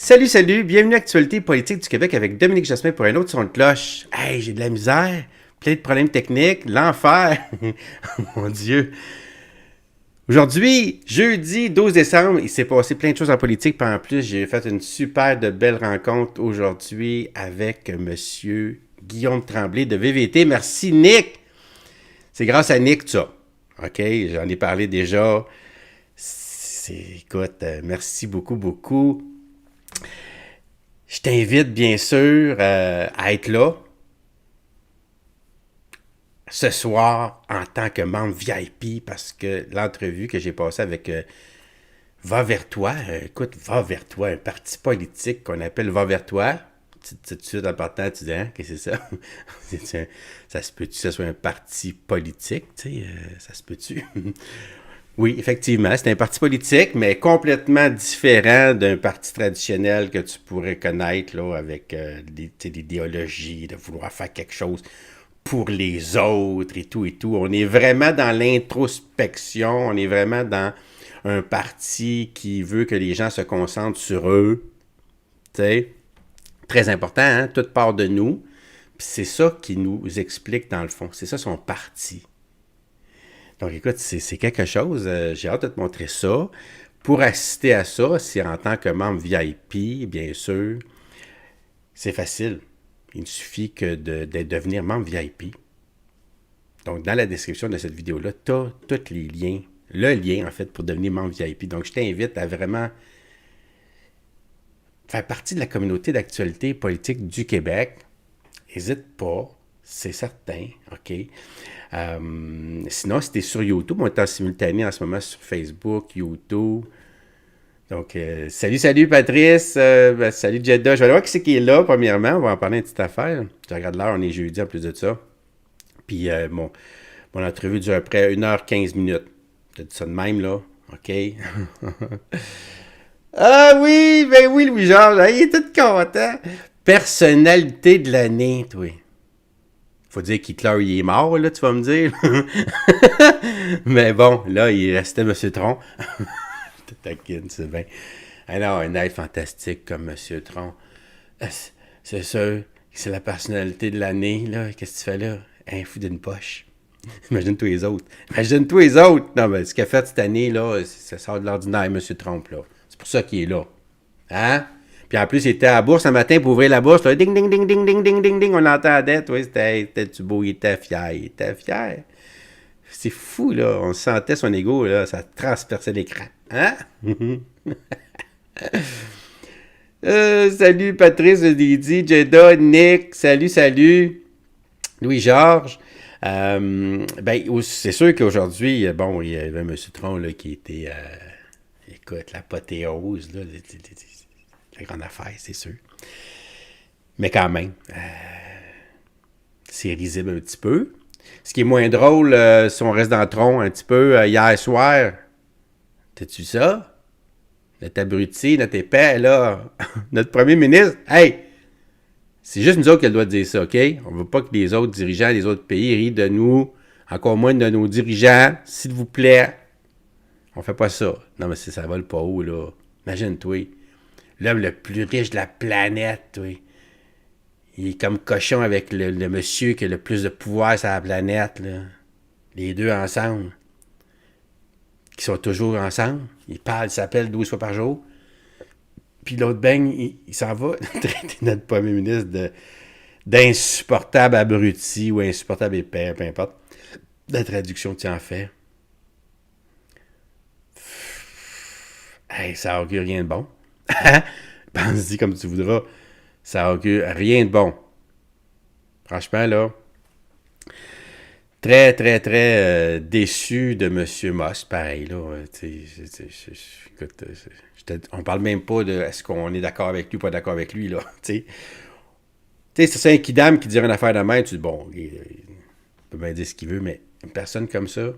Salut, salut, bienvenue à Actualité politique du Québec avec Dominique Jasmin pour un autre son de cloche. Hey, j'ai de la misère, plein de problèmes techniques, l'enfer. Mon Dieu. Aujourd'hui, jeudi 12 décembre, il s'est passé plein de choses en politique. Puis en plus, j'ai fait une super de belle rencontre aujourd'hui avec Monsieur Guillaume Tremblay de VVT. Merci Nick. C'est grâce à Nick ça. OK, j'en ai parlé déjà. Écoute, merci beaucoup, beaucoup. Je t'invite bien sûr à être là ce soir en tant que membre VIP parce que l'entrevue que j'ai passée avec Va vers toi, écoute, Va vers toi, un parti politique qu'on appelle Va vers toi. Tout de suite en partant, tu dis, hein, qu'est-ce que c'est ça? Ça se peut-tu que ce soit un parti politique, tu sais, ça se peut-tu? Oui, effectivement, c'est un parti politique, mais complètement différent d'un parti traditionnel que tu pourrais connaître là, avec l'idéologie de vouloir faire quelque chose pour les autres et tout et tout. On est vraiment dans l'introspection, on est vraiment dans un parti qui veut que les gens se concentrent sur eux. Tu sais, très important, hein? Tout part de nous. Puis c'est ça qui nous explique dans le fond. C'est ça son parti. Donc, écoute, c'est quelque chose. J'ai hâte de te montrer ça. Pour assister à ça, c'est en tant que membre VIP, bien sûr, c'est facile. Il suffit que de devenir membre VIP. Donc, dans la description de cette vidéo-là, tu as tous les liens. Le lien, en fait, pour devenir membre VIP. Donc, je t'invite à vraiment faire partie de la communauté d'actualité politique du Québec. N'hésite pas, c'est certain, OK? Sinon, si tu es sur YouTube, on est en simultané en ce moment sur Facebook, YouTube. Donc, salut Patrice, salut Jeddah. Je vais aller voir qui c'est qui est là, premièrement. On va en parler une petite affaire. Je regarde l'heure, on est jeudi en plus de ça. Puis, mon entrevue dure à peu près 1h15 minutes. T'as dit ça de même, là? OK? Ah oui, ben oui, Louis-Georges, il est tout content. Personnalité de l'année, toi. Faut dire qu'Hitler, il est mort, là, tu vas me dire. Mais bon, là, il restait M. Tron. Je te taquine, c'est bien. Alors, un être fantastique comme M. Tron. C'est sûr, c'est la personnalité de l'année, là. Qu'est-ce que tu fais là? Un fou d'une poche. Imagine-toi les autres. Imagine-toi les autres. Non, mais ce qu'il a fait cette année, là, ça sort de l'ordinaire, M. Trump, là. C'est pour ça qu'il est là. Hein? Puis en plus, il était à la bourse un matin pour ouvrir la bourse. Là, ding, ding, ding, ding, ding, ding, ding, ding. On l'entendait. Oui, c'était beau. Il était fier. Il était fier. C'est fou, là. On sentait son ego, là. Ça transperçait l'écran. Hein? Salut Patrice, Didi, Jeddah, Nick. Salut. Louis-Georges. C'est sûr qu'aujourd'hui, bon, il y avait M. Tron là, qui était, écoute, l'apothéose, là, la grande affaire, c'est sûr. Mais quand même, c'est risible un petit peu. Ce qui est moins drôle, si on reste dans le tronc un petit peu, hier soir, t'as-tu ça? Notre abruti, notre épais, là, notre premier ministre, hey! C'est juste nous autres qui doit dire ça, OK? On ne veut pas que les autres dirigeants des autres pays rient de nous, encore moins de nos dirigeants, s'il vous plaît. On fait pas ça. Non, mais ça vole pas haut, là. Imagine-toi. L'homme le plus riche de la planète, toi. Il est comme cochon avec le monsieur qui a le plus de pouvoir sur la planète, là. Les deux ensemble. Qui sont toujours ensemble. Ils parlent, ils s'appellent 12 fois par jour. Puis l'autre beigne, il s'en va traiter notre premier ministre d'insupportable abruti ou insupportable épais, peu importe. La traduction que tu en fais. Hey, ça augure rien de bon. Pense-y comme tu voudras. Ça augure rien de bon. Franchement, là, très, très, très déçu de M. Moss, pareil, là. Écoute, on parle même pas de est-ce qu'on est d'accord avec lui ou pas d'accord avec lui, là. Tu sais, c'est un kidam qui dirait une affaire de même, tu dis, bon, il peut bien dire ce qu'il veut, mais une personne comme ça,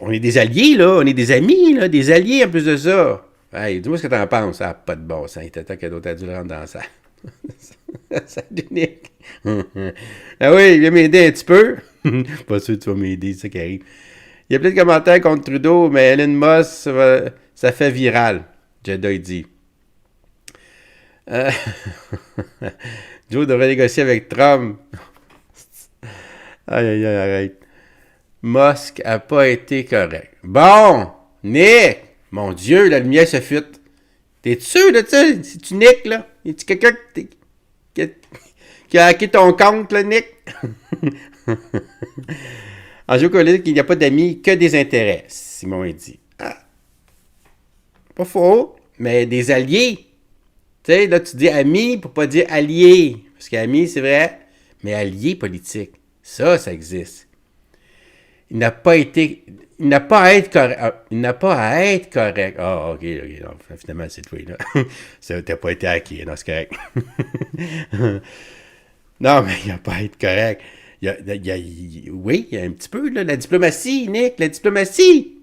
on est des alliés, là, on est des amis, là, des alliés en plus de ça. Hey, dis-moi ce que t'en penses. Ah, pas de bon sens. Il était temps que d'autres adultes rentrent dans ça. Salut, Nick. Ah oui, viens m'aider un petit peu. Pas sûr que tu vas m'aider, c'est ça qui arrive. Il y a plein de commentaires contre Trudeau, mais Elon Musk, ça fait viral. Jedi dit. Euh, Joe devrait négocier avec Trump. Aïe, aïe, aïe, arrête. Musk a pas été correct. Bon, Nick! Mon Dieu, la lumière se fute. T'es sûr de ça? Si tu Nick, là? Y a-tu quelqu'un qui a hacké ton compte, là, Nick? En géopolitique, il n'y a pas d'amis, que des intérêts, Simon a dit. Ah, pas faux, mais des alliés. Tu sais, là, tu dis amis pour pas dire alliés. Parce qu'amis, c'est vrai, mais alliés politiques, ça existe. Il n'a pas à être correct. Il n'a pas à être correct. Ah, ok, non, finalement, c'est toi, là. Ça n'a pas été hacké, non, c'est correct. Non, mais il n'a pas à être correct. Oui, il y a un petit peu, là. La diplomatie, Nick, la diplomatie.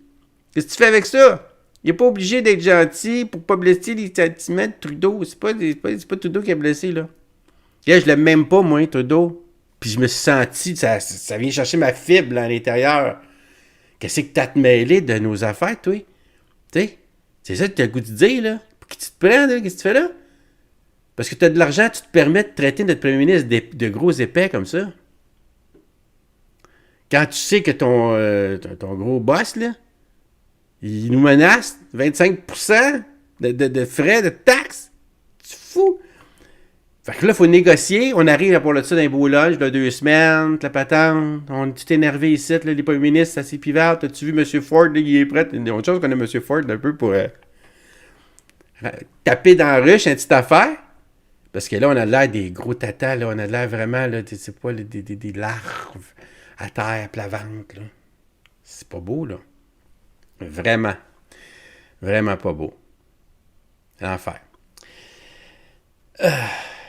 Qu'est-ce que tu fais avec ça? Il n'est pas obligé d'être gentil pour pas blesser les sentiments de Trudeau. C'est pas Trudeau qui a blessé, là. Là, je l'aime même pas, moi, Trudeau. Puis je me suis senti, ça vient chercher ma fibre là, à l'intérieur. Qu'est-ce que t'as te mêlé de nos affaires, toi? Tu sais, c'est ça que t'as le goût de dire, là. Pour qui tu te prends, là? Qu'est-ce que tu fais là? Parce que t'as de l'argent, tu te permets de traiter notre premier ministre de gros épais comme ça. Quand tu sais que ton gros boss, là, il nous menace 25% de frais, de taxes. Tu fous? Fait que là, il faut négocier. On arrive à pour ça d'un beau lunch, de 2 semaines, la patente. On est tout énervé ici, là, les premiers ministres, ça s'est pivert. T'as-tu vu M. Ford, là, il est prêt? Il y a autre chose qu'on a M. Ford un peu pour taper dans la ruche, une petite affaire. Parce que là, on a l'air des gros tatas, là. On a l'air vraiment, là, c'est pas des larves à terre, à plat ventre, là. C'est pas beau, là. Vraiment. Vraiment pas beau. L'enfer.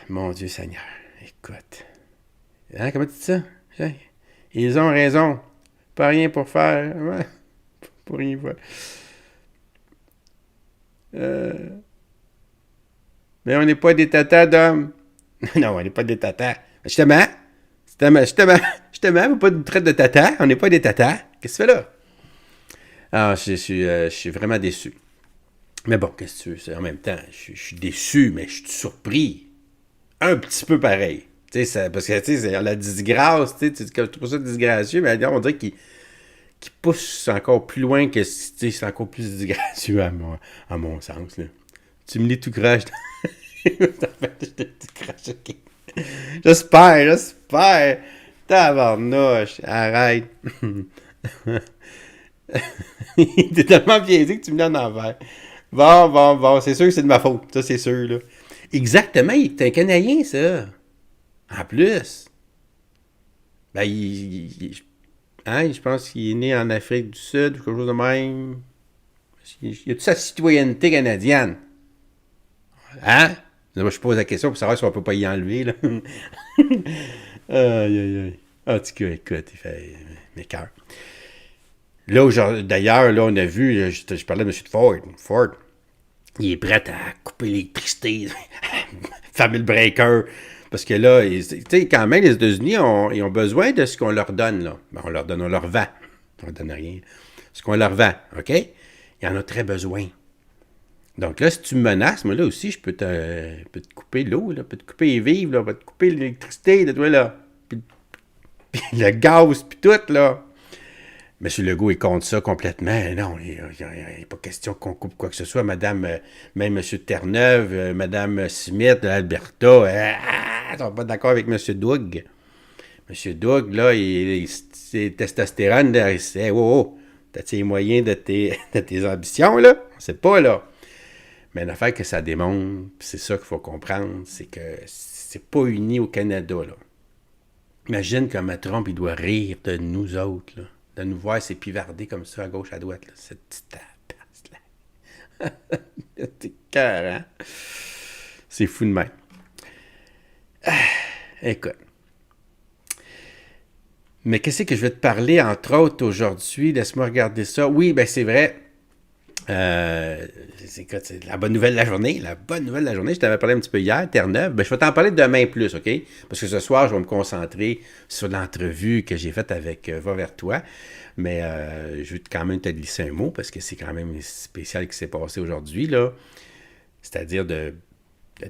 Mon Dieu Seigneur. Écoute. Hein, comment tu dis ça? Ils ont raison. Pas rien pour faire. Ouais. Pour rien faire. Mais on n'est pas des tatas d'hommes. Non, on n'est pas des tatas. Justement, faut pas de traite de tata. On n'est pas des tatas. Qu'est-ce que tu fais là? Ah, je suis vraiment déçu. Mais bon, qu'est-ce que tu veux? En même temps, je suis déçu, mais je suis surpris. Un petit peu pareil. Parce que, tu sais, la disgrâce, tu trouves ça disgracieux, mais on dirait qu'il pousse encore plus loin que, c'est encore plus disgracieux à mon sens, là. Tu me lis tout crache. J'espère. Tabarnouche, arrête. T'es tellement biaisé que tu me donnes en envers. Bon, c'est sûr que c'est de ma faute. Ça, c'est sûr, là. Exactement, il est un Canadien, ça. En plus. Ben, je pense qu'il est né en Afrique du Sud, ou quelque chose de même. Il a toute sa citoyenneté canadienne. Hein? Moi, je pose la question pour savoir si on peut pas y enlever, là. Aïe. En tout cas, écoute, il fait mes cœurs. Là, d'ailleurs, là, on a vu, je parlais de M. Ford. Il est prêt à couper l'électricité, fermer le breaker. Parce que là, tu sais, quand même, les États-Unis, ils ont besoin de ce qu'on leur donne, là. Ben, on leur vend. On leur donne rien. Ce qu'on leur vend, OK? Ils en ont très besoin. Donc là, si tu me menaces, moi là aussi, je peux te couper l'eau, là, peux te couper les vivres, là, peux te couper l'électricité, là, toi, là. Puis le gaz, puis tout, là. M. Legault, il compte ça complètement. Non, il n'est pas question qu'on coupe quoi que ce soit. Même M. Terre-Neuve, Mme Smith de l'Alberta, ils sont pas d'accord avec M. Doug. M. Doug, là, c'est testostérone. Là, c'est, oh, t'as-tu les moyens de tes ambitions, là? On sait pas, là. Mais l'affaire que ça démontre, c'est ça qu'il faut comprendre, c'est que c'est pas uni au Canada, là. Imagine comment Trump, il doit rire de nous autres, là. De nous voir s'épivarder comme ça à gauche, à droite, là. Cette petite tapasse, là. C'est cœur, hein? C'est fou de même. Écoute. Mais qu'est-ce que je vais te parler, entre autres, aujourd'hui? Laisse-moi regarder ça. Oui, ben c'est vrai. c'est la bonne nouvelle de la journée. La bonne nouvelle de la journée, je t'avais parlé un petit peu hier, Terre-Neuve. Ben, je vais t'en parler demain plus, OK? Parce que ce soir, je vais me concentrer sur l'entrevue que j'ai faite avec Va vers toi. Mais je vais quand même te glisser un mot parce que c'est quand même spécial qui s'est passé aujourd'hui, là. C'est-à-dire de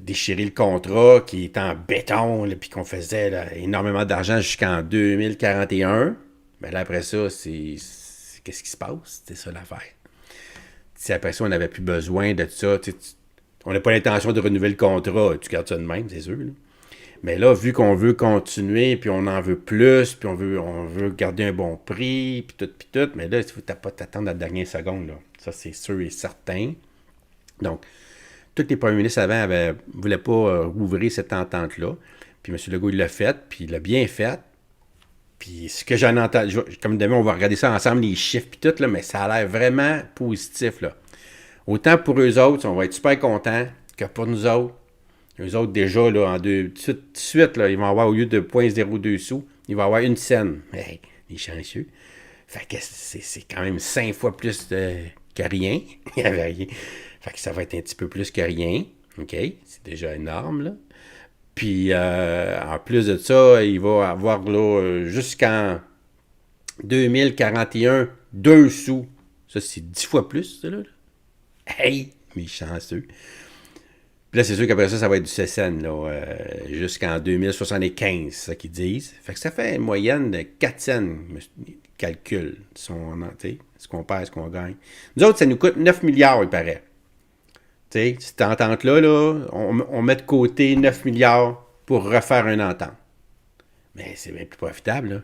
déchirer le contrat qui est en béton, puis qu'on faisait là, énormément d'argent jusqu'en 2041. Mais là, après ça, qu'est-ce qui se passe? C'est ça l'affaire. Si après ça, on n'avait plus besoin de ça, on n'a pas l'intention de renouveler le contrat, tu gardes ça de même, c'est sûr. Là. Mais là, vu qu'on veut continuer, puis on en veut plus, puis on veut garder un bon prix, puis tout, mais là, il ne faut pas t'attendre à la dernière seconde. Là. Ça, c'est sûr et certain. Donc, tous les premiers ministres avant ne voulaient pas rouvrir cette entente-là. Puis M. Legault, il l'a fait, puis il l'a bien fait. Puis ce que j'en entends, comme demain, on va regarder ça ensemble, les chiffres, puis tout, là, mais ça a l'air vraiment positif. Là. Autant pour eux autres, on va être super contents, que pour nous autres. Eux autres, déjà, là, tout de suite, là, ils vont avoir, au lieu de 0,02 sous, ils vont avoir une scène. Hey, les chanceux. Fait que c'est quand même 5 fois plus que rien. Il n'y avait rien. Fait que ça va être un petit peu plus que rien. OK? C'est déjà énorme, là. Puis, en plus de ça, il va avoir, là, jusqu'en 2041, 2 sous. Ça, c'est 10 fois plus, ça, là. Hey! Mes chanceux. Puis là, c'est sûr qu'après ça, ça va être du CSN, là, jusqu'en 2075, c'est ça qu'ils disent. Fait que ça fait une moyenne de 4 cents, calcul, ce qu'on perd, ce qu'on gagne. Nous autres, ça nous coûte 9 milliards, il paraît. Tu sais, cette entente-là, là, on met de côté 9 milliards pour refaire une entente. Mais c'est bien plus profitable, là.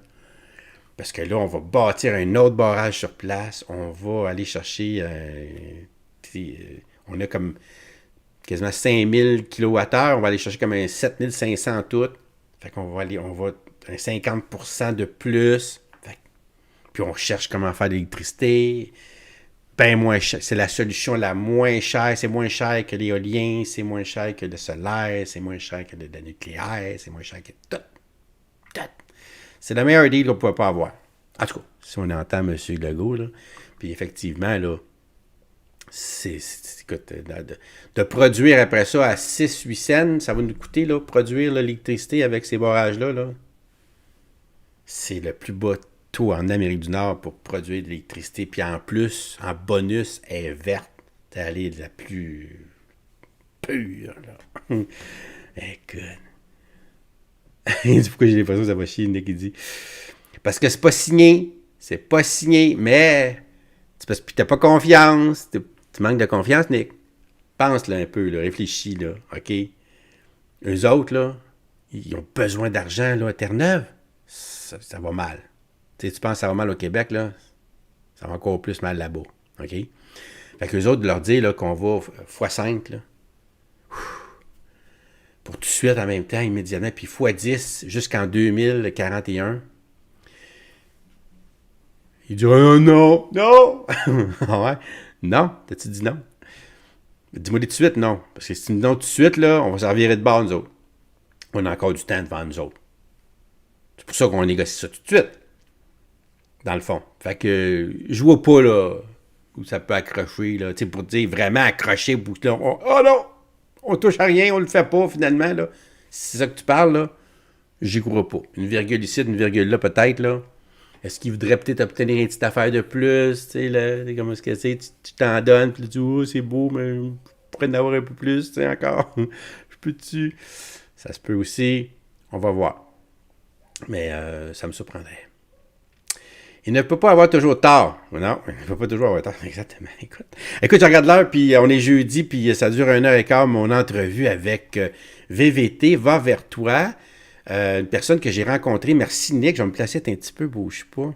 Parce que là, on va bâtir un autre barrage sur place. On va aller chercher... on a comme quasiment 5000 kWh. On va aller chercher comme un 7500 tout. Fait qu'on va aller... On va un 50% de plus. Puis on cherche comment faire de l'électricité. Ben moins cher. C'est la solution la moins chère. C'est moins cher que l'éolien. C'est moins cher que le solaire. C'est moins cher que le nucléaire. C'est moins cher que tout. C'est la meilleure deal qu'on ne pouvait pas avoir. En tout cas, si on entend M. Legault, là, puis effectivement, là, écoute, de produire après ça à 6-8 cents, ça va nous coûter, là, produire l'électricité avec ces barrages-là, là. C'est le plus bas taux en Amérique du Nord pour produire de l'électricité. Puis en plus, en bonus, elle est verte. C'est allée de la plus pure, là. Écoute. Il dit pourquoi j'ai l'impression que ça va chier, Nick, il dit. Parce que c'est pas signé. C'est pas signé, mais c'est parce que t'as pas confiance. Tu manques de confiance, Nick. Pense là un peu, là, réfléchis, là, OK? Eux autres, là, ils ont besoin d'argent, là, à Terre-Neuve. Ça va mal. Tu penses que ça va mal au Québec, là, ça va encore plus mal là-bas, OK? Fait qu'eux autres, de leur dire là, qu'on va x5, là, pour tout de suite, en même temps, immédiatement, puis x10 jusqu'en 2041. Il dirait non, non! Ouais. Non? T'as-tu dit non? Dis-moi tout de suite, non. Parce que si tu me dis non tout de suite, là, on va s'en virer de bord, nous autres. On a encore du temps devant nous autres. C'est pour ça qu'on négocie ça tout de suite. Dans le fond. Fait que je vois pas, là, où ça peut accrocher, là. Tu sais, pour dire vraiment accrocher, là. Oh non! On touche à rien, on le fait pas, finalement, là. Si c'est ça que tu parles, là, j'y crois pas. Une virgule ici, une virgule là, peut-être, là. Est-ce qu'il voudrait peut-être obtenir une petite affaire de plus, tu sais, là, comment est-ce que c'est, tu t'en donnes, puis tu dis, oh, c'est beau, mais je pourrais en avoir un peu plus, tu sais, encore. Je peux-tu? Ça se peut aussi. On va voir. Mais ça me surprendrait. Il ne peut pas avoir toujours tort. Non, il ne peut pas toujours avoir tort. Exactement. Écoute, je regarde l'heure, puis on est jeudi, puis ça dure 1h15, mon entrevue avec VVT, Va vers toi. Une personne que j'ai rencontrée. Merci, Nick. Je vais me placer un petit peu, bouge pas.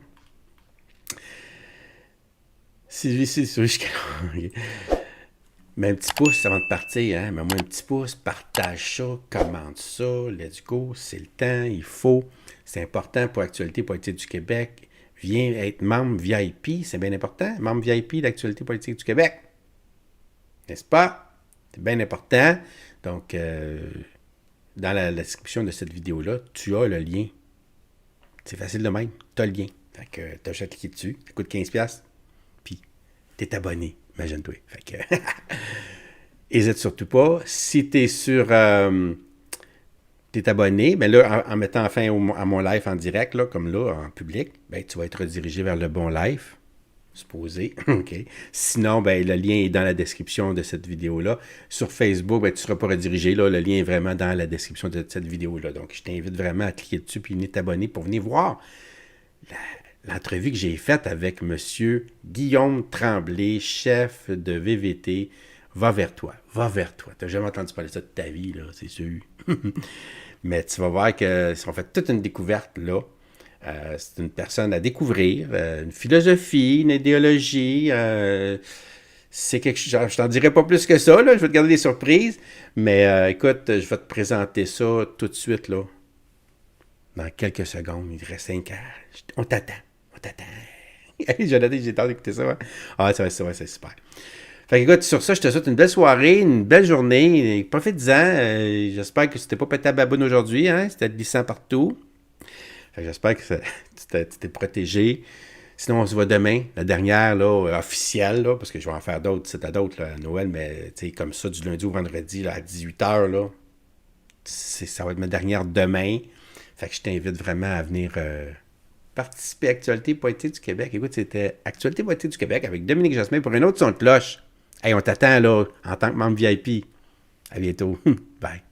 Mets un petit pouce avant de partir. Hein? Mets-moi un petit pouce. Partage ça. Commente ça. Let's go. C'est le temps. Il faut. C'est important pour l'actualité politique du Québec. Viens être membre VIP. C'est bien important. Membre VIP d'actualité politique du Québec. N'est-ce pas? C'est bien important. Donc, dans la description de cette vidéo-là, tu as le lien. C'est facile de même. Tu as le lien. Fait que tu as juste à cliquer dessus. Ça coûte 15$. Puis, tu es abonné. Imagine-toi. Fait que, hésite surtout pas. Si t'es sur... t'es abonné, ben là, en mettant fin à mon live en direct, là, comme là, en public, ben tu vas être redirigé vers le bon live. Supposé. OK. Sinon, ben, le lien est dans la description de cette vidéo-là. Sur Facebook, ben, tu ne seras pas redirigé. Là. Le lien est vraiment dans la description de cette vidéo-là. Donc, je t'invite vraiment à cliquer dessus et venir t'abonner pour venir voir l'entrevue que j'ai faite avec M. Guillaume Tremblay, chef de VVT. Va vers toi. Va vers toi. Tu n'as jamais entendu parler de ça de ta vie, là, c'est sûr. Mais tu vas voir qu'ils ont fait toute une découverte là. C'est une personne à découvrir, une philosophie, une idéologie. C'est quelque chose. Je t'en dirai pas plus que ça, là. Je vais te garder des surprises. Mais écoute, je vais te présenter ça tout de suite, là. Dans quelques secondes. Il reste 5 heures. On t'attend. On t'attend. Jonathan, j'ai hâte d'écouter ça. Hein? Ah, c'est super. Fait que, écoute, sur ça, je te souhaite une belle soirée, une belle journée. Profite-en. J'espère que c'était pas pété à baboune aujourd'hui. Hein? C'était glissant partout. Fait que j'espère que tu t'es protégé. Sinon, on se voit demain, la dernière là, officielle, là, parce que je vais en faire d'autres, c'est à d'autres là, à Noël, mais comme ça, du lundi au vendredi là, à 18h, là, ça va être ma dernière demain. Fait que je t'invite vraiment à venir participer à Actualité Politique du Québec. Écoute, c'était Actualité Politique du Québec avec Dominique Jasmin pour une autre son de cloche. Hey, on t'attend là, en tant que membre VIP. À bientôt. Bye.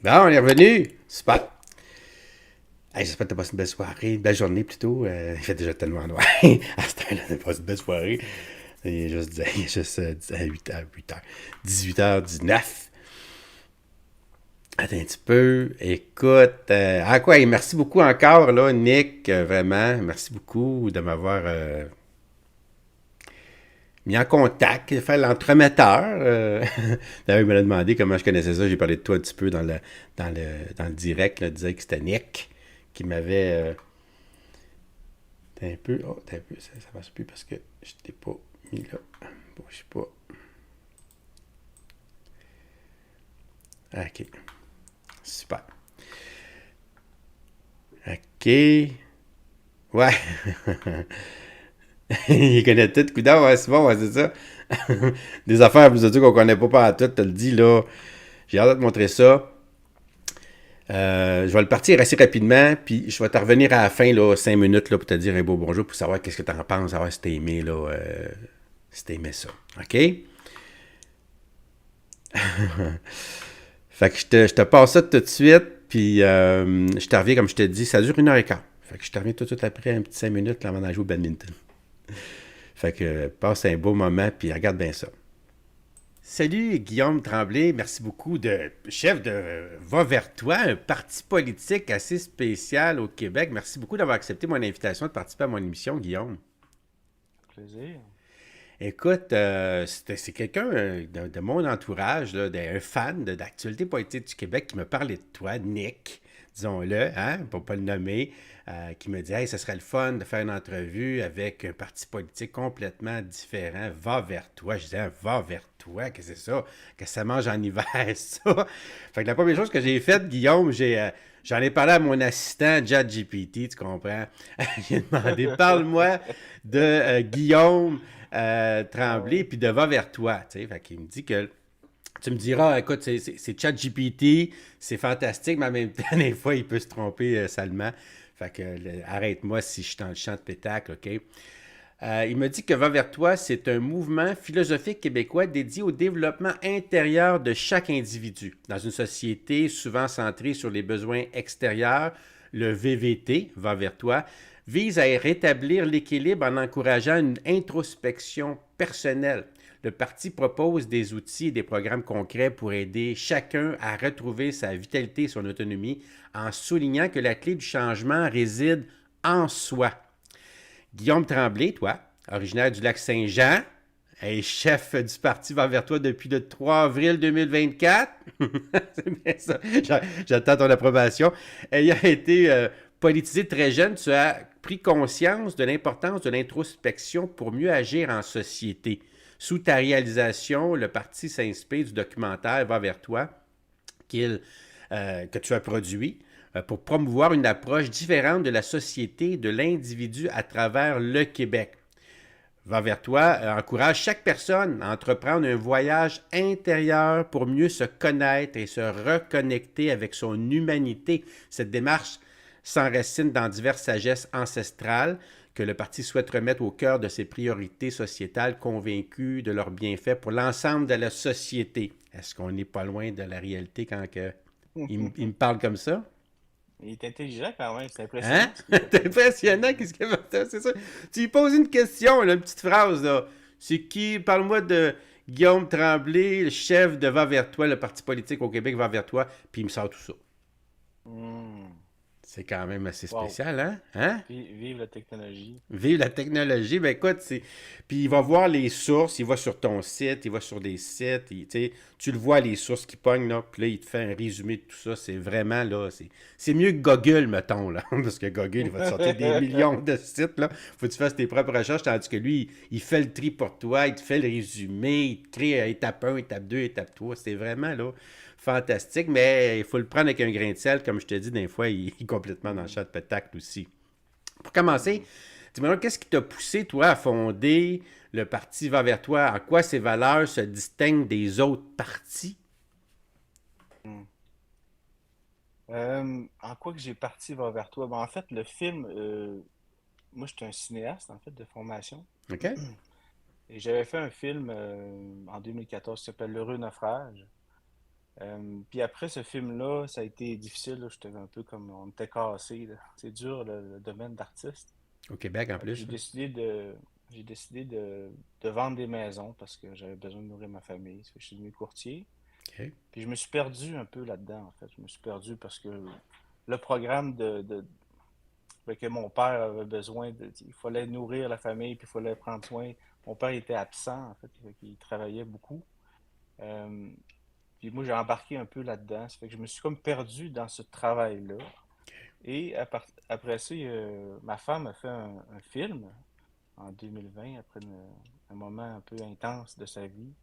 Bon, on est revenu. Super. Hey, j'espère que tu as passé une belle soirée, une belle journée plutôt. Il fait déjà tellement noir. À ce temps-là, tu as passé une belle soirée. Il est juste 8h, 18h19. Attends un petit peu. Écoute, merci beaucoup encore, là, Nick. Vraiment, merci beaucoup de m'avoir mis en contact, de faire l'entremetteur. D'ailleurs, il m'a demandé comment je connaissais ça. J'ai parlé de toi un petit peu dans le direct. Là, disait que c'était Nick qui m'avait. T'es un peu. Oh, t'es un peu. Ça marche plus parce que je t'ai pas mis là. Bon, je sais pas. OK. Super. OK. Ouais. Il connaît tout. Coudard, ouais, c'est bon, ouais, c'est ça. Des affaires, plus de tout qu'on connaît pas tout, te le dis, là. J'ai hâte de te montrer ça. Je vais le partir assez rapidement, puis je vais te revenir à la fin, là, 5 minutes, là, pour te dire un beau bonjour, pour savoir qu'est-ce que tu en penses, savoir si t'as aimé, là, si t'as aimé ça. OK? Fait que je te passe ça tout de suite, puis je te reviens, comme je te dis, ça dure 1h15. Fait que je te reviens tout de suite après, un petit 5 minutes, là, avant d'aller jouer au badminton. Fait que passe un beau moment, puis regarde bien ça. Salut Guillaume Tremblay, merci beaucoup de chef de Va vers toi, un parti politique assez spécial au Québec. Merci beaucoup d'avoir accepté mon invitation de participer à mon émission, Guillaume. Plaisir. Écoute, c'est quelqu'un de mon entourage, là, un fan d'actualité politique du Québec qui me parlait de toi, Nick, disons-le, hein, pour ne pas le nommer, qui me dit hey, ce serait le fun de faire une entrevue avec un parti politique complètement différent. Va vers toi. Je disais va vers toi, qu'est-ce que c'est ça? Que ça mange en hiver, ça? Fait que la première chose que j'ai faite, Guillaume, j'en ai parlé à mon assistant, ChatGPT, tu comprends? J'ai demandé parle-moi de Guillaume. Ah Tremblay, oui. puis de va vers toi. Tu sais, fait qu'il me dit que Tu me diras, écoute, c'est ChatGPT, c'est fantastique, mais en même temps, des fois, il peut se tromper salement. Fait que arrête-moi si je suis dans le champ de pétacle, OK? Il me dit que Va vers toi, c'est un mouvement philosophique québécois dédié au développement intérieur de chaque individu. Dans une société souvent centrée sur les besoins extérieurs, le VVT, Va vers toi, vise à rétablir l'équilibre en encourageant une introspection personnelle. Le parti propose des outils et des programmes concrets pour aider chacun à retrouver sa vitalité et son autonomie en soulignant que la clé du changement réside en soi. Guillaume Tremblay, toi, originaire du lac Saint-Jean, et chef du parti Va vers toi depuis le 3 avril 2024. C'est bien ça. J'attends ton approbation. Ayant été politisé très jeune, tu as pris conscience de l'importance de l'introspection pour mieux agir en société. Sous ta réalisation, le parti s'inspire du documentaire Va vers toi que tu as produit pour promouvoir une approche différente de la société et de l'individu à travers le Québec. Va vers toi encourage chaque personne à entreprendre un voyage intérieur pour mieux se connaître et se reconnecter avec son humanité. Cette démarche s'enracine dans diverses sagesses ancestrales que le parti souhaite remettre au cœur de ses priorités sociétales, convaincu de leurs bienfaits pour l'ensemble de la société. Est-ce qu'on n'est pas loin de la réalité quand il me parle comme ça? Il est intelligent quand même, c'est Hein? impressionnant ce qu'il fait. C'est impressionnant, qu'est-ce qu'il fait? C'est ça. Tu lui poses une question, là, une petite phrase, là. C'est qui? Parle-moi de Guillaume Tremblay, le chef de Va vers toi, le parti politique au Québec Va vers toi, puis il me sort tout ça. Hmm. C'est quand même assez Wow. spécial, hein? Hein? Vive la technologie. Vive la technologie, ben écoute, c'est. Puis il va voir les sources, il va sur ton site, il va sur des sites, tu le vois les sources qui pognent, là, puis là, il te fait un résumé de tout ça. C'est vraiment, là, c'est mieux que Google, mettons, là. Parce que Google, il va te sortir des millions de sites, là. Faut que tu fasses tes propres recherches, tandis que lui, il fait le tri pour toi, il te fait le résumé, il te crée étape 1, étape 2, étape 3. C'est vraiment, là, fantastique, mais il faut le prendre avec un grain de sel, comme je te dis, des fois, il est complètement dans le chat de pétacle aussi. Pour commencer, dis-moi, qu'est-ce qui t'a poussé, toi, à fonder le parti Va vers toi? En quoi ses valeurs se distinguent des autres partis? Hmm. En quoi que j'ai parti va vers toi? Ben, en fait, le film, moi, j'étais un cinéaste, en fait, de formation. OK? Et j'avais fait un film en 2014 qui s'appelle L'Heureux Naufrage. Puis après ce film-là, ça a été difficile, là. J'étais un peu comme on était cassé, là. C'est dur le domaine d'artiste. Au Québec, en Puis plus. j'ai décidé de vendre des maisons parce que j'avais besoin de nourrir ma famille. Ça fait que je suis devenu courtier. OK. Puis je me suis perdu un peu là-dedans, en fait. Je me suis perdu parce que le programme que mon père avait besoin il fallait nourrir la famille, puis il fallait prendre soin. Mon père était absent, en fait. Il travaillait beaucoup. Euh, Puis moi, j'ai embarqué un peu là-dedans. Ça fait que je me suis comme perdu dans ce travail-là. Et après ça, ma femme a fait un film en 2020, après un moment un peu intense de sa vie,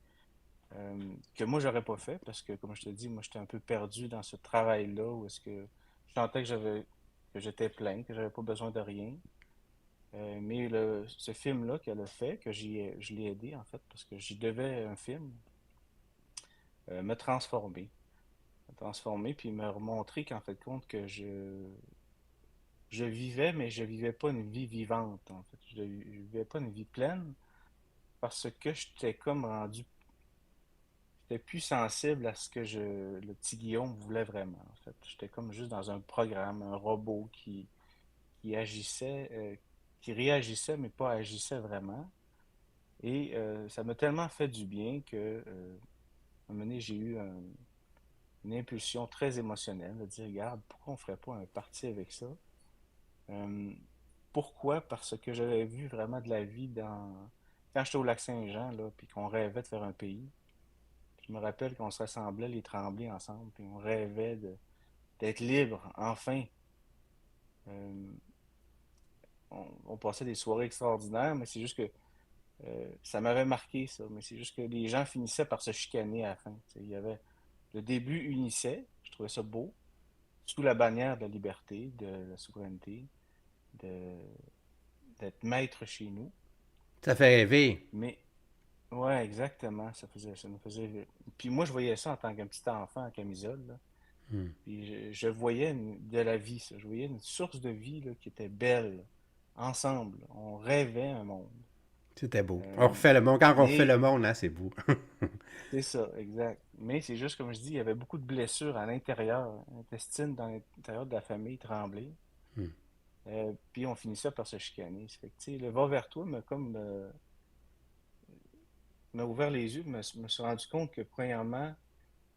que moi, j'aurais pas fait parce que, comme je te dis, moi, j'étais un peu perdu dans ce travail-là où est-ce que je sentais que j'étais plein, que j'avais pas besoin de rien. Mais ce film-là qu'elle a fait, je l'ai aidé en fait parce que j'y devais un film, me transformer. Me transformer puis me remontrer qu'en fait compte que je vivais, mais je vivais pas une vie vivante en fait. Je vivais pas une vie pleine parce que j'étais comme rendu j'étais plus sensible à ce que le petit Guillaume voulait vraiment, en fait. J'étais comme juste dans un programme, un robot qui agissait, qui réagissait, mais pas agissait vraiment. Et ça m'a tellement fait du bien que, à un moment donné, j'ai eu une impulsion très émotionnelle de dire, regarde, pourquoi on ferait pas un parti avec ça? Euh, Pourquoi? Parce que j'avais vu vraiment de la vie quand j'étais au Lac-Saint-Jean, là, puis qu'on rêvait de faire un pays. Je me rappelle qu'on se rassemblait les Tremblés ensemble, puis on rêvait d'être libre, enfin. Euh, on passait des soirées extraordinaires, mais c'est juste que ça m'avait marqué, ça. Mais c'est juste que les gens finissaient par se chicaner à la fin. Il y avait le début unissait, je trouvais ça beau, sous la bannière de la liberté, de la souveraineté, de, d'être maître chez nous. Ça fait rêver. Mais Ouais, exactement. Ça nous faisait. Puis moi, je voyais ça en tant qu'un petit enfant en camisole, là. Hmm. Puis je voyais de la vie, ça. Je voyais une source de vie là, qui était belle. Ensemble, on rêvait un monde. C'était beau. On Euh, refait le monde. Quand on refait le mais monde, là, c'est beau. c'est ça, exact. Mais c'est juste comme je dis, il y avait beaucoup de blessures à l'intérieur, intestines dans l'intérieur de la famille Tremblay. Hmm. Puis on finissait par se chicaner. Ça fait que, tu sais, le va vers toi m'a ouvert les yeux, me suis rendu compte que, premièrement,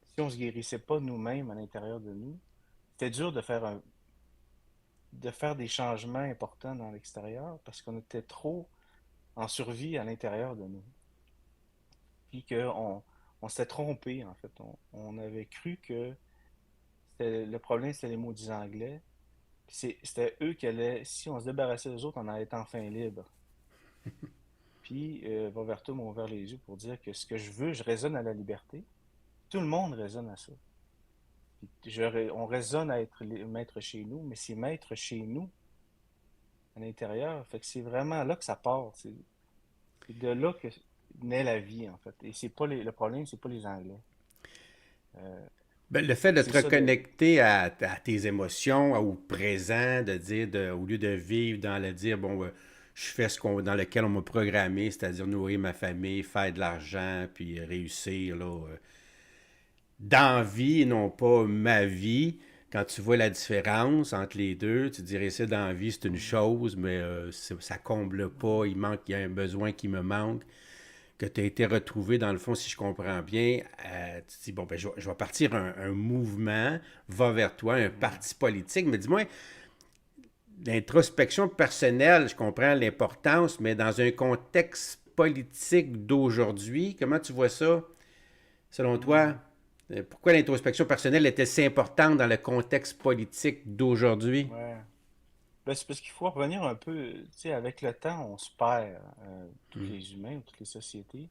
si on se guérissait pas nous-mêmes à l'intérieur de nous, c'était dur de faire des changements importants dans l'extérieur parce qu'on était trop en survie à l'intérieur de nous. Puis on s'était trompé, en fait. On avait cru que le problème, c'était les maudits Anglais. Puis c'était eux qui allaient, si on se débarrassait des autres, on allait être enfin libre. Puis Roberto m'a ouvert les yeux pour dire que ce que je veux, je raisonne à la liberté. Tout le monde raisonne à ça. Puis on raisonne à être maître chez nous, mais c'est maître chez nous, à l'intérieur. Fait que c'est vraiment là que ça part. C'est de là que naît la vie, en fait. Et c'est pas le problème, c'est pas les Anglais. Euh, Ben, le fait de c'est te ça de. reconnecter à tes émotions, au présent, de dire, au lieu de vivre dans le dire, bon, je fais dans lequel on m'a programmé, c'est-à-dire nourrir ma famille, faire de l'argent, puis réussir, là, dans vie et non pas ma vie. Quand tu vois la différence entre les deux, tu dirais ça dans la vie, c'est une chose, mais ça comble pas, il y a un besoin qui me manque, que tu as été retrouvé dans le fond, si je comprends bien. Tu te dis, bon, ben, je vais partir un mouvement, va vers toi, un parti politique, mais dis-moi, l'introspection personnelle, je comprends l'importance, mais dans un contexte politique d'aujourd'hui, comment tu vois ça, selon toi? Mhm. Pourquoi l'introspection personnelle était si importante dans le contexte politique d'aujourd'hui? Ouais. Ben, c'est parce qu'il faut revenir un peu, tu sais, avec le temps, on se perd, tous les humains, toutes les sociétés.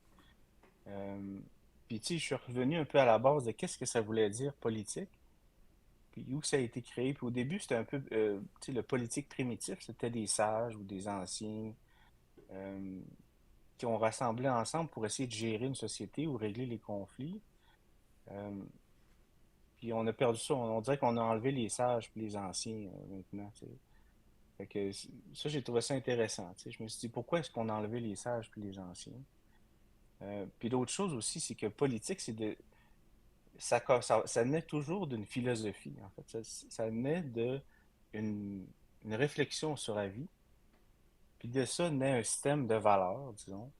Euh, Puis, tu sais, je suis revenu un peu à la base de qu'est-ce que ça voulait dire politique, puis où ça a été créé. Puis au début, c'était un peu, tu sais, le politique primitif, c'était des sages ou des anciens euh, qui ont rassemblé ensemble pour essayer de gérer une société ou régler les conflits. Euh, Puis on a perdu ça, on dirait qu'on a enlevé les sages puis les anciens maintenant, tu sais. Fait que ça, j'ai trouvé ça intéressant. Tu sais. Je me suis dit, pourquoi est-ce qu'on a enlevé les sages puis les anciens? Puis l'autre chose aussi, c'est que politique, ça naît toujours d'une philosophie, en fait. Ça naît de une, une réflexion sur la vie. Puis de ça naît un système de valeurs, disons.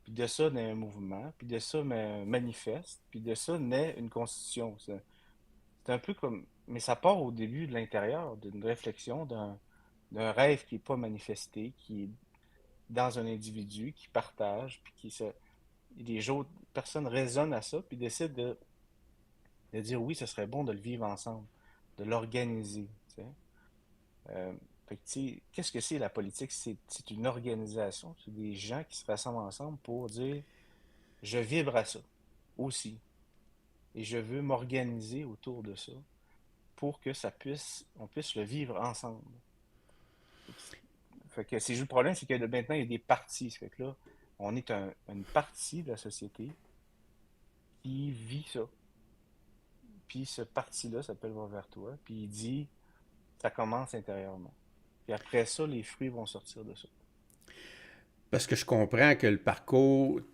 Puis de ça naît un mouvement. Puis de ça naît un manifeste. Puis de ça naît une constitution. C'est un peu comme. Mais ça part au début de l'intérieur, d'une réflexion, d'un rêve qui n'est pas manifesté, qui est dans un individu, qui partage, puis les autres personnes raisonnent à ça, puis décident de dire oui, ce serait bon de le vivre ensemble, de l'organiser. Tu sais. Fait que, tu sais, qu'est-ce que c'est la politique? C'est une organisation, c'est des gens qui se rassemblent ensemble pour dire je vibre à ça aussi, et je veux m'organiser autour de ça pour que on puisse le vivre ensemble. Fait que c'est juste le problème, c'est que maintenant, il y a des partis. Ça fait que là, on est une partie de la société qui vit ça. Puis ce parti-là s'appelle Va vers toi. Puis il dit, ça commence intérieurement. Puis après ça, les fruits vont sortir de ça. Parce que je comprends que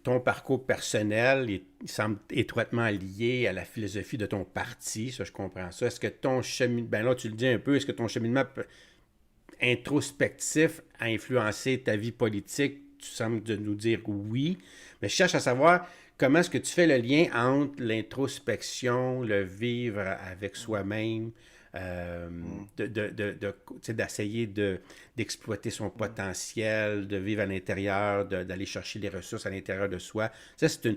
ton parcours personnel, il semble étroitement lié à la philosophie de ton parti. Ça, je comprends ça. Est-ce que ton cheminement, ben là, tu le dis un peu, est-ce que ton cheminement introspectif a influencé ta vie politique? Tu sembles de nous dire oui. Mais je cherche à savoir comment est-ce que tu fais le lien entre l'introspection, le vivre avec Mm. soi-même, Mm. d'essayer d'exploiter son Mm. potentiel, de vivre à l'intérieur, d'aller chercher les ressources à l'intérieur de soi. Ça, Mm.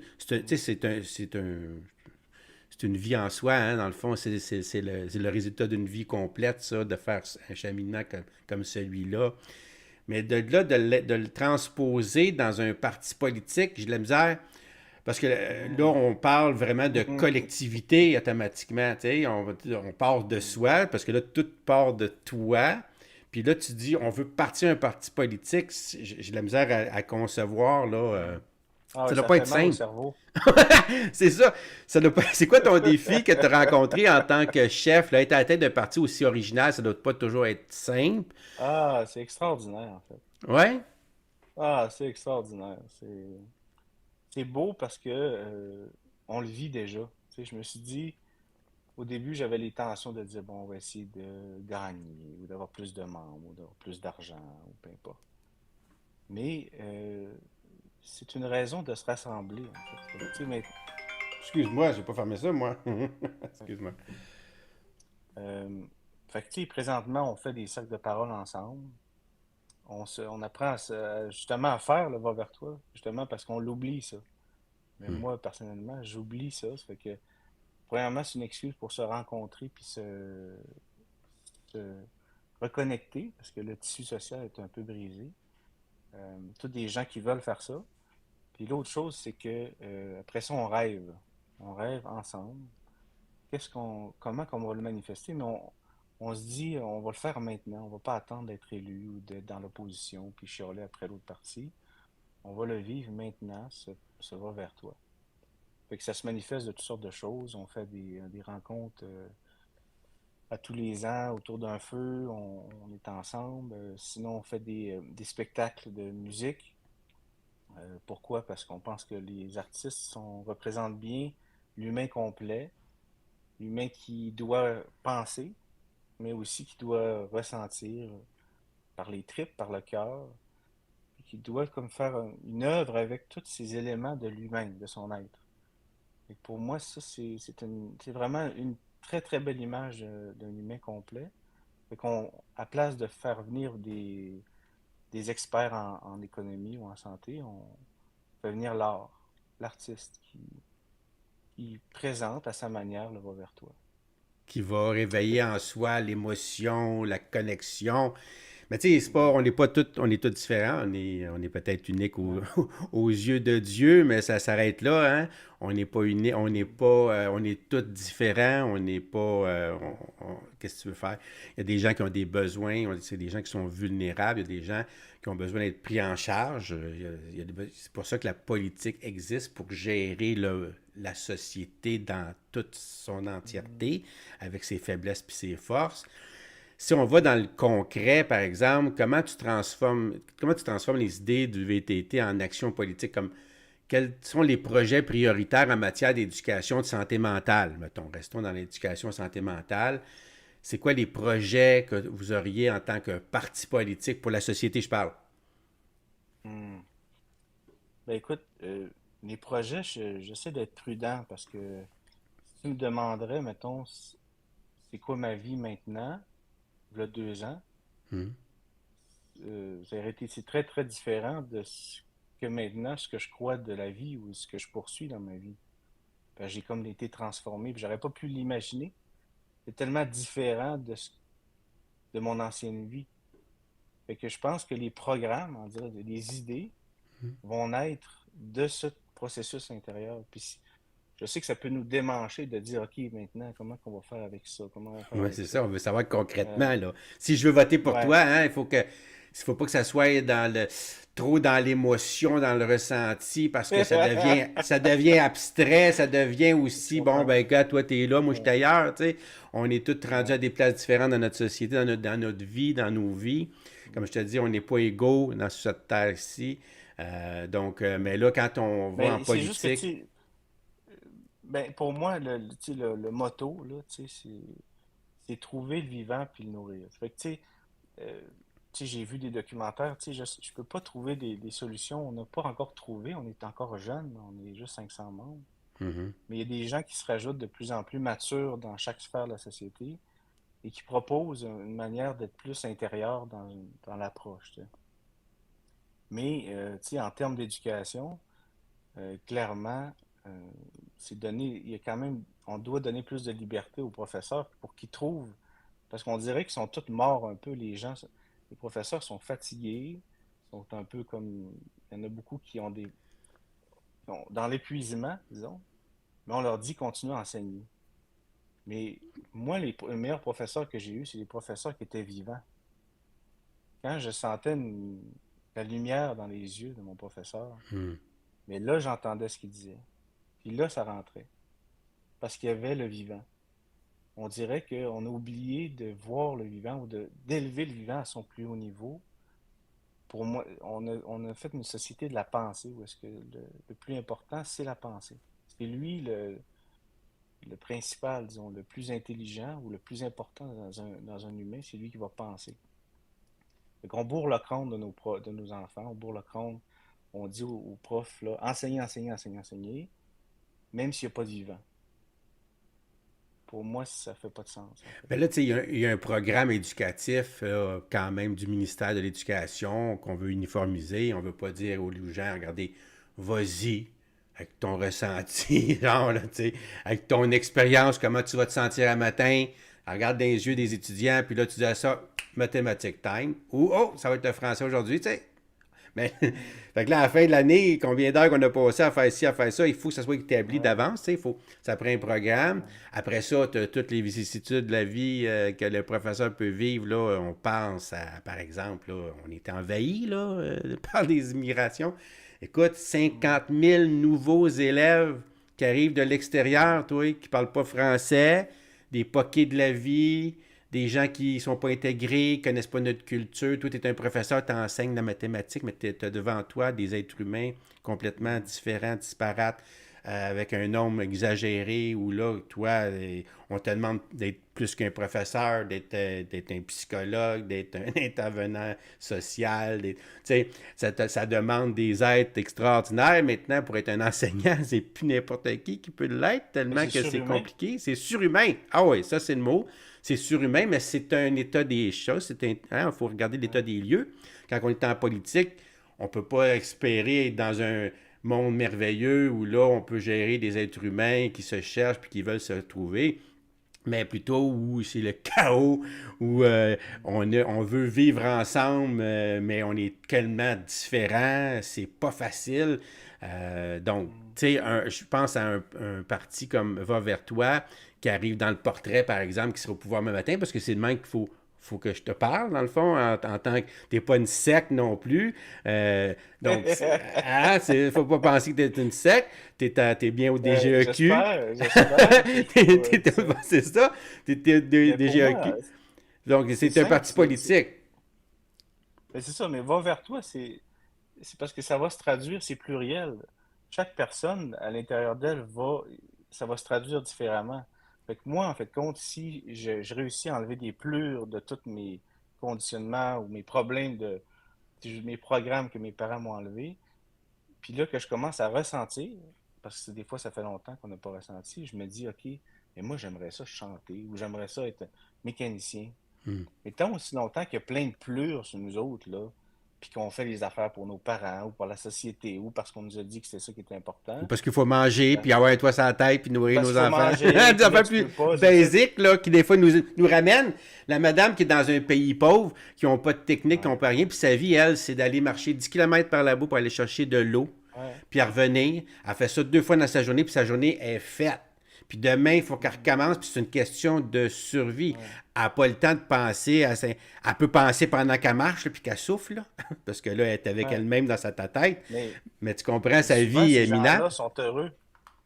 c'est une vie en soi, hein, dans le fond, c'est le résultat d'une vie complète, ça, de faire un cheminement comme celui-là. Mais de là, de le transposer dans un parti politique, j'ai de la misère. Parce que là, Mm. on parle vraiment de collectivité automatiquement. On part de Mm. soi, parce que là, tout part de toi. Puis là, tu dis, on veut partir un parti politique. J'ai de la misère à concevoir, là. Ah Ça oui, doit ça pas fait être mal au simple. cerveau. C'est ça. C'est quoi ton défi que tu as rencontré en tant que chef? Là, être à la tête d'un parti aussi original, ça doit pas toujours être simple. Ah, c'est extraordinaire, en fait. Ouais? Ah, c'est extraordinaire. C'est beau parce que on le vit déjà. Tu sais, je me suis dit, au début, j'avais les tensions de dire, bon, on va essayer de gagner, ou d'avoir plus de membres, ou d'avoir plus d'argent, ou peu importe. Mais c'est une raison de se rassembler, en fait. Fait que, tu sais, mais, Excuse-moi, j'ai pas fermé ça, moi. Excuse-moi. euh, fait que, tu sais, présentement, on fait des cercles de parole ensemble. On apprend justement à faire le va vers toi, justement parce qu'on l'oublie, ça. Mais moi, personnellement, j'oublie ça. Ça fait que, premièrement, c'est une excuse pour se rencontrer puis se reconnecter, parce que le tissu social est un peu brisé. Tous des gens qui veulent faire ça. Puis l'autre chose, c'est que après ça, on rêve. On rêve ensemble. Comment qu'on va le manifester, mais on se dit, on va le faire maintenant. On va pas attendre d'être élu ou d'être dans l'opposition puis chialer après l'autre parti. On va le vivre maintenant, ce va vers toi. Fait que ça se manifeste de toutes sortes de choses. On fait des rencontres à tous les ans autour d'un feu. On est ensemble. Sinon, on fait des spectacles de musique. Pourquoi? Parce qu'on pense que les artistes représentent bien l'humain complet, l'humain qui doit penser, mais aussi qui doit ressentir par les tripes, par le cœur, et qui doit comme faire une œuvre avec tous ces éléments de lui-même, de son être. Et pour moi, ça, c'est vraiment une très, très belle image d'un humain complet. Fait qu'on, à place de faire venir des experts en économie ou en santé, on fait venir l'art, l'artiste qui présente à sa manière le va vers toi. Qui va réveiller en soi l'émotion, la connexion. Mais tu sais, c'est pas, Mhm. on est tous différents. On est peut-être unique Ouais. aux yeux de Dieu, mais ça s'arrête là, hein. On n'est pas unique, on n'est pas, on est tous différents. On n'est pas, qu'est-ce que tu veux faire? Il y a des gens qui ont des besoins, c'est des gens qui sont vulnérables, il y a des gens qui ont besoin d'être pris en charge. C'est pour ça que la politique existe, pour gérer la société dans toute son Mhm. entièreté, avec ses faiblesses et ses forces. Si on va dans le concret, par exemple, comment tu transformes les idées du VTT en action politique, comme quels sont les projets prioritaires en matière d'éducation de santé mentale, mettons, restons dans l'éducation santé mentale. C'est quoi les projets que vous auriez en tant que parti politique pour la société, je parle? Hmm. Ben écoute, les projets, j'essaie d'être prudent parce que si tu me demanderais, mettons, c'est quoi ma vie maintenant, il y a 2 ans, Hmm. ça aurait été c'est très, très différent de ce que maintenant, ce que je crois de la vie ou ce que je poursuis dans ma vie. Ben, j'ai comme été transformé, puis j'aurais pas pu l'imaginer. C'est tellement différent de mon ancienne vie. Fait que je pense que les programmes, on dirait, les idées, vont naître de ce processus intérieur. Puis je sais que ça peut nous démancher de dire, OK, maintenant, comment qu'on va faire avec ça? Comment on va faire Oui, avec c'est ça? ça, on veut savoir Euh, concrètement, là. Si je veux voter pour ouais. toi, hein, il faut pas que ça soit trop dans l'émotion, dans le ressenti, parce que ça devient abstrait, ça devient Je aussi, bon, comprends. ben, gars, toi, t'es là, moi, je suis Ouais. ailleurs, tu sais. On est tous rendus à Ouais. des places différentes dans notre société, dans notre vie, dans nos vies. Comme je te dis, on n'est pas égaux dans cette terre-ci. Mais là, quand on va en Mais c'est juste que, tu politique, sais, ben, pour moi, tu sais, le motto, là, tu sais, c'est trouver le vivant puis le nourrir. Fait que, euh, tu sais, j'ai vu des documentaires, tu sais, je peux pas trouver des solutions. On n'a pas encore trouvé, on est encore jeune, on est juste 500 membres. mhm, Mais il y a des gens qui se rajoutent de plus en plus matures dans chaque sphère de la société et qui proposent une manière d'être plus intérieur dans l'approche, tu sais. Mais, tu sais, en termes d'éducation, clairement, euh, il y a quand même, on doit donner plus de liberté aux professeurs pour qu'ils trouvent, parce qu'on dirait qu'ils sont tous morts un peu, les gens, les professeurs sont fatigués, sont un peu comme, il y en a beaucoup qui ont dans l'épuisement, disons, mais on leur dit continuez à enseigner. Mais moi, les meilleurs professeurs que j'ai eus, c'est les professeurs qui étaient vivants. Quand je sentais la lumière dans les yeux de mon professeur, mhm. Mais là, j'entendais ce qu'il disait. Puis là, ça rentrait. Parce qu'il y avait le vivant. On dirait qu'on a oublié de voir le vivant ou d'élever le vivant à son plus haut niveau. Pour moi, on a fait une société de la pensée où est-ce que le plus important, c'est la pensée. C'est lui le principal, disons, le plus intelligent ou le plus important dans un humain, c'est lui qui va penser. Fait qu'on bourre le crâne de nos enfants, on bourre le crâne, on dit aux profs, là, enseignez, enseignez, enseignez, enseignez, même s'il n'y a pas de vivant. Pour moi, ça fait pas de sens, en fait. Mais là, tu sais, il y a un programme éducatif, quand même, du ministère de l'Éducation qu'on veut uniformiser. On veut pas dire aux gens, regardez, vas-y, avec ton ressenti, genre, là, tu sais, avec ton expérience, comment tu vas te sentir un matin. Regarde dans les yeux des étudiants, puis là, tu dis à ça, mathématiques time. Ou, oh, ça va être le français aujourd'hui, tu sais. Mais, fait que là, à la fin de l'année, combien d'heures qu'on a passé à faire ci, à faire ça, il faut que ça soit établi Ouais, d'avance, tu sais, ça prend un programme. ouais. Après ça, tu as toutes les vicissitudes de la vie que le professeur peut vivre, là, on pense à, par exemple, là, on est envahi, là, par des immigrations. Écoute, Mm. 50 000 nouveaux élèves qui arrivent de l'extérieur, toi, qui parlent pas français, des poquets de la vie, des gens qui sont pas intégrés, connaissent pas notre culture. Toi, tu es un professeur, tu enseignes la mathématique, mais tu as devant toi des êtres humains complètement Mm. différents, disparates, avec un nombre exagéré, où là, toi, on te demande d'être plus qu'un professeur, d'être un psychologue, d'être un intervenant social. Ça demande des êtres extraordinaires. Maintenant, pour être un enseignant, c'est plus n'importe qui peut l'être, Mais tellement c'est que c'est surhumain. compliqué. C'est surhumain. Ah oui, ça, c'est le mot. C'est surhumain, mais c'est un état des choses. Il faut regarder l'état Ouais. des lieux. Quand on est en politique, on ne peut pas espérer être dans un monde merveilleux où là, on peut gérer des êtres humains qui se cherchent puis qui veulent se retrouver, mais plutôt où c'est le chaos, où on veut vivre ensemble, mais on est tellement différents, c'est pas facile. Donc, Mm. tu sais, je pense à un parti comme Va vers toi, qui arrive dans le portrait, par exemple, qui sera au pouvoir le matin, parce que c'est le même qu'il faut que je te parle, dans le fond, en tant que t'es pas une secte non plus. Donc, faut pas penser que t'es une secte. T'es bien au DGEQ. J'espère que je peux pas être ça. C'est ça. T'es au Mais pour moi, DGEQ. Donc, c'est c'est un simple. parti politique. Mais c'est ça, mais va vers toi, c'est parce que ça va se traduire, c'est pluriel. Chaque personne à l'intérieur d'elle ça va se traduire différemment. Fait que moi, en fait, compte, si je réussis à enlever des plures de tous mes conditionnements ou mes problèmes mes programmes que mes parents m'ont enlevés, puis là que je commence à ressentir, parce que des fois ça fait longtemps qu'on n'a pas ressenti, je me dis, OK, mais moi j'aimerais ça chanter ou j'aimerais ça être mécanicien. Hmm. Mais tant aussi longtemps qu'il y a plein de pleurs sur nous autres, là, puis qu'on fait les affaires pour nos parents ou pour la société ou parce qu'on nous a dit que c'est ça qui était Ou important, parce qu'il faut manger, ben, puis avoir un toit sur la tête, puis ou nourrir parce qu'il nos faut enfants. manger, Des puis là affaires tu plus peux pas, c'est ça. basiques, là, qui des fois nous ramènent. La madame qui est dans un pays pauvre, qui n'ont pas de technique, qui n'ont Ouais, pas rien, puis sa vie, elle, c'est d'aller marcher 10 kilomètres par là-bas pour aller chercher de l'eau, ouais, puis à revenir. Elle fait ça 2 fois dans sa journée, puis sa journée est faite. Puis demain, il faut qu'elle recommence, puis c'est une question de survie. ouais, Elle n'a pas le temps de penser. Elle peut penser pendant qu'elle marche, là, puis qu'elle souffle, là, parce que là, elle est avec ouais. elle-même dans sa tête. Mais, Mais tu comprends, mais sa souvent, vie ces est minable. gens-là sont heureux.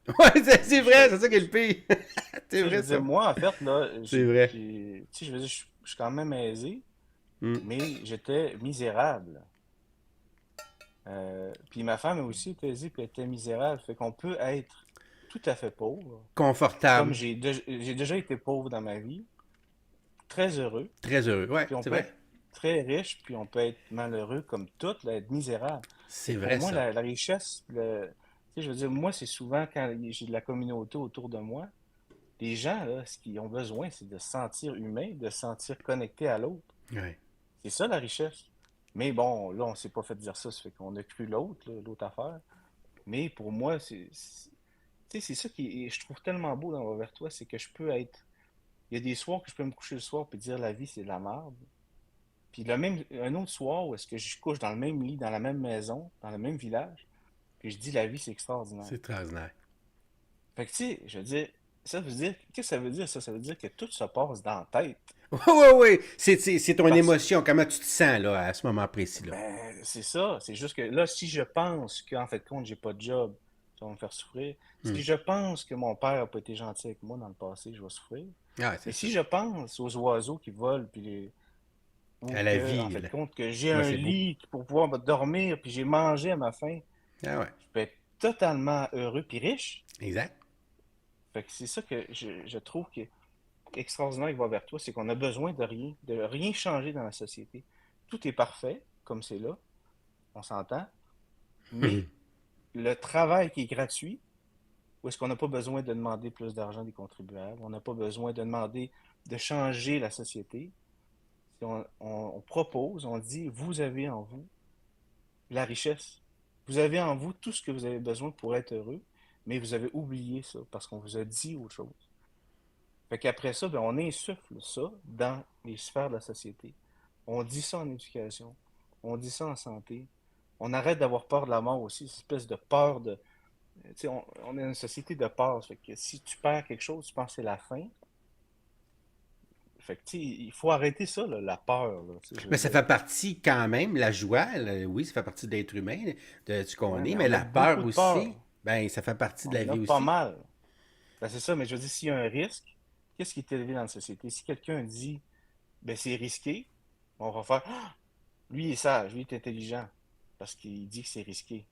Ouais, c'est Je vrai, te- c'est ça qui est le pire. C'est Tu sais, je vrai, veux dire, ça. moi, en fait, là, C'est vrai. tu sais, je veux dire, je suis quand même aisé, Mm. mais j'étais misérable. Puis ma femme aussi était aisée, puis elle était misérable. Fait qu'on peut être tout à fait pauvre, comme Confortable. j'ai déjà été pauvre dans ma vie, très heureux, Très heureux. Ouais, puis on c'est peut vrai. être très riche, puis on peut être malheureux comme tout, là, être misérable. C'est Et pour vrai, moi, ça. la richesse, tu sais, je veux dire, moi, c'est souvent quand j'ai de la communauté autour de moi, les gens, là, ce qu'ils ont besoin, c'est de se sentir humain, de se sentir connecté à l'autre. Ouais. C'est ça la richesse. Mais bon, là, on s'est pas fait dire ça, ça fait qu'on a cru l'autre, là, l'autre affaire. Mais pour moi, tu sais, c'est ça qui je trouve tellement beau dans Vers toi, c'est que je peux être. Il y a des soirs que je peux me coucher le soir et dire la vie, c'est de la merde. Puis un autre soir où est-ce que je couche dans le même lit, dans la même maison, dans le même village, puis je dis la vie, c'est extraordinaire. C'est extraordinaire. Fait que tu sais, je veux dire, ça veut dire, qu'est-ce que ça veut dire ça? Ça veut dire que tout se passe dans la tête. Oui, oui, oui. C'est ton Parce émotion. Comment tu te sens, là, à ce moment précis-là? Ben, c'est ça. C'est juste que là, si je pense qu'en fait de compte, j'ai pas de job, ça va me faire souffrir. Hmm. Si je pense que mon père a pas été gentil avec moi dans le passé, je vais souffrir. Ah, Mais c'est ça. si je pense aux oiseaux qui volent, ou À la que, en vie, fait là. de compte, que j'ai Ouais, un c'est beau. lit pour pouvoir dormir, puis j'ai mangé à ma faim, Ah ouais. je peux être totalement heureux puis riche. Exact. Fait que c'est ça que je trouve qui est extraordinaire qui va vers toi, c'est qu'on a besoin de rien changer dans la société. Tout est parfait, comme c'est là, on s'entend, mais le travail qui est gratuit, où est-ce qu'on n'a pas besoin de demander plus d'argent des contribuables, on n'a pas besoin de demander de changer la société. Si on propose, on dit, vous avez en vous la richesse. Vous avez en vous tout ce que vous avez besoin pour être heureux, mais vous avez oublié ça parce qu'on vous a dit autre chose. Fait qu'après ça, ben, on insuffle ça dans les sphères de la société. On dit ça en éducation, on dit ça en santé. On arrête d'avoir peur de la mort aussi, cette espèce de peur de. Tu sais, on est une société de peur. Fait que si tu perds quelque chose, tu penses que c'est la fin. Fait que, tu sais, il faut arrêter ça, là, la peur. Là, tu sais, je veux Mais ça dire. fait partie quand même, la joie, là, oui, ça fait partie de l'être humain, de ce qu'on Ouais, est, mais mais on a la beaucoup peur de peur. aussi, ben, ça fait partie de la On a vie pas aussi. mal. Ben, c'est ça, mais je veux dire, s'il y a un risque, qu'est-ce qui est élevé dans la société? Si quelqu'un dit, ben, c'est risqué, on va faire, ah, lui il est sage, lui il est intelligent, parce qu'il dit que c'est risqué.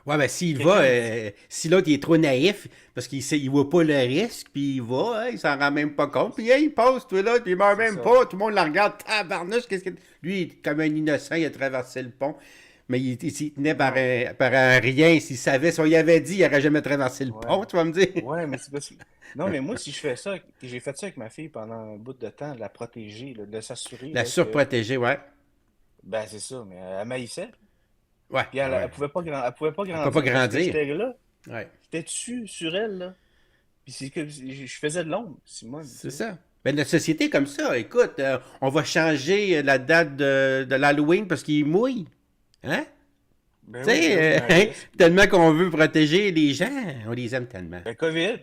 Ouais, ben, Si s'il va, quelqu'un dit, si l'autre il est trop naïf, parce il voit pas le risque, puis il va, hein, il s'en rend même pas compte, puis hey, il passe, toi là, puis il meurt c'est même ça. pas, tout le monde le regarde, tabarnouche, qu'est-ce que. Lui, il est comme un innocent, il a traversé le pont, mais il s'y tenait Non. par un rien, s'il savait, si on y avait dit, il aurait jamais traversé le Ouais. pont, tu vas me dire. Ouais, mais c'est parce que. Non, mais moi, si je fais ça, puis j'ai fait ça avec ma fille pendant un bout de temps, de la protéger, là, de s'assurer La là, que. surprotéger, ouais. Ben, c'est ça, mais elle maïssait. Ouais, Puis ben ouais. elle pouvait pas Elle peut pas grandir parce que grandir. j'étais là. Ouais. J'étais dessus, sur elle, là. Puis c'est que je faisais de l'ombre, Simone, C'est tu sais. ça. Ben, notre société est comme ça. Écoute, on va changer la date de l'Halloween parce qu'il mouille. Hein? Ben Tu oui, ben oui, il y sais, a un risque. tellement qu'on veut protéger les gens. On les aime tellement. Ben, COVID.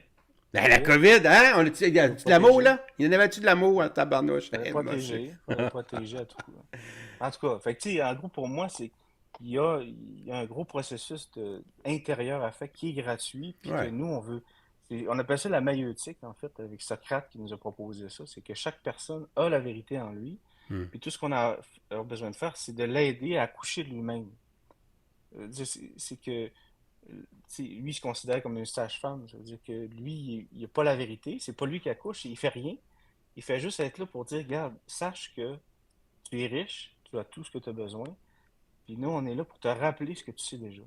Ben, la COVID. COVID, hein? Y Fallait a-tu de l'amour, protéger. là? Il y en avait-tu de l'amour en tabarnouche? Fallait Eh, monsieur. protéger. Fallait protéger à tout coup. En tout cas, fait que, tu sais, en gros, pour moi, c'est qu'il y a un gros processus intérieur à faire qui est gratuit, puis que Ouais. nous, on veut. On appelle ça la maïeutique, en fait, avec Socrate qui nous a proposé ça. C'est que chaque personne a la vérité en lui, Hmm. puis tout ce qu'on a besoin de faire, c'est de l'aider à accoucher de lui-même. C'est que lui, il se considère comme une sage-femme. Ça veut dire que lui, il n'a pas la vérité. C'est pas lui qui accouche, il fait rien. Il fait juste être là pour dire, regarde, sache que tu es riche, tu as tout ce que tu as besoin. Puis nous, on est là pour te rappeler ce que tu sais déjà.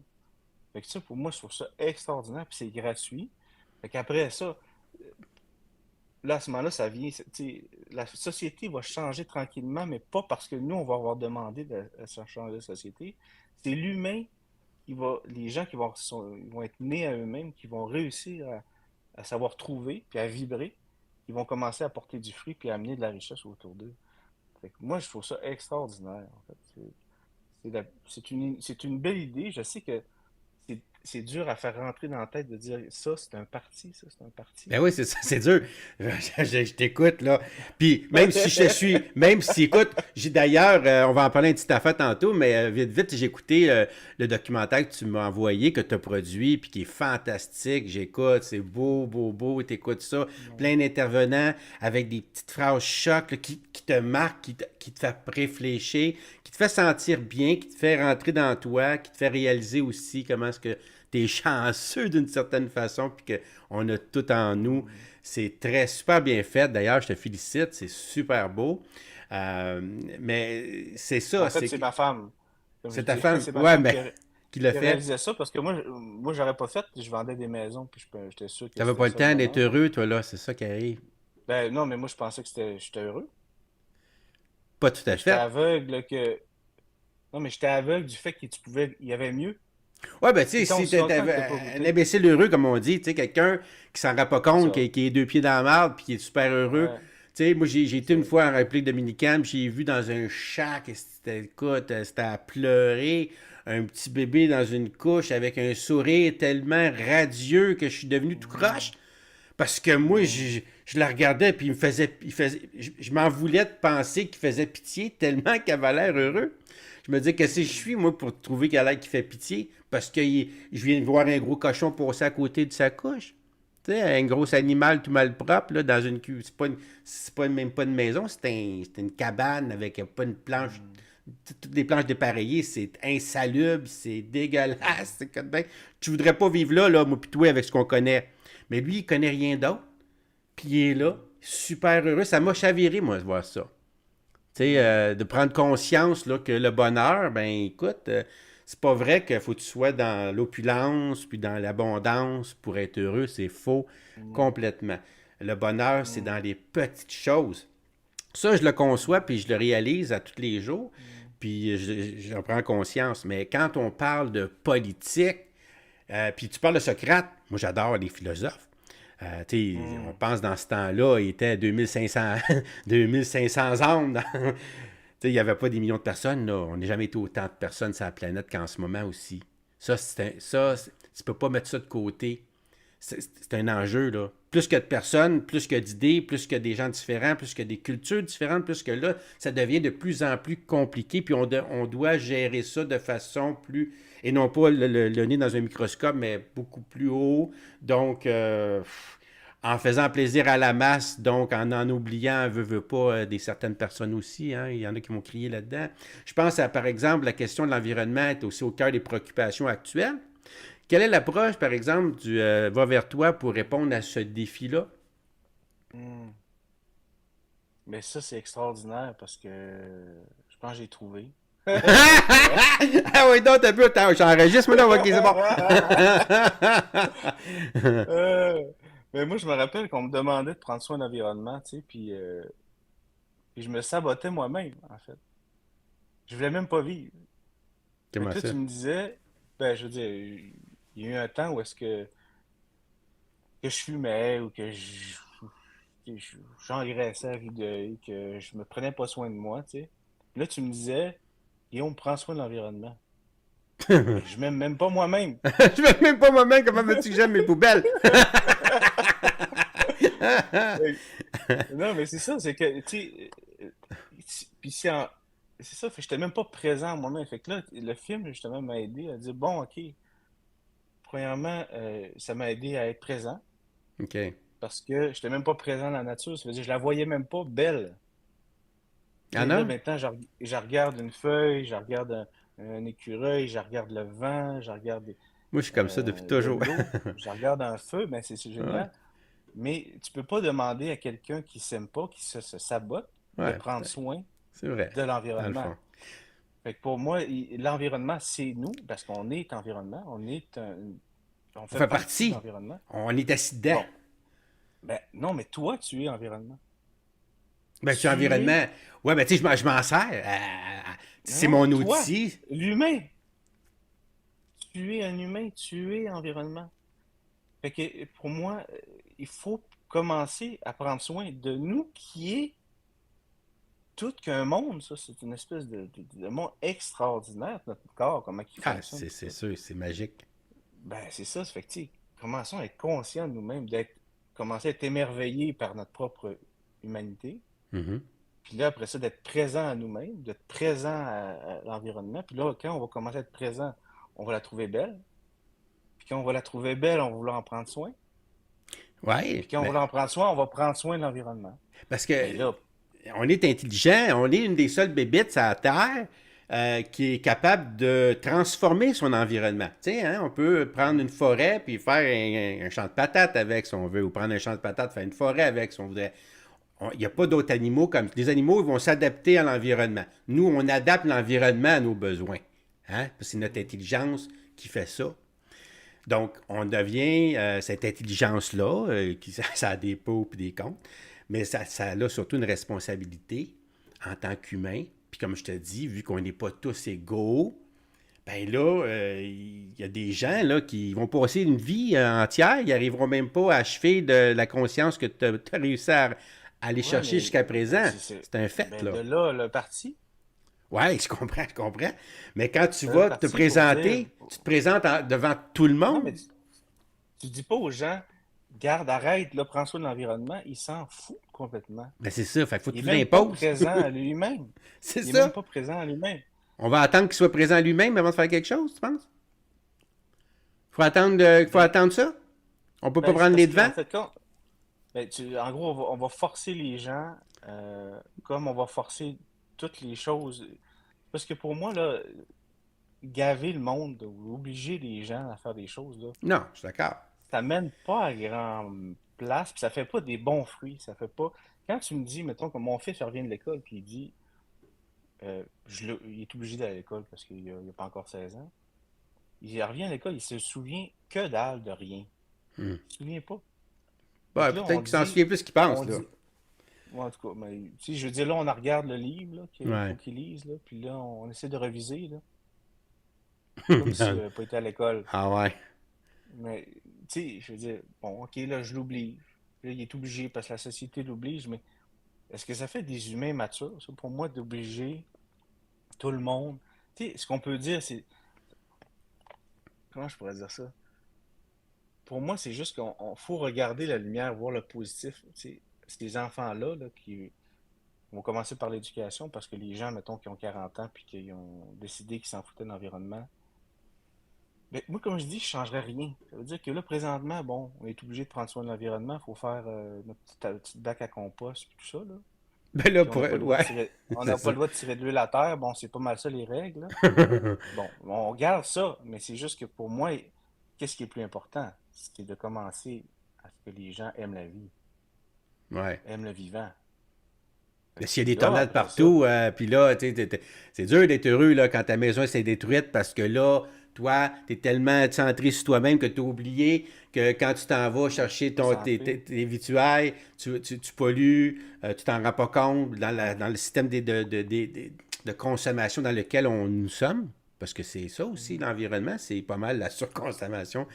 Fait que ça, pour moi, je trouve ça extraordinaire, puis c'est gratuit. Fait qu'après ça, là, à ce moment-là, ça vient, la société va changer tranquillement, mais pas parce que nous, on va avoir demandé de changer la société. C'est l'humain les gens ils vont être nés à eux-mêmes, qui vont réussir à savoir trouver, puis à vibrer, qui vont commencer à porter du fruit, puis à amener de la richesse autour d'eux. Fait que moi, je trouve ça extraordinaire, en fait. C'est une belle idée. Je sais que c'est dur à faire rentrer dans la tête de dire ça, c'est un parti, ça, c'est un parti. Ben oui, c'est ça, c'est dur. Je t'écoute, là. Puis, même si, écoute, j'ai d'ailleurs, on va en parler un petit affaire tantôt, mais vite, vite, j'ai écouté le documentaire que tu m'as envoyé, que tu as produit, puis qui est fantastique. J'écoute, c'est beau, beau, beau, t'écoutes ça. Ouais. Plein d'intervenants avec des petites phrases chocs là, qui te marquent, qui te fait réfléchir, qui te fait sentir bien, qui te fait rentrer dans toi, qui te fait réaliser aussi comment est-ce que t'es chanceux d'une certaine façon, puis qu'on a tout en nous. Mm. C'est très super bien fait. D'ailleurs, je te félicite, c'est super beau. Euh, mais c'est ça, En fait, c'est ma femme. Comme je c'est ta dis, femme, c'est ma ouais, femme mais qui l'a qui fait. réalisait ça parce que moi j'aurais pas fait, je vendais des maisons, puis j'étais sûr que T'avais c'était pas le ça le temps d'être bonheur. heureux, toi, là, c'est ça qui arrive. Ben non, mais moi je pensais que j'étais heureux. Pas tout à Mais j'étais fait. aveugle que. Non, mais j'étais aveugle du fait il y avait mieux. Ouais, ben, tu sais, C'est tant si aussi longtemps que t'as pas t'es un goûté. imbécile heureux, comme on dit, tu sais, quelqu'un qui s'en rend pas C'est compte, ça. qui est deux pieds dans la marde, puis qui est super heureux. Ouais, Tu sais, moi, j'ai c'est été une ça. fois en République dominicaine, puis j'ai vu dans un shack, et écoute, c'était à pleurer, un petit bébé dans une couche avec un sourire tellement radieux que je suis devenu tout Mm. croche. Parce que moi, je la regardais, puis je m'en voulais de penser qu'il faisait pitié tellement qu'il avait l'air heureux. Je me disais, qu'est-ce que je suis, moi, pour trouver qu'il a l'air qu'il fait pitié? Parce que je viens de voir un gros cochon passer à côté de sa couche. Tu sais, un gros animal tout malpropre, là, dans une cuve. Même pas une maison, c'est une cabane avec pas une planche. Toutes les planches dépareillées, c'est insalubre, c'est dégueulasse. Tu voudrais pas vivre là, moi, pis toi, avec ce qu'on connaît. Mais lui, il connaît rien d'autre. Puis il est là, super heureux. Ça m'a chaviré, moi, de voir ça. Tu sais, de prendre conscience là, que le bonheur, ben écoute, c'est pas vrai qu'il faut que tu sois dans l'opulence puis dans l'abondance pour être heureux. C'est faux Mm, complètement. Le bonheur, c'est mm, dans les petites choses. Ça, je le conçois puis je le réalise à tous les jours. mm, Puis j'en prends conscience. Mais quand on parle de politique, puis tu parles de Socrate, moi j'adore les philosophes. On mm. pense dans ce temps-là, il était 2500, 2500 ans. Il n'y avait pas des millions de personnes. Là. On n'a jamais été autant de personnes sur la planète qu'en ce moment aussi. Tu peux pas mettre ça de côté. C'est un enjeu, là. Plus que de personnes, plus que d'idées, plus que des gens différents, plus que des cultures différentes, plus que là, ça devient de plus en plus compliqué, puis on doit gérer ça de façon plus... Et non pas le nez dans un microscope, mais beaucoup plus haut. Donc, en faisant plaisir à la masse, donc en oubliant, veut pas, des certaines personnes aussi. Hein, il y en a qui vont crier là-dedans. Je pense à, par exemple, la question de l'environnement est aussi au cœur des préoccupations actuelles. Quelle est l'approche, par exemple, du Va vers toi pour répondre à ce défi-là? Mm. Mais ça, c'est extraordinaire parce que je pense que j'ai trouvé. Ah oui, donc, t'as pu, j'enregistre, moi, là, ok, c'est bon. Euh, mais moi, je me rappelle qu'on me demandait de prendre soin de l'environnement, tu sais, puis je me sabotais moi-même, en fait. Je voulais même pas vivre. Fait Comment que là, ça? tu me disais, ben, je veux dire, il y a eu un temps où est-ce que je fumais ou j'engraissais à vue d'œil, que je me prenais pas soin de moi, tu sais. Là, tu me disais, Guillaume, prends soin de l'environnement. Mais je m'aime même pas moi-même. Je ne même pas moi-même comment veux-tu que j'aime mes poubelles. Non, mais c'est ça, c'est que, tu sais, puis c'est ça, fait que j'étais même pas présent moi-même. Fait que là, le film, justement, m'a aidé à dire, bon, OK, premièrement, ça m'a aidé à être présent OK. parce que j'étais même pas présent dans la nature. Ça veut dire, je la voyais même pas belle. Tu Ah sais, là, non? maintenant, je regarde une feuille, je regarde un écureuil, je regarde le vent, je regarde Moi, je suis comme ça depuis de toujours. l'eau, je regarde un feu, ben c'est Ouais, génial. Mais tu peux pas demander à quelqu'un qui s'aime pas, qui se sabote, de ouais, prendre soin c'est vrai, de dans le l'environnement. fond. Fait que pour moi, l'environnement, c'est nous, parce qu'on est environnement, on On fait fait partie de partie. l'environnement. On est assis dedans. Bon, ben non, mais toi, tu es environnement. Ben, tu Tu es, environnement. Ouais, ben, tu sais, je m'en sers. C'est non, mon toi, outil. l'humain, tu es un humain, tu es environnement. Fait que pour moi, il faut commencer à prendre soin de nous qui est tout qu'un monde, ça. C'est une espèce de monde extraordinaire, notre corps, comment il Ah, fonctionne, tout c'est ça. sûr, c'est magique. Ben, c'est ça, ça fait que, tu sais, commençons à être conscients de nous-mêmes, commencer à être émerveillés par notre propre humanité. Mhm. Puis là, après ça, d'être présent à nous-mêmes, d'être présent à l'environnement. Puis là, quand on va commencer à être présent, on va la trouver belle. Puis quand on va la trouver belle, on va vouloir en prendre soin. Ouais, Puis quand on va mais vouloir en prendre soin, on va prendre soin de l'environnement. parce que Mais là, on est intelligent, on est une des seules bébites sur la Terre qui est capable de transformer son environnement. Tu sais, hein, on peut prendre une forêt puis faire un champ de patates avec si on veut, ou prendre un champ de patates, faire une forêt avec si on voudrait. Il n'y a pas d'autres animaux comme... Les animaux ils vont s'adapter à l'environnement. Nous, on adapte l'environnement à nos besoins. Hein? C'est notre intelligence qui fait ça. Donc, on devient cette intelligence-là, ça a des pots et des comptes, mais ça a surtout une responsabilité en tant qu'humain. Puis comme je te dis, vu qu'on n'est pas tous égaux, ben là, il y a des gens là, qui vont passer une vie entière, ils n'arriveront même pas à achever de la conscience que tu as réussi à aller ouais, chercher jusqu'à mais présent. C'est un fait, ben là. de là, le parti. Ouais, je comprends, je comprends. Mais quand tu Le vas te parti pour dire. présenter, tu te présentes devant tout le Non, mais monde. tu dis pas aux gens, garde, arrête, là, prends soin de l'environnement, il s'en fout complètement. Ben c'est ça, fait qu'il faut que Il tu n'est même pas l'imposes. présent à lui-même. C'est Il n'est même ça. pas présent à lui-même. On va attendre qu'il soit présent lui-même avant de faire quelque chose, tu penses? Faut Ben, attendre ça? On peut pas c'est prendre parce les qu'en devants? fait, en gros, on va forcer les gens, comme on va forcer toutes les choses. Parce que pour moi, là, gaver le monde ou obliger les gens à faire des choses, là, Non, je suis d'accord. ça mène pas à grand place, puis ça fait pas des bons fruits. Ça fait pas. Quand tu me dis, mettons, que mon fils revient de l'école, puis il dit, il est obligé d'aller à l'école parce qu'il a pas encore 16 ans. Il revient à l'école, il se souvient que dalle de rien. Hmm. Il se souvient pas. Fait Ouais, que là, peut-être qu'il s'en souvient plus qu'il pense, on là. dit, ouais, en tout cas, mais, tu sais, je veux dire, là, on en regarde le livre là, qu'il faut Ouais. qu'il lise, là, puis là, on essaie de reviser, là, comme s'il n'avait pas été à l'école. Ah ouais. Mais, tu sais, je veux dire, bon, ok, là, je l'oublie. Là, il est obligé parce que la société l'oblige, mais est-ce que ça fait des humains matures, ça, pour moi, d'obliger tout le monde? Tu sais, ce qu'on peut dire, c'est, comment je pourrais dire ça? Pour moi, c'est juste qu'on faut regarder la lumière, voir le positif. Tu sais, ces enfants-là, là, qui vont commencer par l'éducation, parce que les gens, mettons, qui ont 40 ans puis qui ont décidé qu'ils s'en foutaient de l'environnement, mais moi, comme je dis, je ne changerais rien. Ça veut dire que là, présentement, bon, on est obligé de prendre soin de l'environnement. Il faut faire notre petite bac à compost et tout ça, là. Ben là, Puis on n'a pas le droit de ouais, tirer, on c'est n'a pas ça. le droit de tirer de l'huile à terre. Bon, c'est pas mal ça les règles, là. Bon, on garde ça, mais c'est juste que pour moi, qu'est-ce qui est plus important? C'est de commencer à ce que les gens aiment la vie, Ouais. aiment le vivant. Fait Mais que s'il y a des là, tornades après ça, partout, puis là, tu sais, c'est dur d'être heureux là, quand ta maison s'est détruite parce que là, toi, t'es tellement centré sur toi-même que tu as oublié que quand tu t'en vas chercher santé, tes victuailles, tu pollues, tu t'en rends pas compte ouais. dans le système de consommation dans lequel nous sommes. Parce que c'est ça aussi, Mhm, l'environnement, c'est pas mal la surconsommation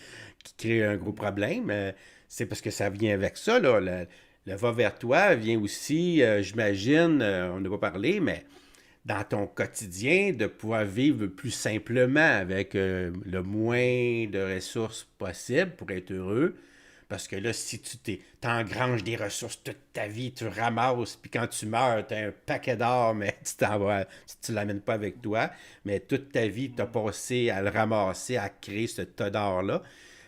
qui crée un gros mhm, problème. C'est parce que ça vient avec ça, là. Le va vers toi vient aussi, j'imagine, on n'a pas parlé, mais dans ton quotidien, de pouvoir vivre plus simplement avec le moins de ressources possible pour être heureux. Parce que là, si t'engranges des ressources toute ta vie, tu ramasses, puis quand tu meurs, tu as un paquet d'or, mais tu l'amènes pas avec toi. Mais toute ta vie, tu as mhm, passé à le ramasser, à créer ce tas d'or-là.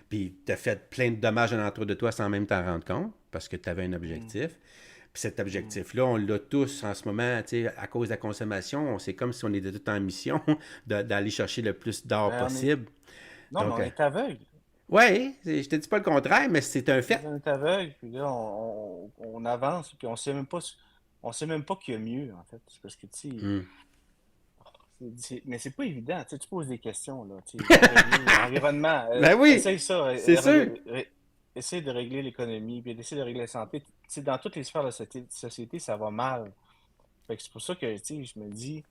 Puis tu as fait plein de dommages alentour de toi sans même t'en rendre compte, parce que tu avais un mhm, objectif. Puis cet mhm. objectif-là, on l'a tous en ce moment, tu sais, à cause de la consommation. C'est comme si on était tout en mission d'aller chercher le plus d'or Ben, possible. non, mais Donc, on est aveugle. ouais, je te dis pas le contraire, mais c'est un fait. On est aveugle, puis là, on avance, puis on sait même pas qu'il y a mieux, en fait. C'est parce que, tu sais, Hmm. mais c'est pas évident. Tu sais, tu poses des questions, là. Tu sais, régler l'environnement. Ben oui, Essaye ça. c'est sûr. Essaye de régler l'économie, puis essaye de régler la santé. Tu sais, dans toutes les sphères de la société, ça va mal. Fait que c'est pour ça que, tu sais, je me dis,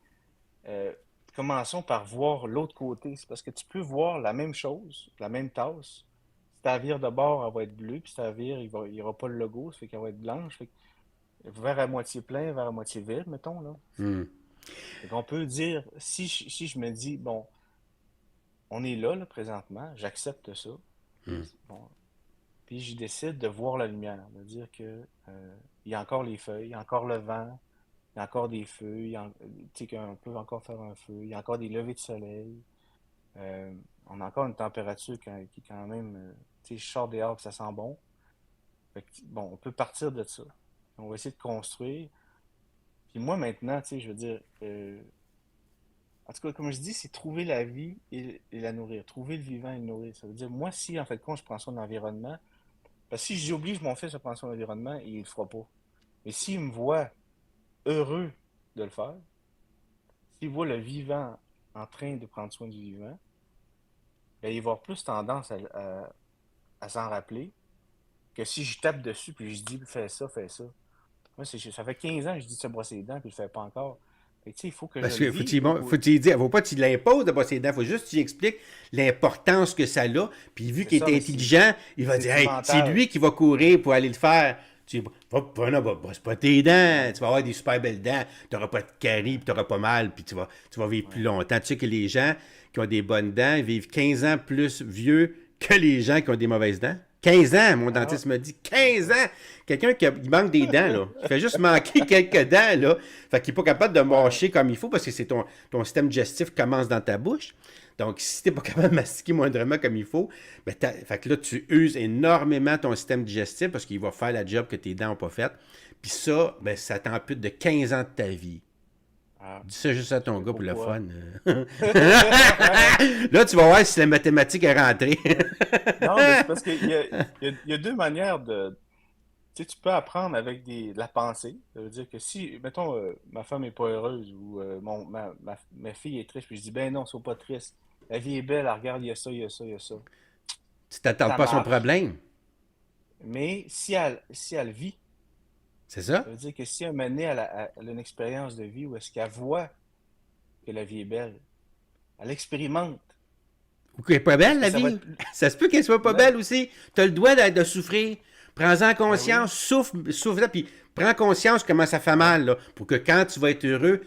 euh, commençons par voir l'autre côté. C'est parce que tu peux voir la même chose, la même tasse. Si ta vire de bord, elle va être bleue, puis si ta vire, il y aura pas le logo, ça fait qu'elle va être blanche. Fait que verre à moitié plein, verre à moitié vide, mettons, là. Hmm. Fait qu'on peut dire, si je me dis, bon, on est là, présentement, j'accepte ça, Hmm. bon, puis je décide de voir la lumière, de dire que il y a encore les feuilles, il y a encore le vent, il y a encore des feux, tu sais qu'on peut encore faire un feu, il y a encore des levées de soleil, euh, on a encore une température qui est quand même, tu sais, je sors dehors et ça sent bon. Fait que, bon, on peut partir de ça. On va essayer de construire. Puis moi maintenant, tu sais, je veux dire, en tout cas, comme je dis, c'est trouver la vie et la nourrir. Trouver le vivant et le nourrir. Ça veut dire, moi, si en fait, quand je prends soin de l'environnement, parce que si j'oblige mon fils à prendre soin de l'environnement, il le fera pas. Mais s'il me voit heureux de le faire, s'il voit le vivant en train de prendre soin du vivant, ben, il va avoir plus tendance à s'en rappeler que si je tape dessus puis je dis fais ça, fais ça. Moi, ça fait 15 ans que je dis de se brosser les dents puis je le fais pas encore. Fait que, tu sais, il faut que je Parce le que vive. faut que tu lui dises, faut pas que tu l'imposes de bosser les dents, faut juste que tu lui expliques l'importance que ça a. Puis vu C'est qu'il ça, est mais intelligent, il va c'est dire, du hey, c'est mental. lui qui va courir pour aller le faire. Tu dis, non, brosse pas tes dents, tu vas avoir des super belles dents, tu n'auras pas de caries, puis tu n'auras pas mal, puis tu vas vivre plus Ouais. longtemps. Tu sais que les gens qui ont des bonnes dents vivent 15 ans plus vieux que les gens qui ont des mauvaises dents. 15 ans, mon Ah, dentiste m'a dit. 15 ans! Quelqu'un il manque des dents, là. Il fait juste manquer quelques dents, là. Fait qu'il n'est pas capable de ouais. mâcher comme il faut parce que c'est ton système digestif commence dans ta bouche. Donc, si tu n'es pas capable de mastiquer moindrement comme il faut, ben fait que là, tu uses énormément ton système digestif parce qu'il va faire la job que tes dents n'ont pas faite. Puis ça, ben, ça t'ampute de 15 ans de ta vie. Ah, Dis ça juste à ton mais gars pour le pourquoi? fun. Là, tu vas voir si la mathématique est rentrée. Non, mais c'est parce qu'il y a deux manières de. Tu sais, tu peux apprendre avec la pensée. Ça veut dire que si, mettons, ma femme est pas heureuse ou ma fille est triste, puis je dis, ben non, sois pas triste. La vie est belle, elle regarde, il y a ça, il y a ça, il y a ça. Tu t'attardes Ça pas à son marche. problème. Mais si elle vit, C'est ça? ça veut dire que si un moment donné, elle a une expérience de vie où est-ce qu'elle voit que la vie est belle, elle expérimente. Ou qu'elle est pas belle, Est-ce que la ça va vie? être plus. Ça se peut qu'elle soit pas Ouais, belle aussi. Tu as le droit de souffrir. Prends-en ben oui, conscience, souffle, puis prends conscience comment ça fait ouais, mal, là, pour que quand tu vas être heureux,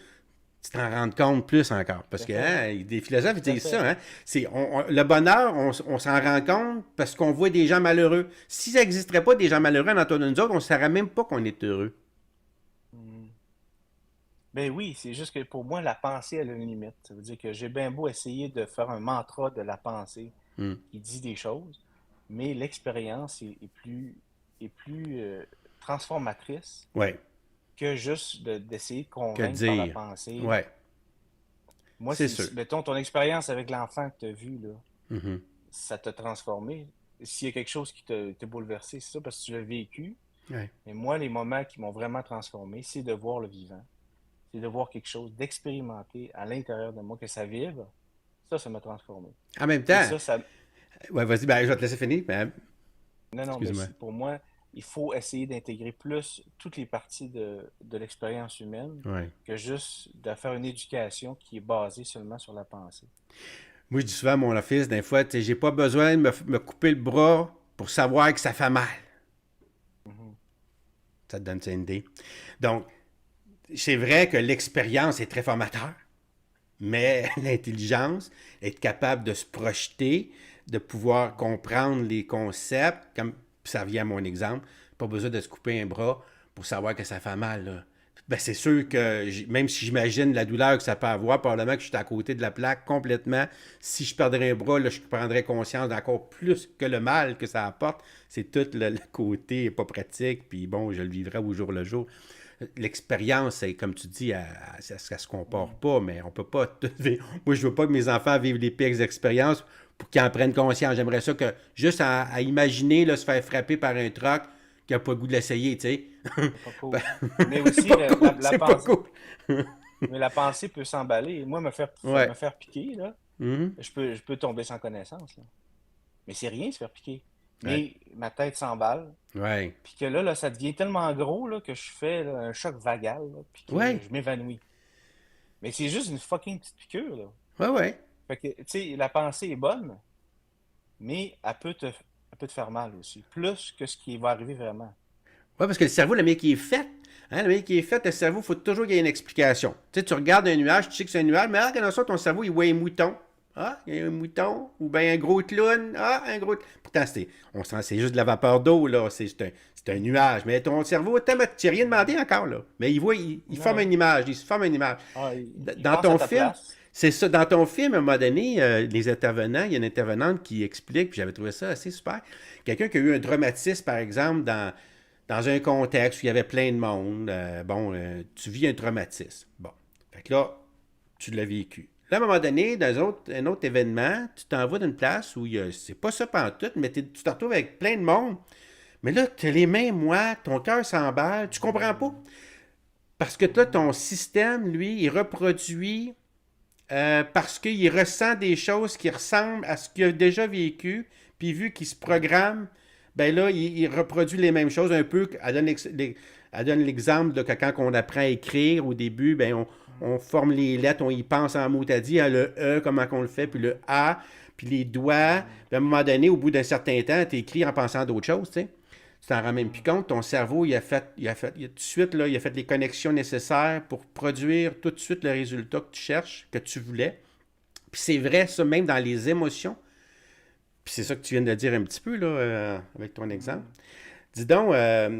tu t'en rendes compte plus encore. tout Parce à que fait, des philosophes ils tout à disent fait. ça. Hein? Le bonheur, on s'en rend compte parce qu'on voit des gens malheureux. Si ça n'existerait pas des gens malheureux en autour de nous autres, on ne saurait même pas qu'on est heureux. Hmm. Ben oui, c'est juste que pour moi, la pensée, elle a une limite. Ça veut dire que j'ai bien beau essayer de faire un mantra de la pensée Hmm. qui dit des choses, mais l'expérience est plus transformatrice Ouais, que juste d'essayer de que convaincre par la dire. pensée. Ouais, Moi, c'est sûr. mettons, ton expérience avec l'enfant que tu as vu, là, Mhm. ça t'a transformé. S'il y a quelque chose qui t'a bouleversé, c'est ça parce que tu l'as vécu. Ouais. Mais moi, les moments qui m'ont vraiment transformé, c'est de voir le vivant. C'est de voir quelque chose, d'expérimenter à l'intérieur de moi, que ça vibre. Ça m'a transformé. En même Et temps, ça, ouais, vas-y, ben, je vais te laisser finir. Ben, non, non, mais excuse-moi. pour moi, il faut essayer d'intégrer plus toutes les parties de l'expérience humaine Ouais. que juste de faire une éducation qui est basée seulement sur la pensée. Moi, je dis souvent à mon fils, des fois, tu sais, j'ai pas besoin de me couper le bras pour savoir que ça fait mal. Mhm. Ça te donne une idée. Donc, c'est vrai que l'expérience est très formateur, mais l'intelligence, être capable de se projeter, de pouvoir comprendre les concepts, comme ça vient à mon exemple, pas besoin de se couper un bras pour savoir que ça fait mal. Là. Ben, c'est sûr que même si j'imagine la douleur que ça peut avoir, probablement que je suis à côté de la plaque complètement. Si je perdrais un bras, là, je prendrais conscience d'encore plus que le mal que ça apporte. C'est tout le côté pas pratique, puis bon, je le vivrai au jour le jour. L'expérience, c'est comme tu dis, ça se compare Mhm. pas, mais on peut pas tout vivre. Moi, je veux pas que mes enfants vivent les pires expériences pour qu'ils en prennent conscience. J'aimerais ça que, juste à imaginer là, se faire frapper par un truck qui n'a pas le goût de l'essayer, tu sais. C'est pas Ben, cool. Mais c'est aussi, pas cool, la c'est pas pensée, cool. mais la pensée peut s'emballer. Moi, Ouais. me faire piquer, là, Mhm. je peux tomber sans connaissance, là. Mais c'est rien se faire piquer. Ouais. Mais ma tête s'emballe. Ouais. Puis que là, ça devient tellement gros là, que je fais là, un choc vagal, là, puis que Ouais. je m'évanouis. Mais c'est juste une fucking petite piqûre, là. Ouais, ouais. Fait que, tu sais, la pensée est bonne, mais elle peut te faire mal aussi. Plus que ce qui va arriver vraiment. Ouais, parce que le cerveau, le mec qui est fait, hein, le mec qui est fait, le cerveau, il faut toujours qu'il y ait une explication. Tu sais, tu regardes un nuage, tu sais que c'est un nuage, mais regarde dans ça, ton cerveau, il voit un mouton. Ah, il y a un mouton, ou bien un gros clown. Ah, un gros. Pourtant, c'est juste de la vapeur d'eau, là. C'est un nuage. Mais ton cerveau, tu n'as rien demandé encore, là. Mais il forme une Ouais. image. Il se forme une image. Ah, il Dans passe à ton ta film, place. c'est ça. Dans ton film, à un moment donné, les intervenants, il y a une intervenante qui explique, puis j'avais trouvé ça assez super. Quelqu'un qui a eu un traumatisme, par exemple, dans un contexte où il y avait plein de monde, tu vis un traumatisme. Bon. Fait que là, tu l'as vécu. Là, à un moment donné, dans un autre événement, tu t'envoies d'une place où c'est pas ça pantoute, mais tu te retrouves avec plein de monde. Mais là, tu as les mains moites, ton cœur s'emballe, tu comprends pas. Parce que là, ton système, lui, il reproduit parce qu'il ressent des choses qui ressemblent à ce qu'il a déjà vécu, puis vu qu'il se programme, ben là, il reproduit les mêmes choses un peu. Elle donne l'exemple de que quand on apprend à écrire au début, ben on forme les lettres, on y pense en mot à dire, le E, comment on le fait, puis le A, puis les doigts. Puis à un moment donné, au bout d'un certain temps, tu écris en pensant à d'autres choses, tu sais. Tu t'en rends même plus compte, ton cerveau, il a tout de suite, là, il a fait les connexions nécessaires pour produire tout de suite le résultat que tu cherches, que tu voulais. Puis c'est vrai, ça, même dans les émotions. Puis Puis c'est ça que tu viens de dire un petit peu, là, avec ton exemple. Mhm. Dis donc,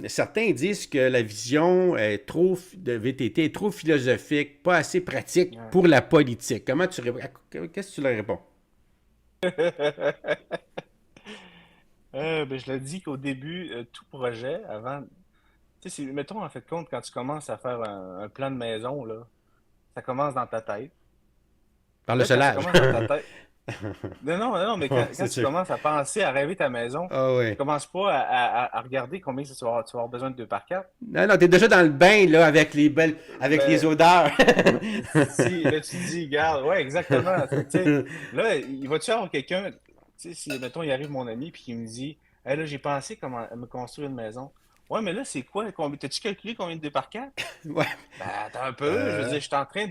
certains disent que la vision de VTT est trop philosophique, pas assez pratique Ouais. pour la politique. Comment tu réponds? Qu'est-ce que tu leur réponds? Ben, je l'ai dit qu'au début, tout projet, avant, tu sais, mettons en fait compte, quand tu commences à faire un plan de maison, là, ça commence dans ta tête. Par le Là, quand ça solage. commence dans ta tête, non, non, non, mais Ouais, quand c'est tu sûr. commences à penser, à rêver ta maison, Ah tu ouais. commences pas à regarder combien tu vas avoir besoin de 2 par 4. Non, non, t'es déjà dans le bain, là, avec les belles, avec les Ben, odeurs. si, là, tu te dis, regarde, ouais, exactement. Fait que, tu sais, là, il va-tu avoir quelqu'un, tu sais, si, mettons, il arrive mon ami, puis il me dit, hey, là, j'ai pensé comment à me construire une maison. Ouais, mais là, c'est quoi? T'as-tu calculé combien de 2 par 4? Ouais. Ben, attends un peu, je veux Euh, dire, je suis T'as-tu en train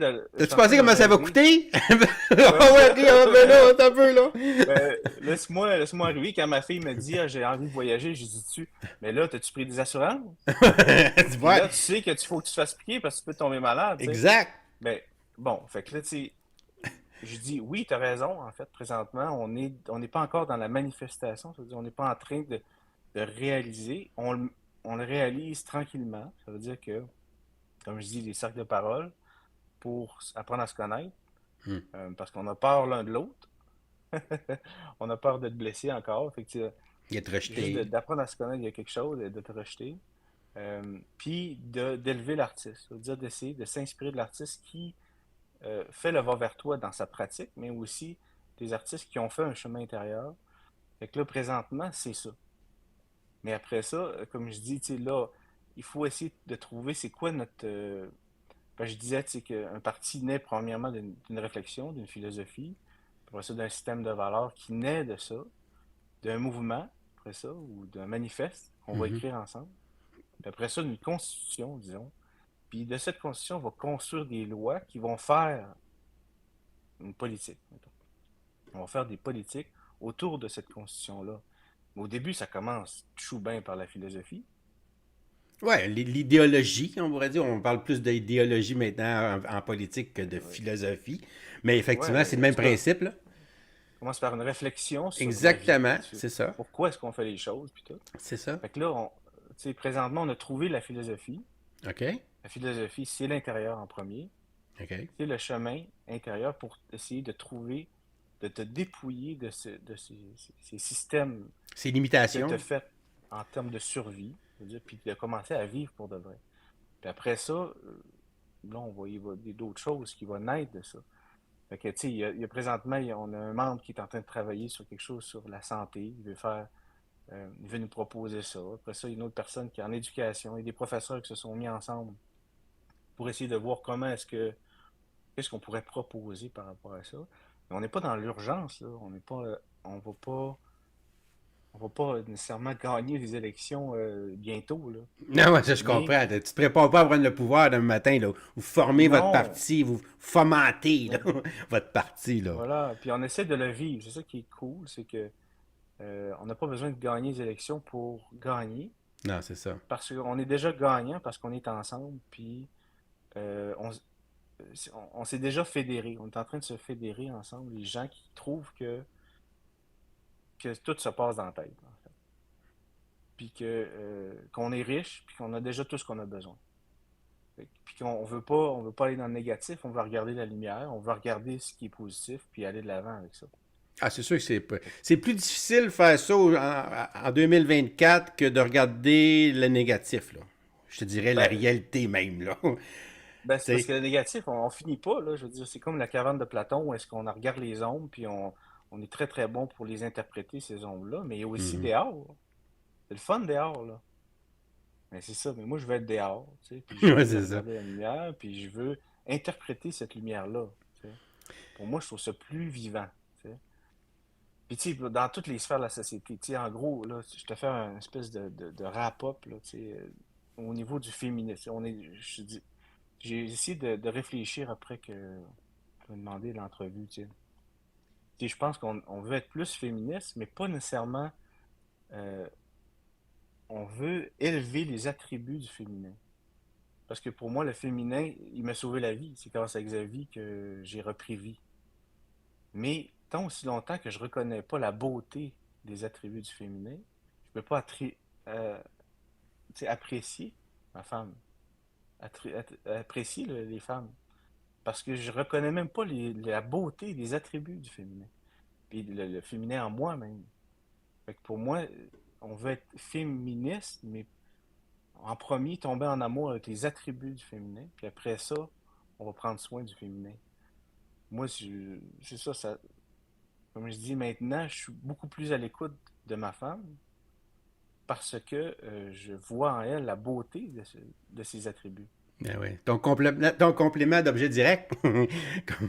pensé de comment ça va rêver. coûter? Ouais. Ah ouais, ok, ah, ben là, attends un peu, là. Ben, laisse-moi arriver. Quand ma fille me dit, ah, j'ai envie de voyager, je dis dessus, mais là, t'as-tu pris des assurances? Tu Puis vois? là, tu sais que tu faut que tu te fasses piquer parce que tu peux tomber malade, tu sais. Exact. Mais bon, fait que là, tu sais, je dis, oui, tu as raison, en fait, présentement, on n'est pas encore dans la manifestation, c'est-à-dire on n'est pas en train de réaliser, on le réalise tranquillement, ça veut dire que, comme je dis, les cercles de parole, pour apprendre à se connaître, Hmm. parce qu'on a peur l'un de l'autre, on a peur d'être blessé encore, fait que, Il est juste rejeté. d'apprendre à se connaître, il y a quelque chose, et de te rejeter, puis d'élever l'artiste, ça veut dire d'essayer de s'inspirer de l'artiste qui fait le va vers toi dans sa pratique, mais aussi des artistes qui ont fait un chemin intérieur. Fait que là, présentement, c'est ça. Mais après ça, comme je dis, tu sais, là, il faut essayer de trouver c'est quoi notre. Ben, je disais, tu sais, qu'un parti naît premièrement d'une réflexion, d'une philosophie, après ça, d'un système de valeurs qui naît de ça, d'un mouvement, après ça, ou d'un manifeste qu'on va Mhm. écrire ensemble. Puis après ça, d'une constitution, disons. Puis de cette constitution, on va construire des lois qui vont faire une politique, mettons. On va faire des politiques autour de cette constitution-là. Mais au début, ça commence chou bien par la philosophie. Ouais, l'idéologie, on pourrait dire, on parle plus d'idéologie maintenant en politique que de Oui. philosophie. Mais Ouais, effectivement, c'est le mais en même tout cas, principe, là. commence par une réflexion sur la vie, Exactement, sur c'est ça. pourquoi est-ce qu'on fait les choses, puis tout. C'est ça. Fait que là, tu sais, présentement, on a trouvé la philosophie. OK. La philosophie, c'est l'intérieur en premier. OK. C'est le chemin intérieur pour essayer de trouver, de te dépouiller de ces systèmes C'est que tu as l'imitation. fait en termes de survie, je veux dire, puis de commencer à vivre pour de vrai. Puis après ça, là, il va y a d'autres choses qui vont naître de ça. Fait que, tu sais, présentement, on a un membre qui est en train de travailler sur quelque chose sur la santé. Il veut nous proposer ça. Après ça, il y a une autre personne qui est en éducation. Il y a des professeurs qui se sont mis ensemble pour essayer de voir qu'est-ce qu'on pourrait proposer par rapport à ça. Mais on n'est pas dans l'urgence, là. On va pas, on va pas nécessairement gagner les élections bientôt, là. Non, ouais, ça, je Mais comprends. Tu te prépares pas à prendre le pouvoir d'un matin, là. Vous formez votre non, parti, vous fomentez, là, mais votre parti, là. voilà. Puis on essaie de le vivre. C'est ça qui est cool, c'est que on n'a pas besoin de gagner les élections pour gagner, Non, c'est ça. parce qu'on est déjà gagnant, parce qu'on est ensemble, puis euh, on, on s'est déjà fédéré. On est en train de se fédérer ensemble, les gens qui trouvent que tout se passe dans la tête, en fait. Puis qu'on est riche, puis qu'on a déjà tout ce qu'on a besoin. Puis on veut pas aller dans le négatif, on veut regarder la lumière, on veut regarder ce qui est positif, puis aller de l'avant avec ça. Ah, c'est sûr que Fait c'est plus difficile de faire ça en 2024 que de regarder le négatif, là. Je te dirais la ben, réalité même, là. Tu c'est parce sais, que le négatif, on finit pas, là. Je veux dire, c'est comme la caverne de Platon où est-ce qu'on regarde les ombres, puis on est très très bon pour les interpréter, ces ombres-là, mais il y a aussi mhm. dehors. C'est le fun dehors, là. Mais c'est ça, mais moi je veux être dehors, tu sais, puis je Ouais, veux c'est ça. regarder la lumière, puis je veux interpréter cette lumière-là, tu sais. Pour moi, je trouve ça plus vivant, tu sais. Puis tu sais, dans toutes les sphères de la société, tu sais, en gros, là, je te fais un espèce de wrap-up, là, tu sais, au niveau du féminisme. J'ai essayé de réfléchir après que tu m'as demandé l'entrevue, tu sais. Tu sais, je pense qu'on veut être plus féministe, mais pas nécessairement. euh, on veut élever les attributs du féminin. Parce que pour moi, le féminin, il m'a sauvé la vie. C'est grâce à Xavier que j'ai repris vie. Mais tant aussi longtemps que je reconnais pas la beauté des attributs du féminin, je peux pas euh, apprécier ma femme, apprécier les femmes, parce que je reconnais même pas la beauté des attributs du féminin, puis le féminin en moi-même. Fait que pour moi, on veut être féministe, mais en premier, tomber en amour avec les attributs du féminin, puis après ça, on va prendre soin du féminin. Moi, c'est ça, comme je dis maintenant, je suis beaucoup plus à l'écoute de ma femme parce que je vois en elle la beauté de ses attributs. Ben oui. Ton complément d'objet direct, comme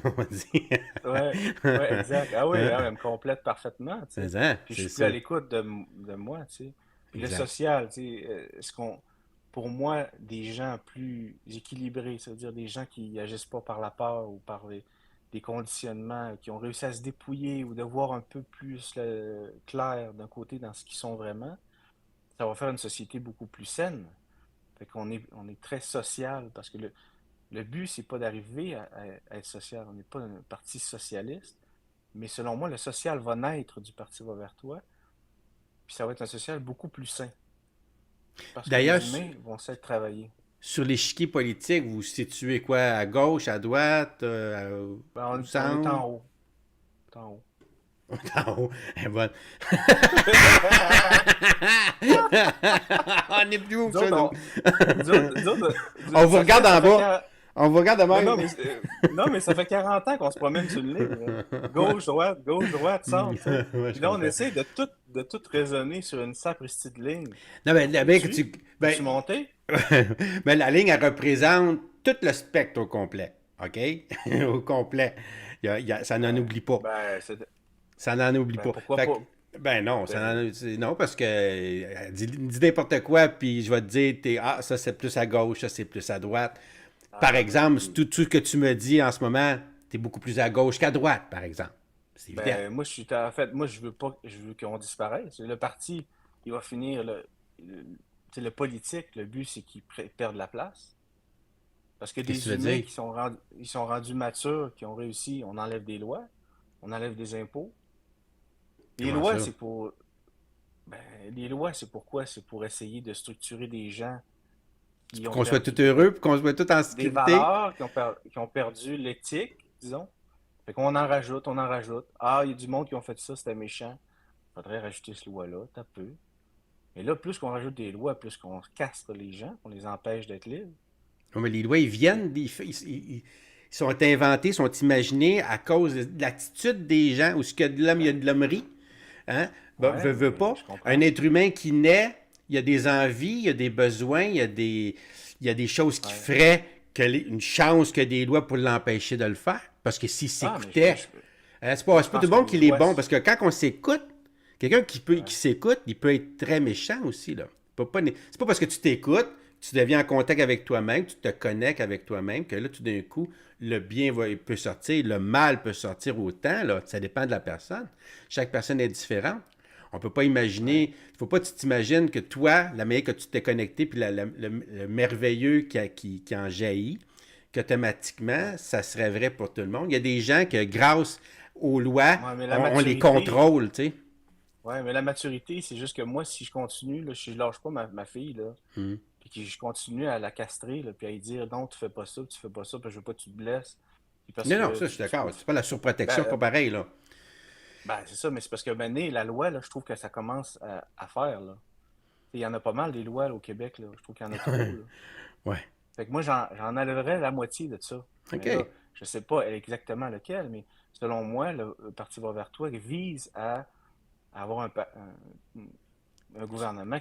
on dit. Ouais, ouais, exact. Ah oui, Hein? elle me complète parfaitement, tu sais. C'est ça, Puis je c'est suis plus à ça. l'écoute de moi, tu sais. Puis le Exact. social, tu sais, pour moi, des gens plus équilibrés, c'est-à-dire des gens qui agissent pas par la peur ou par des conditionnements, qui ont réussi à se dépouiller ou de voir un peu plus clair d'un côté dans ce qu'ils sont vraiment, ça va faire une société beaucoup plus saine. Fait on est très social parce que le but, c'est pas d'arriver à être social. On n'est pas un parti socialiste. Mais selon moi, le social va naître du Parti va vers toi, puis ça va être un social beaucoup plus sain, parce que D'ailleurs, les humains vont s'être travaillés. sur l'échiquier politique, vous vous situez quoi? À gauche, à droite, au On est centre? en haut. En haut. En haut. Eh, bonne. On est plus haut Nous que ça, autres, nous. On vous ça regarde en ça fait bas. On vous regarde de non, même. non, mais ça fait 40 ans qu'on se promène sur une ligne, là. Gauche, droite, centre, tu sais. Ouais, je Puis là, on comprends. essaie de tout raisonner sur une sapristi de ligne. Non, mais ben, que Peux-tu? tu, ben, Peux-tu monter? ben, la ligne, elle représente tout le spectre au complet. OK? Au complet. Ça n'en Ben, oublie pas. ben, Ça n'en oublie ben, pas. pourquoi Fait pas? ben non, Ben, non, parce que dis n'importe quoi, puis je vais te dire, ça c'est plus à gauche, ça c'est plus à droite. Par ah, ben, exemple, tout ce que tu me dis en ce moment, t'es beaucoup plus à gauche qu'à droite, par exemple. C'est évident. ben, moi, en fait, moi, je veux pas, je veux qu'on disparaisse. Le parti, il va finir, le, tu sais, le politique, le but, c'est qu'il perde la place. Parce que Qu'est-ce que tu des veux humains dire? qui ils sont rendus matures, qui ont réussi, on enlève des lois, on enlève des impôts. Les Comment lois, ça? c'est pour, ben, les lois, c'est pourquoi? C'est pour essayer de structurer des gens qui Pour ont qu'on soit tout perdu heureux, pour qu'on soit tout en des sécurité. valeurs, qui ont perdu l'éthique, disons. Fait qu'on en rajoute, on en rajoute. Ah, il y a du monde qui ont fait ça, c'était méchant. Faudrait rajouter ce loi-là, t'as peu. Mais là, plus qu'on rajoute des lois, plus qu'on castre les gens, qu'on les empêche d'être libres. Non, mais les lois, ils C'est- viennent, ils sont inventés, sont imaginés à cause de l'attitude des gens, où ce que de l'homme, il y a de l'hommerie. Hein? Ben, Ouais, veut mais pas. je Un comprends. être humain qui naît, il y a des envies, il y a des besoins, il y a des choses qui Ouais. feraient une chance que des lois pour l'empêcher de le faire. Parce que s'il Ah, mais s'écoutait, moi, c'est je pas tout pense le que monde les qui est lois. bon. Parce que quand on s'écoute, quelqu'un qui Ouais. s'écoute, il peut être très méchant aussi. Là. C'est pas parce que tu t'écoutes, tu deviens en contact avec toi-même, tu te connectes avec toi-même, que là, tout d'un coup, peut sortir, le mal peut sortir autant. Là. Ça dépend de la personne. Chaque personne est différente. On peut pas imaginer, Ouais. il faut pas que tu t'imagines que toi, la manière que tu t'es connecté, puis le merveilleux qui en jaillit, qu'automatiquement, Ouais. ça serait vrai pour tout le monde. Il y a des gens que, grâce aux lois, Ouais, mais la on les maturité. contrôle, tu sais. Ouais, mais la maturité, c'est juste que moi, si je continue, là, si je lâche pas ma fille, là, Hmm. puis que je continue à la castrer, là, puis à lui dire non, tu fais pas ça, tu fais pas ça, parce que je veux pas que tu te blesses. Puis parce Non, non, que ça, je suis tu peux. d'accord. C'est pas la surprotection, Ben, pas pareil, là. c'est ça, mais c'est parce que maintenant, la loi, là, je trouve que ça commence à faire, là. Il y en a pas mal des lois là, au Québec, là. Je trouve qu'il y en a trop, là. Ouais. Fait que moi, j'en enlèverais la moitié de ça. Mais là, OK. je sais pas exactement lequel, mais selon moi, le Parti va vers toi vise à avoir un gouvernement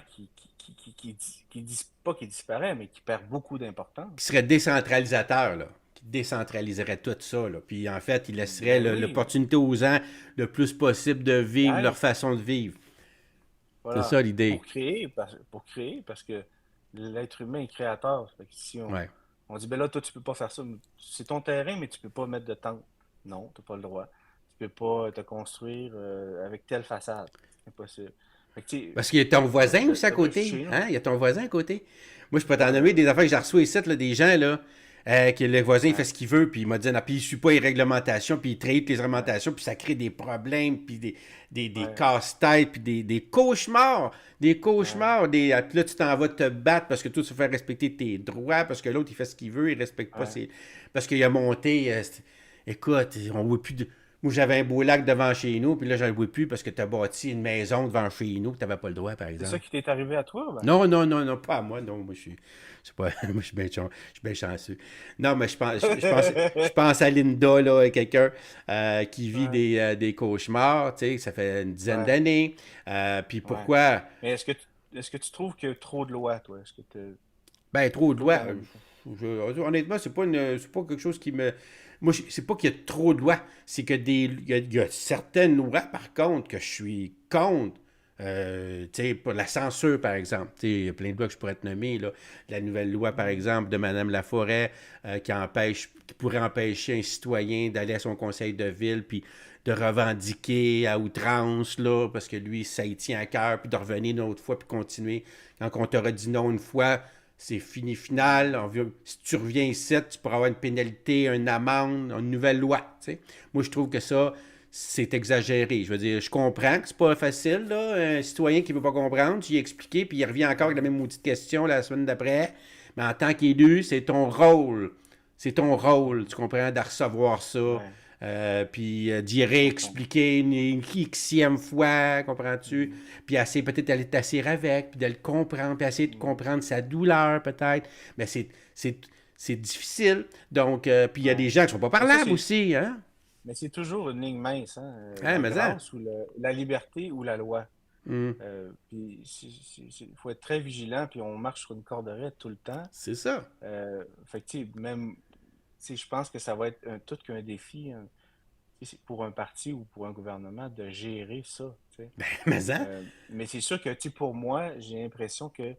pas qui disparaît, mais qui perd beaucoup Qui d'importance. serait décentralisateur, là. Qui décentraliserait tout ça, là. Puis, en fait, il laisserait Ben oui, l'opportunité aux gens le plus possible de vivre leur hey, façon de vivre. C'est voilà, ça, l'idée. pour créer, parce que l'être humain est créateur. Fait que si Ouais. on dit, ben là, toi, tu peux pas faire ça. C'est ton terrain, mais tu peux pas mettre de tente. Non, t'as pas le droit. Tu peux pas te construire avec telle façade. C'est impossible. Fait que, tu sais, Parce qu'il y a ton voisin aussi à t'as vu côté. chez nous? Hein? Il y a ton voisin à côté. Moi, je peux t'en Ouais, nommer des affaires que j'ai reçues ici, là, des gens, là. Que le voisin il fait Ouais. ce qu'il veut, puis il m'a dit, non, puis il suit pas les réglementations, puis il trahit les réglementations, puis ça crée des problèmes, puis des Ouais. casse-têtes, puis des cauchemars, Ouais. puis là tu t'en vas te battre parce que toi tu veux faire respecter tes droits, parce que l'autre il fait ce qu'il veut, il respecte pas Ouais. ses... Parce qu'il a monté, écoute, on voit plus de... Moi j'avais un beau lac devant chez nous, puis là j'en vois plus parce que t'as bâti une maison devant chez nous, que t'avais pas le droit par C'est ça exemple. qui t'est arrivé à toi, ben? Non, non, non, non, pas à moi, non, moi je suis, c'est pas, moi je suis bien chanceux. Non, mais je pense à Linda, là, quelqu'un qui vit Ouais. des cauchemars, tu sais, ça fait une dizaine Ouais. d'années. Puis Ouais. pourquoi? Mais est-ce que tu trouves qu'il y a trop de lois, toi? Est-ce que Ben, trop de trop lois. dans les... Honnêtement, c'est pas quelque chose qui me. Moi, c'est pas qu'il y a trop de lois, c'est que il y a certaines lois, par contre, que je suis contre. Tu sais, pour la censure, par exemple. Tu sais, il y a plein de lois que je pourrais te nommer, là. La nouvelle loi, par Mhm. exemple, de Mme Laforêt, qui pourrait empêcher un citoyen d'aller à son conseil de ville, puis de revendiquer à outrance, là, parce que lui, ça y tient à cœur, puis de revenir une autre fois, puis continuer. Quand on t'aura dit non une fois, c'est fini final. Si tu reviens ici, tu pourras avoir une pénalité, une amende, une nouvelle loi. Tu sais. Moi, je trouve que ça, c'est exagéré. Je veux dire, je comprends que c'est pas facile, là. Un citoyen qui ne veut pas comprendre, tu lui expliques, puis il revient encore avec la même maudite question la semaine d'après. Mais en tant qu'élu, c'est ton rôle. C'est ton rôle, tu comprends, de recevoir ça. Ouais, Puis d'y je comprends. réexpliquer une xème fois, comprends-tu? Mhm. Puis essayer peut-être d'aller t'asseoir avec, puis de le comprendre, puis essayer de Mhm. comprendre sa douleur peut-être. Mais c'est difficile. Donc, puis il y a des Ouais. gens qui sont pas Mais ça, parlables aussi, hein? mais c'est toujours une ligne mince, hein? Hein, La mais ça. grâce ou la liberté ou la loi. Hum, Puis il faut être très vigilant, puis on marche sur une corde raide tout le temps. c'est ça. Fait que, tu sais, même, tu sais, je pense que ça va être tout qu'un défi, hein, tu sais, pour un parti ou pour un gouvernement de gérer ça, tu sais. Mais ça. Mais c'est sûr que, tu sais, pour moi, j'ai l'impression que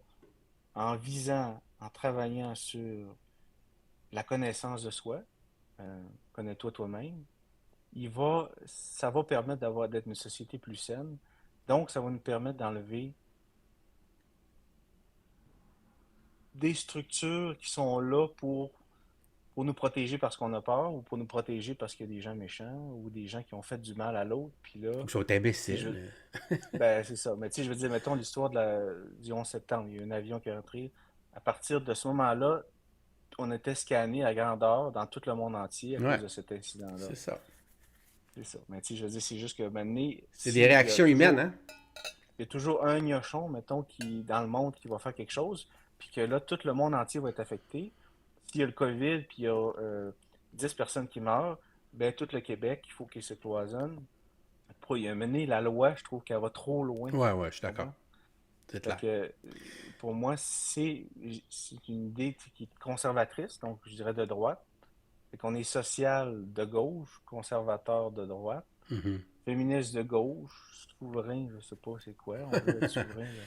en visant, en travaillant sur la connaissance de soi, connais-toi toi-même, ça va permettre d'être une société plus saine. Donc, ça va nous permettre d'enlever des structures qui sont là pour nous protéger parce qu'on a peur ou pour nous protéger parce qu'il y a des gens méchants ou des gens qui ont fait du mal à l'autre. Puis là, Ils sont tu sais, imbéciles. ben, c'est ça. Mais tu sais, je veux dire, mettons l'histoire du 11 septembre. Il y a eu un avion qui est rentré. À partir de ce moment-là, on était scanné à grandeur dans tout le monde entier à cause Ouais, de cet incident-là. c'est ça. C'est ça. Mais tu sais, je veux dire, c'est juste que maintenant, C'est des réactions humaines, hein? il y a toujours un gnochon, mettons, dans le monde qui va faire quelque chose, puis que là, tout le monde entier va être affecté. S'il y a le COVID, puis il y a 10 personnes qui meurent, ben tout le Québec, il faut qu'il se cloisonne. Pour y mener la loi, je trouve qu'elle va trop loin. Ouais, ouais, je suis Tu d'accord. comprends? C'est Fait clair. que, pour moi, c'est une idée qui est conservatrice, donc je dirais de droite. Fait qu'on est social de gauche, conservateur de droite, Mhm. féministe de gauche, souverain, je sais pas c'est quoi, on veut être souverain. Là.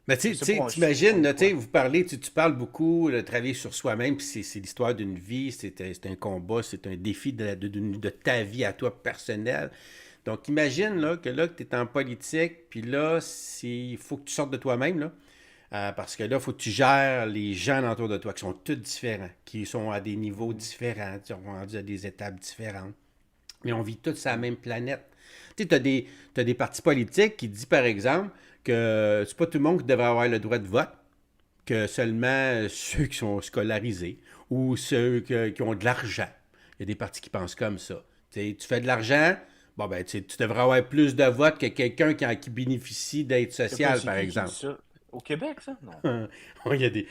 Mais Je tu sais pas, sais, on t'imagines, est là, tu sais, quoi? vous parlez, tu parles beaucoup de travailler sur soi-même, puis c'est l'histoire d'une vie, c'est un combat, c'est un défi de ta vie à toi personnelle. Donc imagine là, que tu es en politique, puis là, il faut que tu sortes de toi-même, là. Parce que là, il faut que tu gères les gens autour de toi, qui sont tous différents, qui sont à des niveaux Mhm. différents, qui sont rendus à des étapes différentes. Mais on vit tous sur la Mhm. même planète. Tu sais, t'as des partis politiques qui disent, par exemple, que c'est pas tout le monde qui devrait avoir le droit de vote, que seulement ceux qui sont scolarisés ou qui ont de l'argent. Il y a des partis qui pensent comme ça. Tu sais, tu fais de l'argent, bon ben tu devrais avoir plus de votes que quelqu'un qui bénéficie d'aide sociale, C'est par qui dit exemple. ça? Au Québec, ça? Non. Il y a des.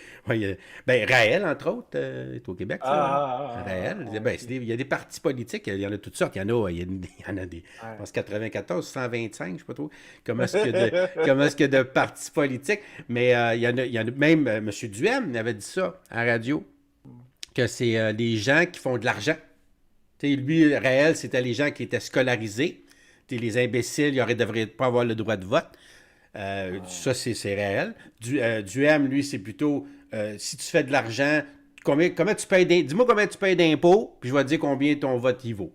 Ben, Raël, entre autres, est au Québec, ça. Raël. Ben, Ok. il y a des partis politiques, il y en a toutes sortes. Il y en a des. Je Ouais. pense 94, 125, je sais pas trop. Comment est-ce que de partis politiques. Mais il y en a même M. Duhem avait dit ça à la radio, que c'est les gens qui font de l'argent. Tu sais, lui, Raël, c'était les gens qui étaient scolarisés. Tu sais, les imbéciles, ils ne devraient pas avoir le droit de vote. Ah. Ça, c'est réel. Duhem, lui, c'est plutôt si tu fais de l'argent, comment tu payes dis-moi combien tu payes d'impôts, puis je vais te dire combien ton vote y vaut.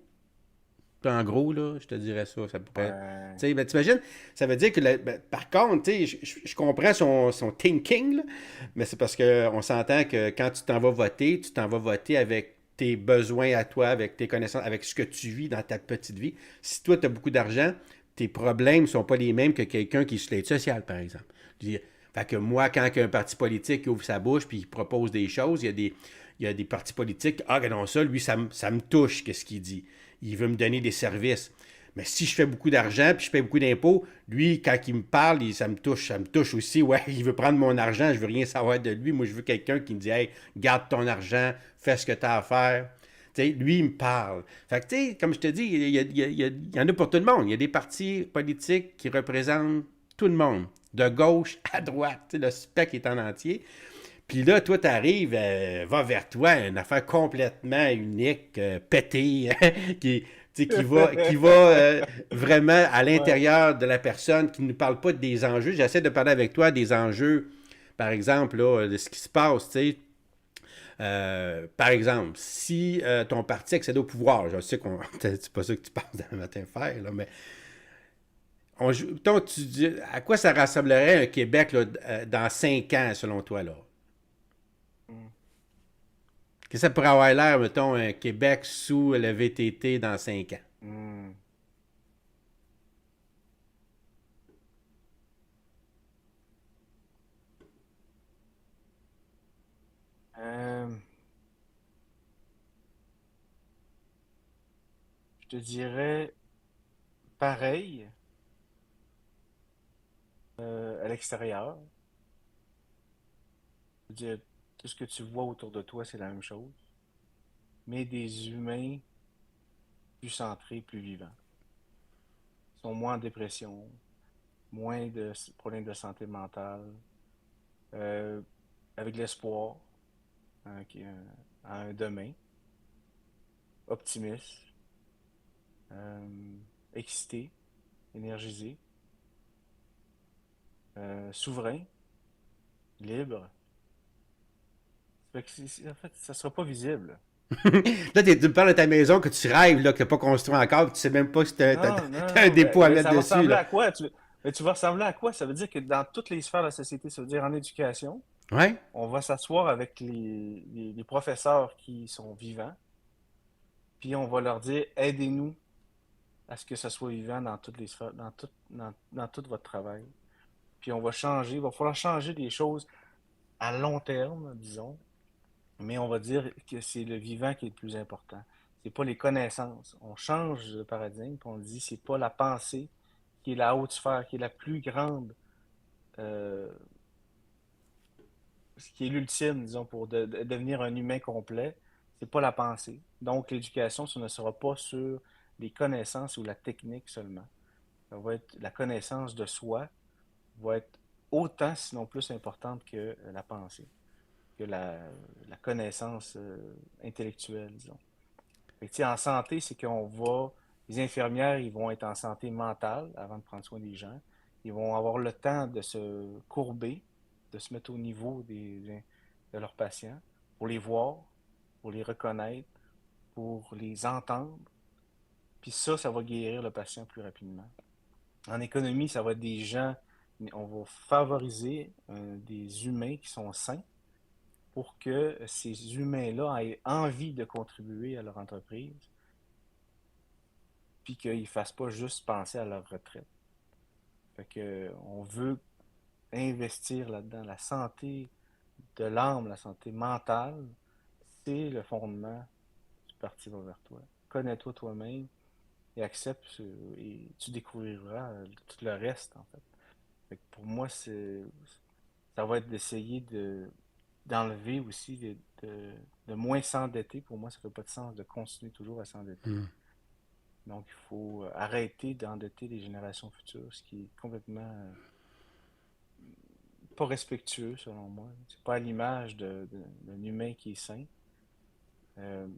En gros, là, je te dirais ça. Ça pourrait. Ouais. Tu sais, ben, t'imagines, ça veut dire que, ben, par contre, tu sais, je comprends son thinking, là, mais c'est parce qu'on s'entend que quand tu t'en vas voter avec tes besoins à toi, avec tes connaissances, avec ce que tu vis dans ta petite vie. Si toi, tu as beaucoup d'argent, tes problèmes ne sont pas les mêmes que quelqu'un qui est sur l'aide sociale, par exemple. Je veux dire, fait que moi, quand un parti politique ouvre sa bouche puis il propose des choses, il y a des partis politiques, ah, regardons ça, lui, ça me touche, qu'est-ce qu'il dit. Il veut me donner des services. Mais si je fais beaucoup d'argent puis je paye beaucoup d'impôts, lui, quand il me parle, ça me touche aussi. Ouais, il veut prendre mon argent, je veux rien savoir de lui. Moi, je veux quelqu'un qui me dit, hey, garde ton argent, fais ce que tu as à faire. T'sais, lui, il me parle. Fait que, tu sais, comme je te dis, il y en a pour tout le monde. Il y a des partis politiques qui représentent tout le monde, de gauche à droite. T'sais, le spectre est en entier. Puis là, toi, t'arrives, va vers toi, une affaire complètement unique, pétée, qui va vraiment à Ouais. l'intérieur de la personne, qui ne nous parle pas des enjeux. J'essaie de parler avec toi des enjeux, par exemple, là, de ce qui se passe, tu sais. Par exemple, si ton parti accède au pouvoir, je sais qu'on c'est pas ça que tu parles dans le matin faire, là, mais tu dis, à quoi ça rassemblerait un Québec là, dans 5 ans, selon toi, là? Mm. Qu'est-ce que ça pourrait avoir l'air, mettons, un Québec sous le VTT dans 5 ans? Mm. Euh, je te dirais pareil à l'extérieur. Je veux dire, tout ce que tu vois autour de toi, c'est la même chose. Mais des humains plus centrés, plus vivants. Ils sont moins en dépression, moins de problèmes de santé mentale, euh, avec l'espoir à un demain, optimiste, euh, excité, énergisé, souverain, libre. Fait que en fait, ça sera pas visible. Là, tu me parles de ta maison que tu rêves, là, que tu n'as pas construit encore, puis tu sais même pas si tu as, Non, non, un non. dépôt à Mais mettre ça va dessus, ressembler là. à quoi? Mais tu vas ressembler à quoi? Ça veut dire que dans toutes les sphères de la société, ça veut dire en éducation, Ouais? on va s'asseoir avec les professeurs qui sont vivants, puis on va leur dire, aidez-nous à ce que ça soit vivant dans toutes les sphères, dans tout votre travail. Puis on va changer, il va falloir changer des choses à long terme, disons, mais on va dire que c'est le vivant qui est le plus important. C'est pas les connaissances. On change de paradigme, puis on dit c'est pas la pensée qui est la haute sphère, qui est la plus grande, euh, ce qui est l'ultime, disons, pour devenir un humain complet. C'est pas la pensée. Donc l'éducation, ce ne sera pas sur les connaissances ou la technique seulement. Ça va être la connaissance de soi, va être autant, sinon plus importante que la pensée, que la connaissance intellectuelle, disons. Fait que, en santé, c'est qu'on va. Les infirmières, ils vont être en santé mentale avant de prendre soin des gens. Ils vont avoir le temps de se courber, de se mettre au niveau de leurs patients, pour les voir, pour les reconnaître, pour les entendre. Puis ça va guérir le patient plus rapidement. En économie, ça va être des gens, on va favoriser des humains qui sont sains pour que ces humains-là aient envie de contribuer à leur entreprise, puis qu'ils ne fassent pas juste penser à leur retraite. Fait que on veut investir là-dedans. La santé de l'âme, la santé mentale, c'est le fondement du parti va vers toi. Connais-toi toi-même et accepte et tu découvriras tout le reste en fait. Fait que pour moi, ça va être d'essayer d'enlever aussi, de moins s'endetter. Pour moi, ça ne fait pas de sens de continuer toujours à s'endetter. Hmm. Donc, il faut arrêter d'endetter les générations futures, ce qui est complètement pas respectueux, selon moi. C'est pas à l'image d'un humain qui est sain. Euh,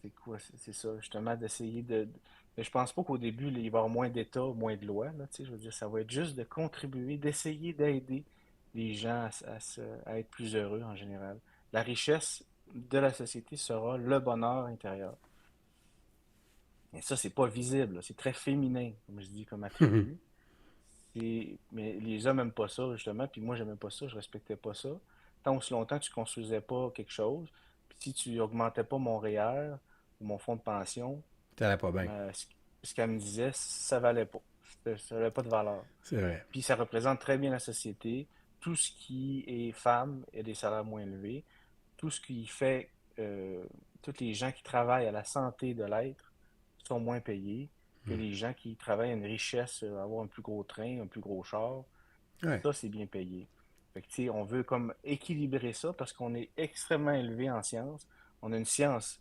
c'est quoi? C'est ça, justement, d'essayer mais je pense pas qu'au début, là, il va y avoir moins d'État, moins de lois. Là, tu sais, je veux dire, ça va être juste de contribuer, d'essayer d'aider les gens à être plus heureux en général. La richesse de la société sera le bonheur intérieur. Et ça, c'est pas visible, là. C'est très féminin, comme je dis, comme attribut. Mais les hommes n'aiment pas ça, justement, puis moi, j'aimais pas ça, je respectais pas ça. Tant aussi longtemps que tu construisais pas quelque chose, puis si tu augmentais pas mon REER ou mon fonds de pension, Ça va pas bien. ce qu'elle me disait, ça valait pas. Ça valait pas de valeur. C'est vrai. Puis ça représente très bien la société. Tout ce qui est femme a des salaires moins élevés. Tout ce qui fait, euh, tous les gens qui travaillent à la santé de l'être sont moins payés que les gens qui travaillent à une richesse, avoir un plus gros train, un plus gros char. Ouais. Ça, c'est bien payé. Fait que, tu sais, on veut comme équilibrer ça parce qu'on est extrêmement élevé en sciences. On a une science,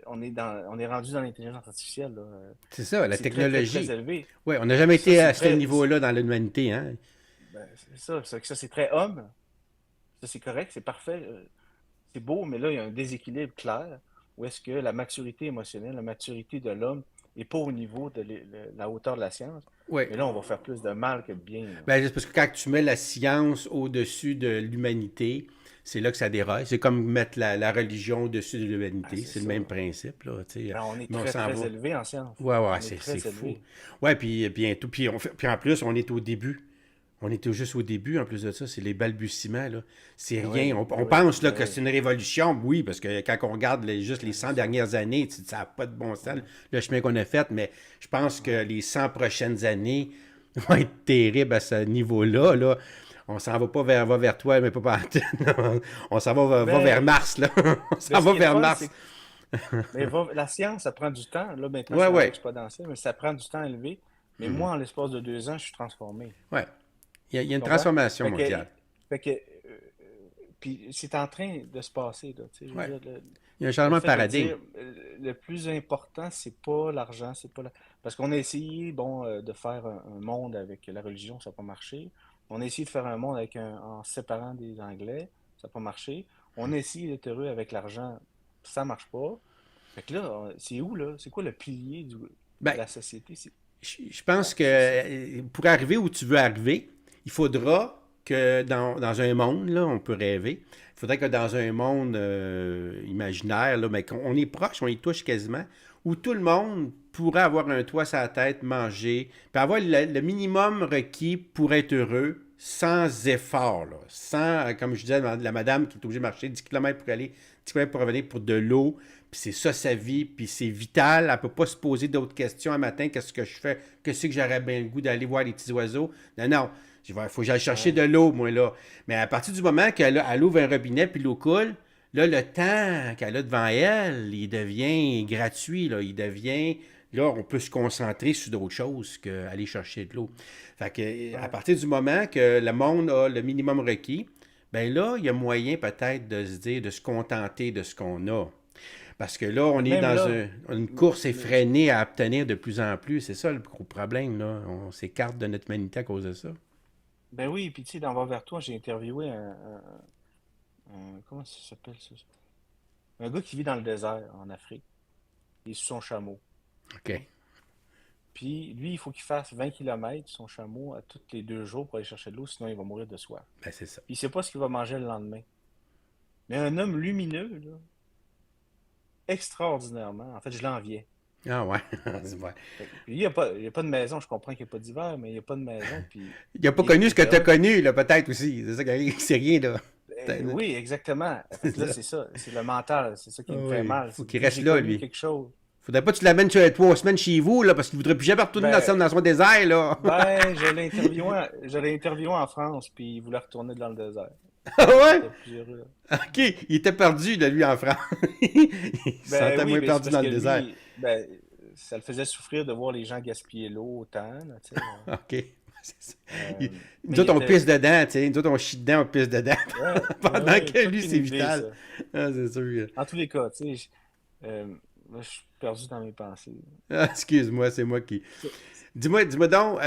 on est rendu dans l'intelligence artificielle, là. C'est ça, la C'est très, très, très technologie. élevé. Oui, on n'a jamais Ça, été c'est à ce très, niveau-là dans l'humanité, hein? ben, c'est ça. Ça, c'est très homme. Ça, c'est correct, c'est parfait. C'est beau, mais là, il y a un déséquilibre clair où est-ce que la maturité émotionnelle, la maturité de l'homme n'est pas au niveau de la hauteur de la science. Oui. Mais là, on va faire plus de mal que de bien, là. Ben, c'est parce que quand tu mets la science au-dessus de l'humanité, c'est là que ça déraille. C'est comme mettre la religion au-dessus de Ah, l'humanité. c'est C'est le ça. même principe, là, tu sais. Ben, on est Mais on très, s'en très va. élevé en science. Ouais, ouais, On est c'est très fou. élevé. Ouais, puis bientôt. Puis en plus, on est au début. On était juste au début, en plus de ça, c'est les balbutiements, là. C'est Ben rien. oui, On ben oui, pense là, ben que oui. c'est une révolution, oui, parce que quand on regarde juste les Ben, 100 c'est ça. dernières années, ça n'a pas de bon sens, Ouais, le chemin qu'on a fait, mais je pense que ouais. les 100 prochaines années vont être terribles à ce niveau-là, là. On s'en va pas vers toi, mais pas partout. On s'en va vers Ben, Mars, là. On ben, s'en ce va qui est le vers fun, Mars. c'est que la science, ça prend du temps. Là, maintenant, Ouais, c'est rendu ouais, exponentiel, mais ça prend du temps élevé. Mais moi, en l'espace de 2 ans, je suis transformé. ouais. Il y a Tu une comprends? transformation Fait que, mondiale. fait que, puis c'est en train de se passer, là. Tu sais, je veux Ouais. dire, Il y a un le changement de fait de paradigme. dire le plus important, c'est pas l'argent, c'est pas parce qu'on a essayé, bon, de faire un monde avec la religion, ça n'a pas marché. On a essayé de faire un monde en séparant des Anglais, ça n'a pas marché. On a essayé d'être heureux avec l'argent, ça marche pas. Fait que là, c'est où, là? C'est quoi le pilier de Ben, la société? je pense que pour arriver où tu veux arriver, il faudra que dans un monde, là, on peut rêver, il faudrait que dans un monde imaginaire, là, mais qu'on est proche, on y touche quasiment, où tout le monde pourrait avoir un toit sur la tête, manger, puis avoir le minimum requis pour être heureux, sans effort, là, sans, comme je disais, la madame qui est obligée de marcher 10 km pour aller, 10 km pour revenir pour de l'eau, puis c'est ça sa vie, puis c'est vital, elle ne peut pas se poser d'autres questions un matin, qu'est-ce que je fais, qu'est-ce que j'aurais bien le goût d'aller voir les petits oiseaux. Non, non, il faut que j'aille chercher Ouais, de l'eau, moi, là. Mais à partir du moment elle ouvre un robinet, puis l'eau coule, là, le temps qu'elle a devant elle, il devient gratuit, là, il devient... Là, on peut se concentrer sur d'autres choses qu'aller chercher de l'eau. Fait que, à ouais. partir du moment que le monde a le minimum requis, ben là, il y a moyen peut-être de se dire, de se contenter de ce qu'on a. Parce que là, on Mais est même dans là, une course mais, effrénée à obtenir de plus en plus. C'est ça le gros problème, là. On s'écarte de notre humanité à cause de ça. ben oui, puis tu sais, dans Va vers toi, j'ai interviewé comment ça s'appelle ça? Un gars qui vit dans le désert en Afrique. Il est sur son chameau. OK? OK. Puis lui, il faut qu'il fasse 20 kilomètres son chameau à tous les 2 jours pour aller chercher de l'eau, sinon il va mourir de soif. Ben, c'est ça. Puis il sait pas ce qu'il va manger le lendemain. Mais un homme lumineux, là, extraordinairement, en fait, je l'enviais. Ah ouais. Ouais. Puis il y a pas de maison, je comprends qu'il n'y a pas d'hiver, mais il n'y a pas de maison, puis Il n'a pas il connu ce que tu as était connu, là, peut-être aussi. C'est ça qui arrive. C'est rien, là. oui, exactement. Fait que là, C'est ça. c'est ça, c'est le mental, c'est ça Ah qui me fait oui. mal. Faut C'est qu'il que reste j'ai là, connu lui. quelque chose. Faudrait pas que tu l'amènes sur 3 semaines chez vous, là, parce qu'il voudrait plus jamais retourner Ben, dans son désert, là. ben, je l'ai interviewé en France, puis il voulait retourner dans le désert. Ah Il ouais? était plus heureux. OK. Il était perdu, de lui, en France. Il se Ben sentait oui, moins ben c'est perdu parce dans que le désert. lui, ben, ça le faisait souffrir de voir les gens gaspiller l'eau autant, là, tu sais. OK. C'est ça. Euh, Nous mais il autres, on pisse était. dedans, tu sais. Nous autres, on chie dedans, on pisse dedans. Ouais, ouais, Pendant ouais, que toute lui, une c'est idée, vital. ça. Ah, c'est sûr. En tous les cas, tu sais, là, je suis perdu dans mes pensées. Ah, excuse-moi, c'est moi qui. C'est- Dis-moi donc,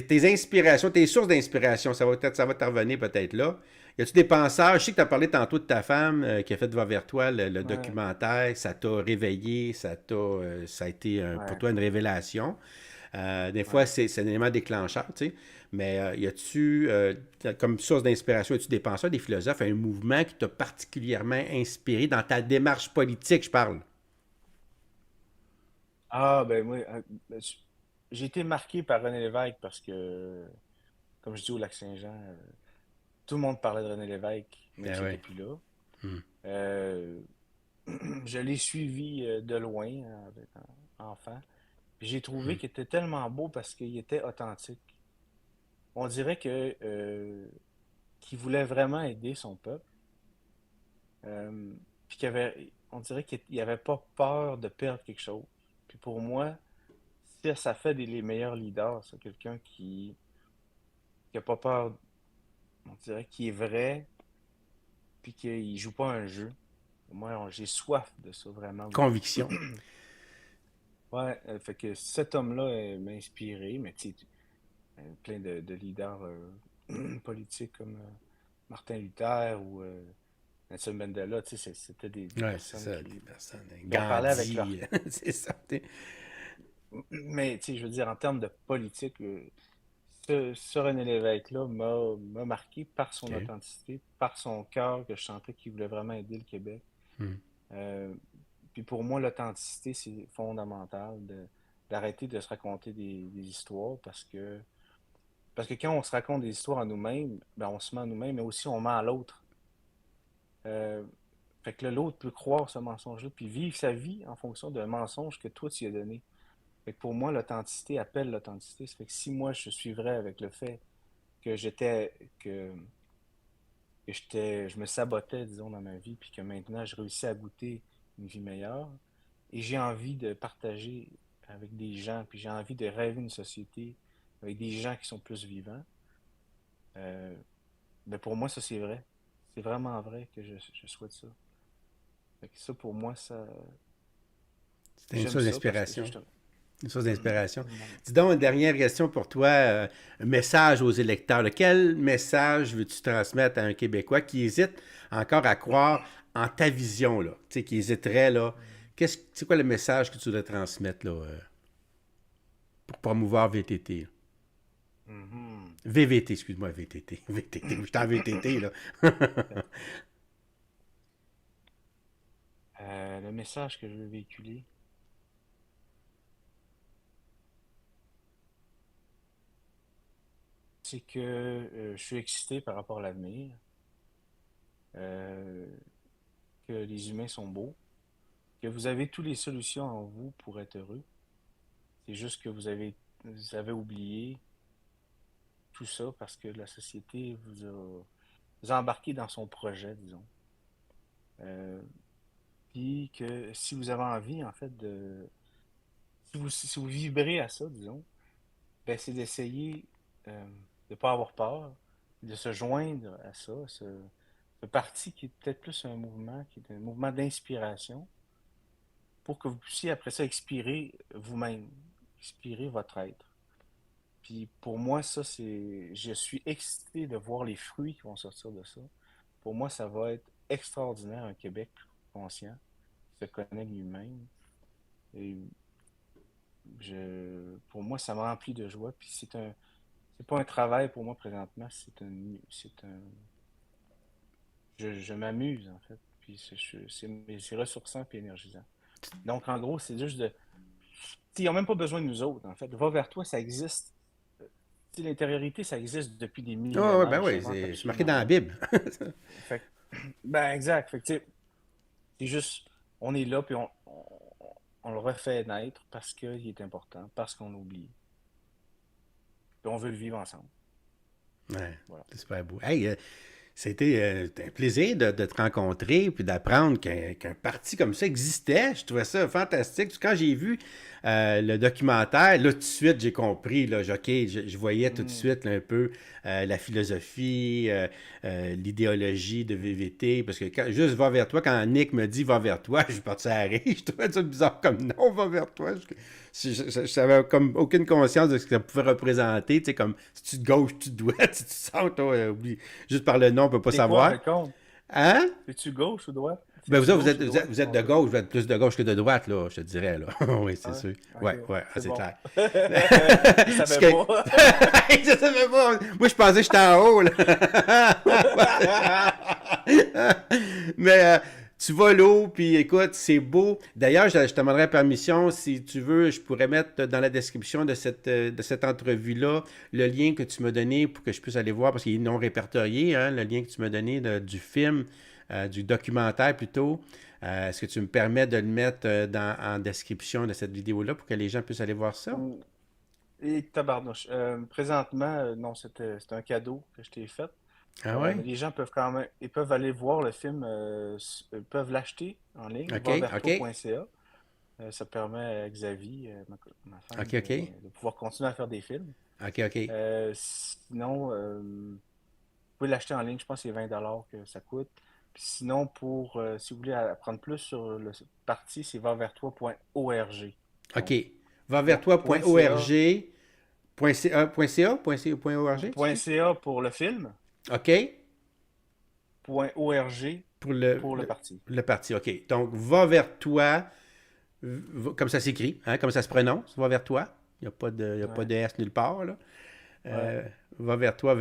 tes inspirations, tes sources d'inspiration, ça va te revenir peut-être là. Y a-tu des penseurs? Je sais que tu as parlé tantôt de ta femme qui a fait Va vers toi, le Ouais, documentaire, ça t'a réveillé, ça a été pour ouais, toi une révélation. Des fois, ouais. c'est un élément déclencheur, tu sais. Mais y a-tu, comme source d'inspiration, y a-tu des penseurs, des philosophes, un mouvement qui t'a particulièrement inspiré dans ta démarche politique, je parle? Ah, ben moi, j'ai été marqué par René Lévesque parce que, comme je dis au Lac-Saint-Jean, tout le monde parlait de René Lévesque, même Ah s'il n'était ouais. plus là. Hmm. Euh, je l'ai suivi de loin enfant. Puis j'ai trouvé Hmm. qu'il était tellement beau parce qu'il était authentique. On dirait que qu'il voulait vraiment aider son peuple. Puis on dirait qu'il n'y avait pas peur de perdre quelque chose. Puis pour moi, ça fait les meilleurs leaders, ça. Quelqu'un qui a pas peur, on dirait, qui est vrai, puis qu'il joue pas un jeu. Moi, j'ai soif de ça, vraiment. Conviction. Ouais, fait que cet homme-là m'a inspiré, mais tu sais, plein de leaders politiques comme Martin Luther ou Nelson Mandela, tu sais, c'était des Ouais, c'est personnes ça, des personnes. qui ont parlé avec Gandhi, leur... c'est ça. Mais, tu sais, je veux dire, en termes de politique, ce René Lévesque-là m'a marqué par son OK. authenticité, par son cœur, que je sentais qu'il voulait vraiment aider le Québec. Hmm. Euh, Puis pour moi, l'authenticité, c'est fondamental d'arrêter de se raconter des histoires parce que quand on se raconte des histoires à nous-mêmes, ben on se ment à nous-mêmes, mais aussi on ment à l'autre. Euh, Fait que l'autre peut croire ce mensonge-là, puis vivre sa vie en fonction d'un mensonge que toi tu lui as donné. Fait que pour moi, l'authenticité appelle l'authenticité. Ça fait que si moi je suis vrai avec le fait que je me sabotais, disons, dans ma vie, puis que maintenant je réussis à goûter une vie meilleure, et j'ai envie de partager avec des gens, puis j'ai envie de rêver une société avec des gens qui sont plus vivants, euh, ben pour moi, ça c'est vrai. C'est vraiment vrai que je souhaite ça. Fait que ça, pour moi, ça. C'était une J'aime source ça parce que d'inspiration. justement. Une source d'inspiration. Mon- Dis donc, une dernière question pour toi. Un message aux électeurs. Là. Quel message veux-tu transmettre à un Québécois qui hésite encore à croire en ta vision, là? Tu sais, qui hésiterait, là. C'est quoi le message que tu voudrais transmettre, là, pour promouvoir VTT? Là? Mhm. VVT, excuse-moi, VTT. VTT, je suis en VTT, là. Le message que je veux véhiculer, c'est que je suis excité par rapport à l'avenir, euh, que les humains sont beaux, que vous avez toutes les solutions en vous pour être heureux. C'est juste que vous avez oublié tout ça parce que la société vous a embarqué dans son projet, disons. Euh, Puis que si vous avez envie, en fait, si vous vibrez à ça, disons, ben, c'est d'essayer de ne pas avoir peur, de se joindre à ça, ce parti qui est peut-être plus un mouvement, qui est un mouvement d'inspiration, pour que vous puissiez après ça expirer vous-même, expirer votre être. Puis pour moi, ça, je suis excité de voir les fruits qui vont sortir de ça. Pour moi, ça va être extraordinaire, un Québec plus conscient, qui se connaît lui-même. Et pour moi, ça me remplit de joie. Puis c'est pas un travail pour moi présentement, je m'amuse en fait. Puis c'est ressourçant puis énergisant. Donc en gros, c'est juste de, ils n'ont même pas besoin de nous autres en fait. Va vers toi, ça existe. L'intériorité, ça existe depuis des Oh, ouais, ben millénaires, ça oui, invente c'est marqué dans absolument la rien. Bible. Fait ben exact. Fait que, tu sais, c'est juste, on est là puis on le refait naître parce qu'il est important, parce qu'on l'oublie. Puis on veut le vivre ensemble. Ouais, Voilà. c'est super beau. Hey, c'était un plaisir de te rencontrer puis d'apprendre qu'un parti comme ça existait. Je trouvais ça fantastique. Quand j'ai vu le documentaire, là, tout de suite, j'ai compris. Là, je voyais tout de Hmm. suite là, un peu la philosophie, l'idéologie de VVT. Parce que juste va vers toi, quand Nick me dit va vers toi, je suis parti à rire. Je trouvais ça bizarre comme non, va vers toi. Je savais comme aucune conscience de ce que ça pouvait représenter. Tu sais, comme si tu de gauche, tu de droite, si tu sens, toi, oublie. Juste par le nom, on peut pas T'es quoi, savoir. raconte? Hein? Es-tu gauche ou droite? Ben, Es-tu vous gauche êtes, ou vous êtes, droite? vous êtes de On veut. gauche, vous êtes plus de gauche que de droite, là, je te dirais, là. Oui, c'est Ah ouais? sûr. Ok, Ouais, ouais, c'est c'est bon. clair. Je C'est savais que... pas. je savais pas. Moi, je pensais que j'étais en haut, là. Mais tu vas l'eau, puis écoute, c'est beau. D'ailleurs, je te demanderai permission, si tu veux, je pourrais mettre dans la description de cette entrevue-là le lien que tu m'as donné pour que je puisse aller voir, parce qu'il est non répertorié, hein, le lien que tu m'as donné du film, du documentaire plutôt. Est-ce que tu me permets de le mettre en description de cette vidéo-là pour que les gens puissent aller voir ça? Et tabarnouche. Présentement, non, c'était un cadeau que je t'ai fait. Ah Mais ouais? les gens peuvent quand même, ils peuvent aller voir le film, peuvent l'acheter en ligne, OK, OK, vaverto.ca. Ça permet à Xavier, ma femme, OK, OK, de pouvoir continuer à faire des films. OK, OK. Sinon, vous pouvez l'acheter en ligne, je pense que c'est 20$ que ça coûte. Puis sinon, si vous voulez apprendre plus sur le parti, c'est vavertoi.org. OK. Donc, Va vers .ca, toi.org. .ca.org, tu dis? .ca pour le film, OK. .org Pour pour le parti. le parti. OK. Donc, va vers toi, comme ça s'écrit, hein, comme ça se prononce, va vers toi. Il n'y a pas de, y a pas Ouais, de S nulle part, là. ouais. Va vers toi,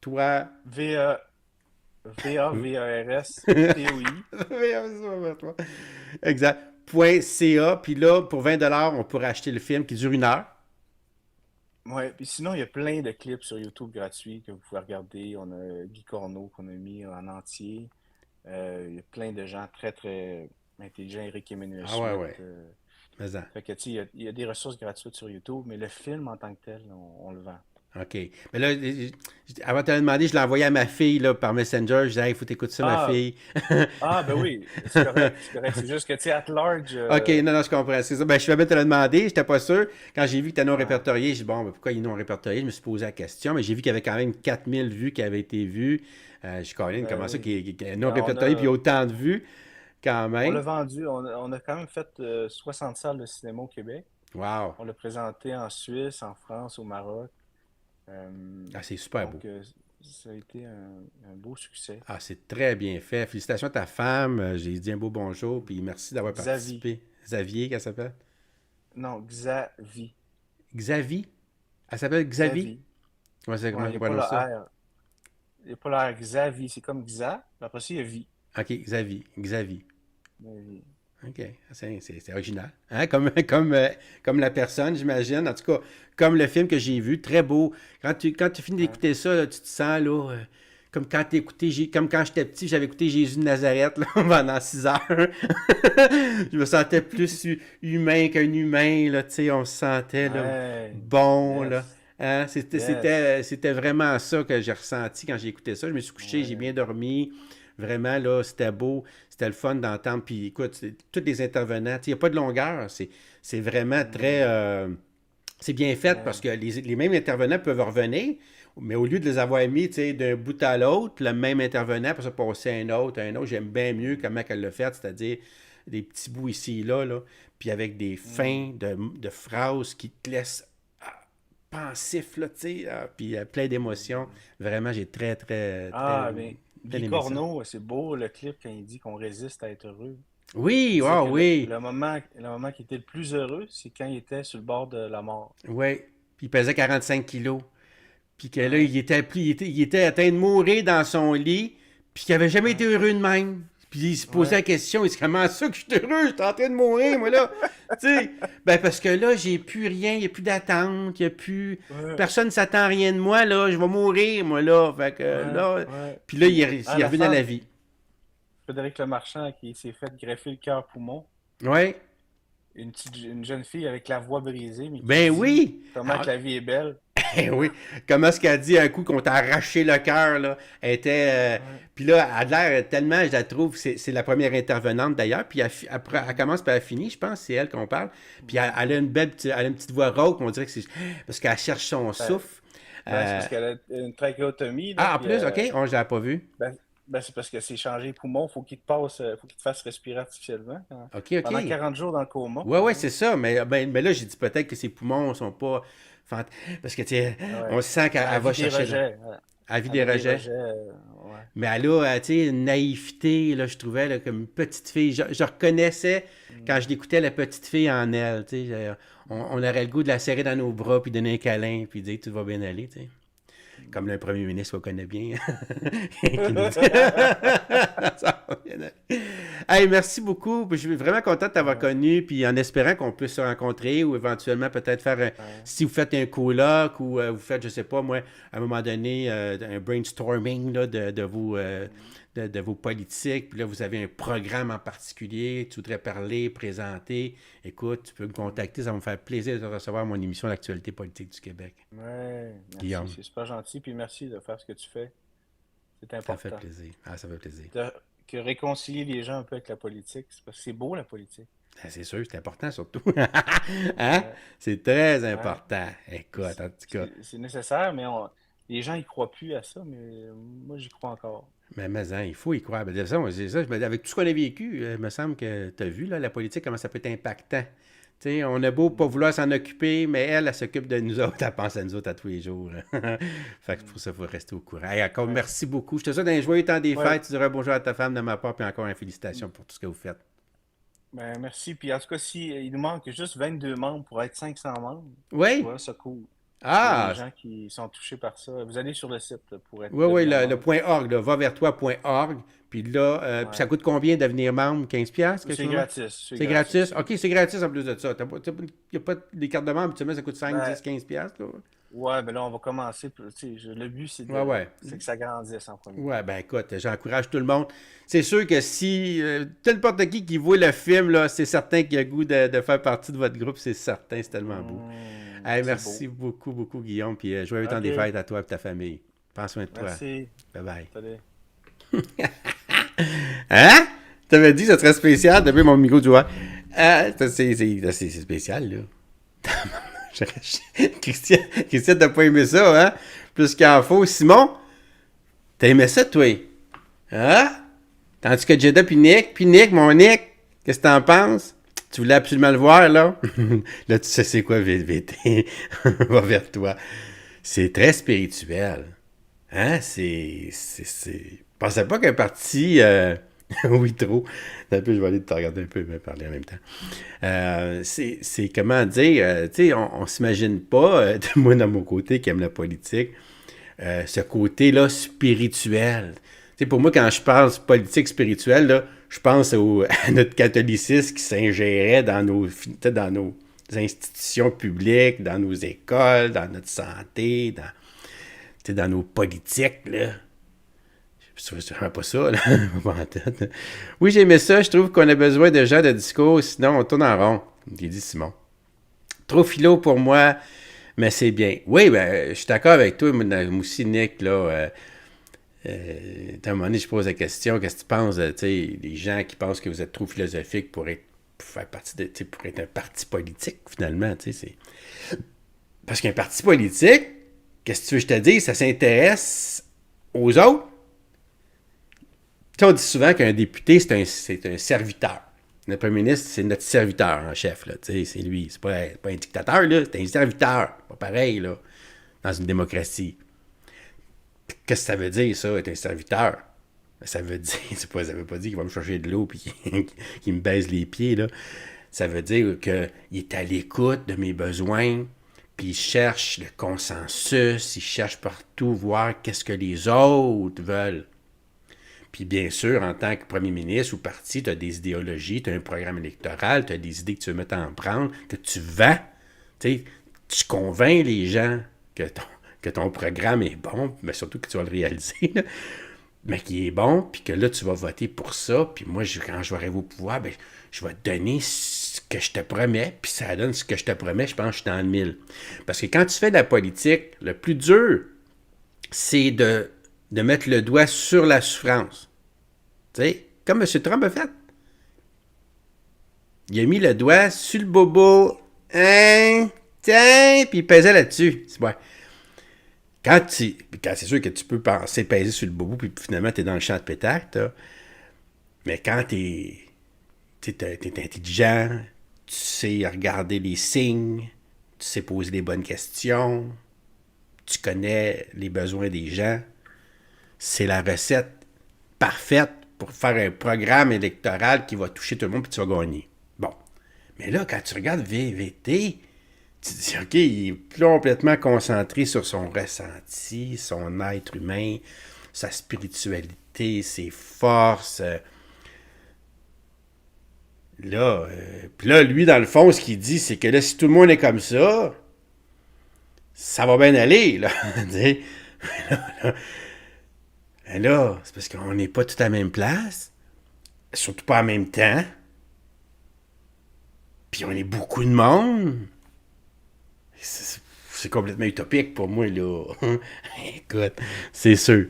toi. V-A, V-A-V-A-R-S, T-O-I. Va vers toi. Exact. .ca, puis là, pour 20$, on pourrait acheter le film qui dure 1 heure. Ouais, puis sinon, il y a plein de clips sur YouTube gratuits que vous pouvez regarder. On a Guy Corneau qu'on a mis en entier. Il y a plein de gens très, très intelligents, Eric Emmanuel Ah ouais, Schmitt. ouais. Mais en. Fait que, tu sais, il y a des ressources gratuites sur YouTube, mais le film en tant que tel, on le vend. OK. Mais là, avant de te le demander, je l'ai envoyé à ma fille là, par Messenger. Je disais, il faut t'écouter ça, ma Ah, fille. ben oui, c'est correct, c'est correct. C'est juste que, tu sais, at large, OK, non, non, je comprends. C'est ça. Ben, je suis bien te le demander. J'étais pas sûr. Quand j'ai vu que tu non ouais, répertorié, j'ai dit, bon, ben, pourquoi il est non répertorié? Je me suis posé la question, mais j'ai vu qu'il y avait quand même 4000 vues qui avaient été vues. Je suis Colin, ben comment ça, oui. qui est non Ben, répertorié, puis il y a autant de vues, quand on même. l'a vendu, on a quand même fait 60 salles de cinéma au Québec. Wow. On l'a présenté en Suisse, en France, au Maroc. Ah, c'est super beau. Donc, ça a été un beau succès. Ah, c'est très bien fait. Félicitations à ta femme. J'ai dit un beau bonjour, puis merci d'avoir Xavi. participé. Xavier, qu'elle s'appelle? Non, Xavi. Xavier? Elle s'appelle Xavier? Xavi. Comment Ouais, il on n'y a pas le prononce ça? R. Il n'y a pas le R. Xavi. C'est comme Xa. Puis après ça, il y a Vi. OK, Xavier. Xavier. Mais OK, c'est original. Hein? Comme la personne, j'imagine. En tout cas, comme le film que j'ai vu, très beau. Quand tu finis ouais. d'écouter ça, là, tu te sens là, comme quand comme quand j'étais petit, j'avais écouté Jésus de Nazareth là, pendant 6 heures. Je me sentais plus humain qu'un humain, là, tu sais, on se sentait là, Ouais. bon, là. Yes. Hein? Yes. C'était vraiment ça que j'ai ressenti quand j'ai écouté ça. Je me suis couché, j'ai Ouais. bien dormi. Vraiment, là, c'était beau. C'était le fun d'entendre. Puis écoute, tous les intervenants, il n'y a pas de longueur. C'est vraiment très. Mm. C'est bien fait parce Ouais. que les mêmes intervenants peuvent revenir, mais au lieu de les avoir mis d'un bout à l'autre, le même intervenant, pour se passer à un autre, j'aime bien mieux comment elle l'a fait, c'est-à-dire des petits bouts ici et là, là puis avec des Mm. fins de phrases qui te laissent pensif, là, tu sais, puis plein d'émotions. Mm. Vraiment, j'ai très, très, très Ah, mais bien Guy aimé ça. Corneau, c'est beau le clip quand il dit qu'on résiste à être heureux. Il Oui, disait wow, que oui, le moment qui était le plus heureux, c'est quand il était sur le bord de la mort. oui. Puis il pesait 45 kilos. Puis que là, Ouais. il était atteint de mourir dans son lit, puis qu'il avait jamais été Ouais. heureux de même. Puis il se posait la Ouais. question, il dit comment ça que je suis heureux, je suis en train de mourir, moi là. Tu sais, ben parce que là, j'ai plus rien, il n'y a plus d'attente, il n'y a plus. Ouais. Personne ne s'attend à rien de moi, là, je vais mourir, moi là. Fait que Ouais. là. Ouais. Puis là, Puis, il est la revenu à la femme, vie. Frédéric Lemarchand, qui s'est fait greffer le cœur-poumon, Ouais. une jeune fille avec la voix brisée, mais qui Ben dit oui! comment Alors, que la vie est belle. eh oui, comment est-ce qu'elle dit un coup qu'on t'a arraché le cœur, là? Elle était. Ouais. Puis là, elle a l'air tellement, je la trouve, c'est la première intervenante d'ailleurs, puis elle Mhm. commence par elle finit, je pense, c'est elle qu'on parle. Puis Mhm. elle a une belle elle a une petite voix rauque, on dirait que c'est. Parce qu'elle cherche son Ben, souffle. c'est Euh, parce qu'elle a une trachéotomie, là, Ah, en puis plus, ok, on, je l'avais pas vu. c'est parce que c'est changé les poumons, faut qu'il te fasse respirer artificiellement Ok, ok. pendant 40 jours dans le coma. Ouais, ouais, Ouais. c'est ça, mais là, j'ai dit peut-être que ses poumons sont pas. Parce que, tu sais, on Ouais. sent Elle qu'elle va vit des chercher là. rejets. Ouais. Elle vit Elle des a des rejets. rejets. Ouais. Mais elle a, tu sais, une naïveté, là, je trouvais, là, comme une petite fille. Je reconnaissais, quand Mm. je l'écoutais, la petite fille en elle, tu sais. On aurait le goût de la serrer dans nos bras, puis donner un câlin, puis dire, tout va bien aller, tu sais. comme le premier ministre qu'on connaît bien, qui nous dit... Ça va bien aller. Hey, merci beaucoup. Je suis vraiment content de t'avoir Ouais, connu, puis en espérant qu'on puisse se rencontrer ou éventuellement peut-être faire ouais. si vous faites un colloque ou vous faites, je sais pas moi, à un moment donné, un brainstorming là, de vos politiques, puis là, vous avez un programme en particulier, tu voudrais parler, présenter, écoute, tu peux me contacter, ça va me faire plaisir de recevoir mon émission L'actualité politique du Québec. Ouais, merci, Guillaume, c'est super gentil. Puis merci de faire ce que tu fais. C'est ça fait important. plaisir. Ah, ça fait plaisir. De- que réconcilier les gens un peu avec la politique. C'est parce que c'est beau la politique. Ah, c'est sûr, c'est important surtout. Hein? Ouais, C'est très ouais. important. Écoute, en tout cas, C'est nécessaire, mais les gens ils croient plus à ça, mais moi j'y crois encore. mais hein, il faut y croire. Ben, de toute façon, c'est ça, avec tout ce qu'on a vécu, il me semble que tu as vu là, la politique, comment ça peut être impactant. Tu sais, on a beau pas Mm, vouloir s'en occuper, mais elle s'occupe de nous autres, elle pense à nous autres à tous les jours. Fait que mm. pour ça, il faut rester au courant. Hey, encore Ouais. merci beaucoup. Je te souhaite un joyeux temps des Ouais. fêtes. Tu diras bonjour à ta femme de ma part, puis encore une félicitation pour tout ce que vous faites. Ben, merci. Puis en tout cas, si il nous manque juste 22 membres pour être 500 membres, je Oui? trouverais ça cool. S'il y a des Ah! gens qui sont touchés par ça, vous allez sur le site là, pour Oui, oui, devenir le membre. point .org, là, va vers toi.org. Puis là, puis ça Ouais. coûte combien de devenir membre? 15$, quelque C'est chose? gratis. C'est C'est gratis. gratis? OK, c'est gratis en plus de ça. Il n'y a pas des cartes de membre, habituellement, ça coûte 5, Ben, 10, 15$, là. ouais, ben là, on va commencer. Le but, Ouais, ouais. c'est que ça grandisse en premier. Ouais, ben écoute, j'encourage tout le monde. C'est sûr que si n'importe qui voit le film, là, c'est certain qu'il a le goût de faire partie de votre groupe, c'est certain, c'est tellement beau. Hey, C'est beau. merci beaucoup, beaucoup, Guillaume, puis joyeux temps des OK. fêtes à toi et ta famille. Prends soin de toi. Merci. Bye bye. Salut. Hein? T'avais dit que ça serait spécial, t'avais mon micro, tu vois. C'est spécial, là. Christian, t'as pas aimé ça, hein? Plus qu'en faux. Simon, t'as aimé ça, toi? Hein? Tandis que Jada puis Nick, mon Nick, qu'est-ce que t'en penses? Tu voulais absolument le voir, là? Là, tu sais c'est quoi, VT? Va vers toi. C'est très spirituel. Hein? Je pensais pas qu'un parti... oui, trop. Un peu, je vais aller te regarder un peu, mais parler en même temps. C'est comment dire, tu sais, on s'imagine pas, moi, dans mon côté qui aime la politique, ce côté-là spirituel. Tu sais, pour moi, quand je parle politique spirituelle, là, je pense à notre catholicisme qui s'ingérait dans nos institutions publiques, dans nos écoles, dans notre santé, dans nos politiques, là. C'est vraiment pas ça, là. Pas en tête. Oui, j'aimais ça. Je trouve qu'on a besoin de gens de discours, sinon on tourne en rond. Il dit Simon. Trop philo pour moi, mais c'est bien. Oui, ben, je suis d'accord avec toi, moi aussi, Nick, là. À un moment donné, je pose la question, qu'est-ce que tu penses, tu sais, les gens qui pensent que vous êtes trop philosophique pour faire partie de, tu sais, pour être un parti politique, finalement, tu sais, c'est... Parce qu'un parti politique, qu'est-ce que tu veux que je te dise, ça s'intéresse aux autres. Tu sais, on dit souvent qu'un député, c'est un serviteur. Notre premier ministre, c'est notre serviteur en chef, là, tu sais, c'est lui. C'est pas un dictateur, là, c'est un serviteur. Pas pareil, là, dans une démocratie. Qu'est-ce que ça veut dire, ça, être un serviteur? Ça veut dire, ça veut pas dire qu'il va me chercher de l'eau et qu'il me baise les pieds, là. Ça veut dire qu'il est à l'écoute de mes besoins, puis il cherche le consensus, il cherche partout voir qu'est-ce que les autres veulent. Puis bien sûr, en tant que premier ministre ou parti, tu as des idéologies, tu as un programme électoral, tu as des idées que tu veux mettre en prendre, que tu vends. Tu convaincs les gens que ton programme est bon, mais surtout que tu vas le réaliser, là, mais qu'il est bon, puis que là, tu vas voter pour ça, puis moi, quand je vais arriver au pouvoir, ben, je vais te donner ce que je te promets, puis ça donne ce que je te promets, je pense que je suis dans le mille. Parce que quand tu fais de la politique, le plus dur, c'est de mettre le doigt sur la souffrance. Tu sais, comme M. Trump a fait. Il a mis le doigt sur le bobo, hein, tiens, puis il pesait là-dessus. C'est bon. Quand c'est sûr que tu peux penser peser sur le bobo, puis finalement, tu es dans le champ de pétacle, mais quand t'es intelligent, tu sais regarder les signes, tu sais poser les bonnes questions, tu connais les besoins des gens, c'est la recette parfaite pour faire un programme électoral qui va toucher tout le monde puis tu vas gagner. Bon. Mais là, quand tu regardes VVT, tu te dis, OK, il est complètement concentré sur son ressenti, son être humain, sa spiritualité, ses forces. Puis là, lui, dans le fond, ce qu'il dit, c'est que là, si tout le monde est comme ça va bien aller, là. Là, c'est parce qu'on n'est pas tout à la même place, surtout pas en même temps, puis on est beaucoup de monde. C'est complètement utopique pour moi, là. Écoute, c'est sûr.